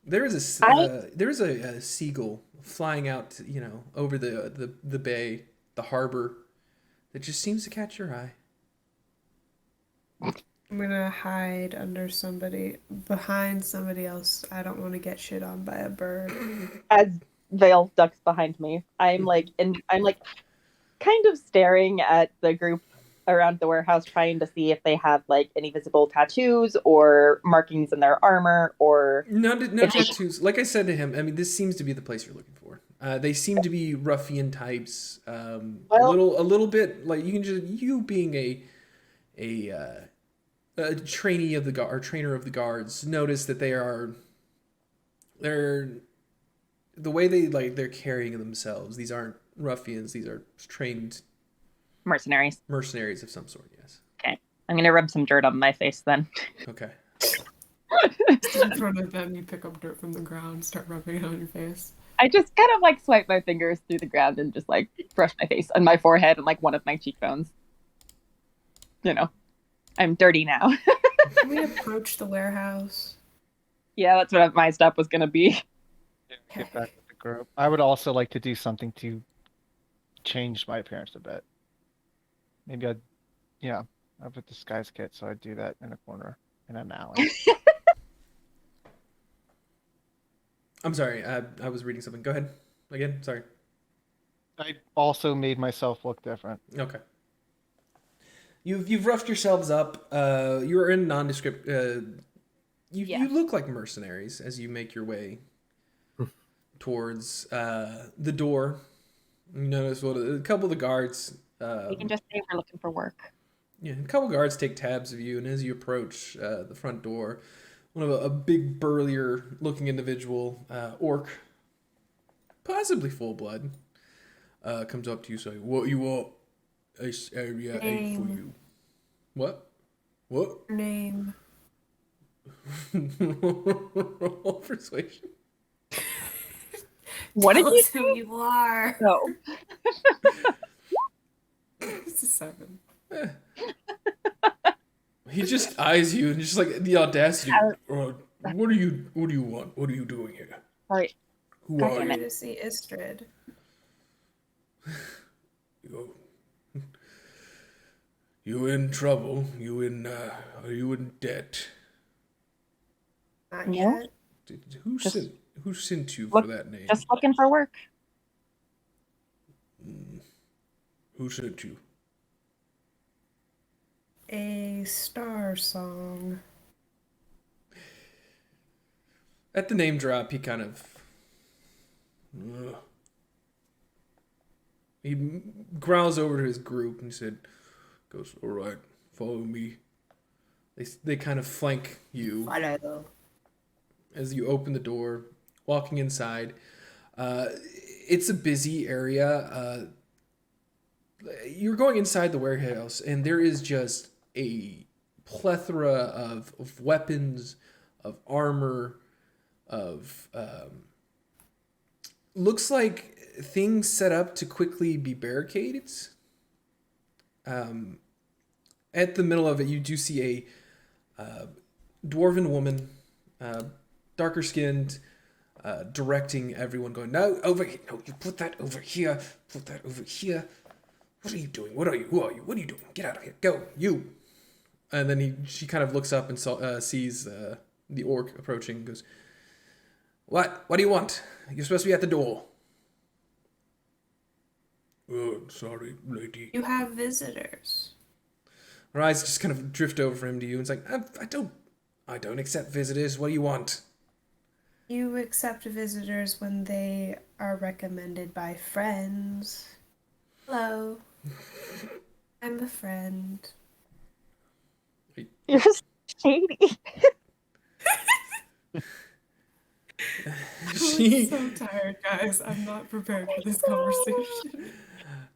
Speaker 2: there is a seagull flying out, over the bay, the harbor, that just seems to catch your eye.
Speaker 7: I'm gonna hide behind somebody else. I don't want to get shit on by a bird.
Speaker 9: As Vale ducks behind me, I'm kind of staring at the group around the warehouse, trying to see if they have any visible tattoos or markings in their armor, or
Speaker 2: no tattoos. Like I said to him, I mean, this seems to be the place you're looking for. They seem to be ruffian types. A little bit like you being a trainee of the guard or trainer of the guards. Notice that they're the way they're carrying themselves, these aren't ruffians. These are trained
Speaker 9: Mercenaries.
Speaker 2: mercenaries of some sort. Yes.
Speaker 9: I'm gonna rub some dirt on my face then.
Speaker 2: Okay.
Speaker 7: In front of them, you pick up dirt from the ground, start rubbing it on your face.
Speaker 9: I just kind of like swipe my fingers through the ground and just like brush my face and my forehead and like one of my cheekbones. You know, I'm dirty now.
Speaker 7: Can we approach the warehouse?
Speaker 9: Yeah, that's what my step was gonna be.
Speaker 1: Get back with the group. I would also like to do something to change my appearance a bit. Maybe I have a disguise kit, so I'd do that in a corner in an alley.
Speaker 2: I'm sorry. I was reading something. Go ahead. Again. Sorry.
Speaker 1: I also made myself look different.
Speaker 2: Okay. You've roughed yourselves up. You're in nondescript. You look like mercenaries as you make your way towards the door. You notice a couple of the guards.
Speaker 9: We can just say we're looking for work.
Speaker 2: Yeah, a couple of guards take tabs of you, and as you approach the front door, one of a big burlier looking individual, orc, possibly full blood, comes up to you saying, "What you want? This area ain't for you." What? What?
Speaker 7: Name.
Speaker 2: Roll persuasion.
Speaker 9: What did
Speaker 7: Tell
Speaker 9: you
Speaker 7: us who you are.
Speaker 9: know?
Speaker 7: It's a 7.
Speaker 2: He just eyes you and just like the audacity. What do you want? What are you doing here?
Speaker 9: Sorry.
Speaker 2: Who
Speaker 9: God
Speaker 2: are
Speaker 9: damn
Speaker 7: I'm
Speaker 2: you?
Speaker 7: here to see Istrid.
Speaker 2: You in trouble? Are you in debt?
Speaker 7: Not
Speaker 9: Yeah.
Speaker 7: yet.
Speaker 2: Who sent you
Speaker 9: Look,
Speaker 2: for that name?
Speaker 9: Just looking for work.
Speaker 2: Who sent you?
Speaker 7: A star song.
Speaker 2: At the name drop, he kind of he growls over to his group and goes, "All right, follow me." They kind of flank you
Speaker 7: Follow.
Speaker 2: as you open the door, walking inside. It's a busy area. You're going inside the warehouse, and there is just a plethora of weapons, of armor, of looks like things set up to quickly be barricades. At the middle of it, you do see a dwarven woman, darker skinned, directing everyone, going, "No, over here. No, you put that over here. Put that over here. What are you doing? What are you? Who are you? What are you doing? Get out of here. Go, you." And then she kind of looks up and sees the orc approaching and goes, What? What do you want? You're supposed to be at the door." "Oh, sorry, lady."
Speaker 7: You have visitors.
Speaker 2: Her eyes just kind of drift over him to you, and it's like, I don't accept visitors. What do you want?"
Speaker 7: You accept visitors when they are recommended by friends. Hello. I'm a friend.
Speaker 9: You're shady.
Speaker 7: I'm so tired, guys. I'm not prepared for this conversation.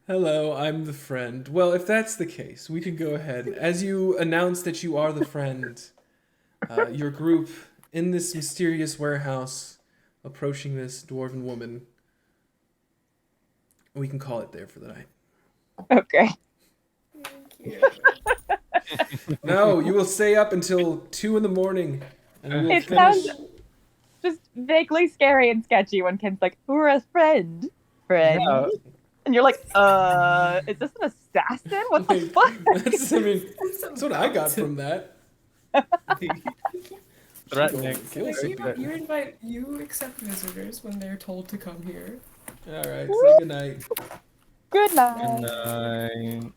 Speaker 2: "Hello, I'm the friend." Well, if that's the case, we can go ahead. As you announce that you are the friend, your group in this mysterious warehouse approaching this dwarven woman, we can call it there for the night.
Speaker 9: Okay.
Speaker 7: Thank you.
Speaker 2: No, you will stay up until 2 a.m. and we will
Speaker 9: It
Speaker 2: finish.
Speaker 9: sounds just vaguely scary and sketchy when Ken's like, "Who're a friend. Friend."
Speaker 1: Yeah.
Speaker 9: And you're like, is this an assassin? What the
Speaker 2: Like,
Speaker 9: fuck?
Speaker 2: that's what I got from that.
Speaker 1: Threatening.
Speaker 7: You accept visitors when they're told to come here.
Speaker 2: All right, say goodnight.
Speaker 9: Good night.
Speaker 1: And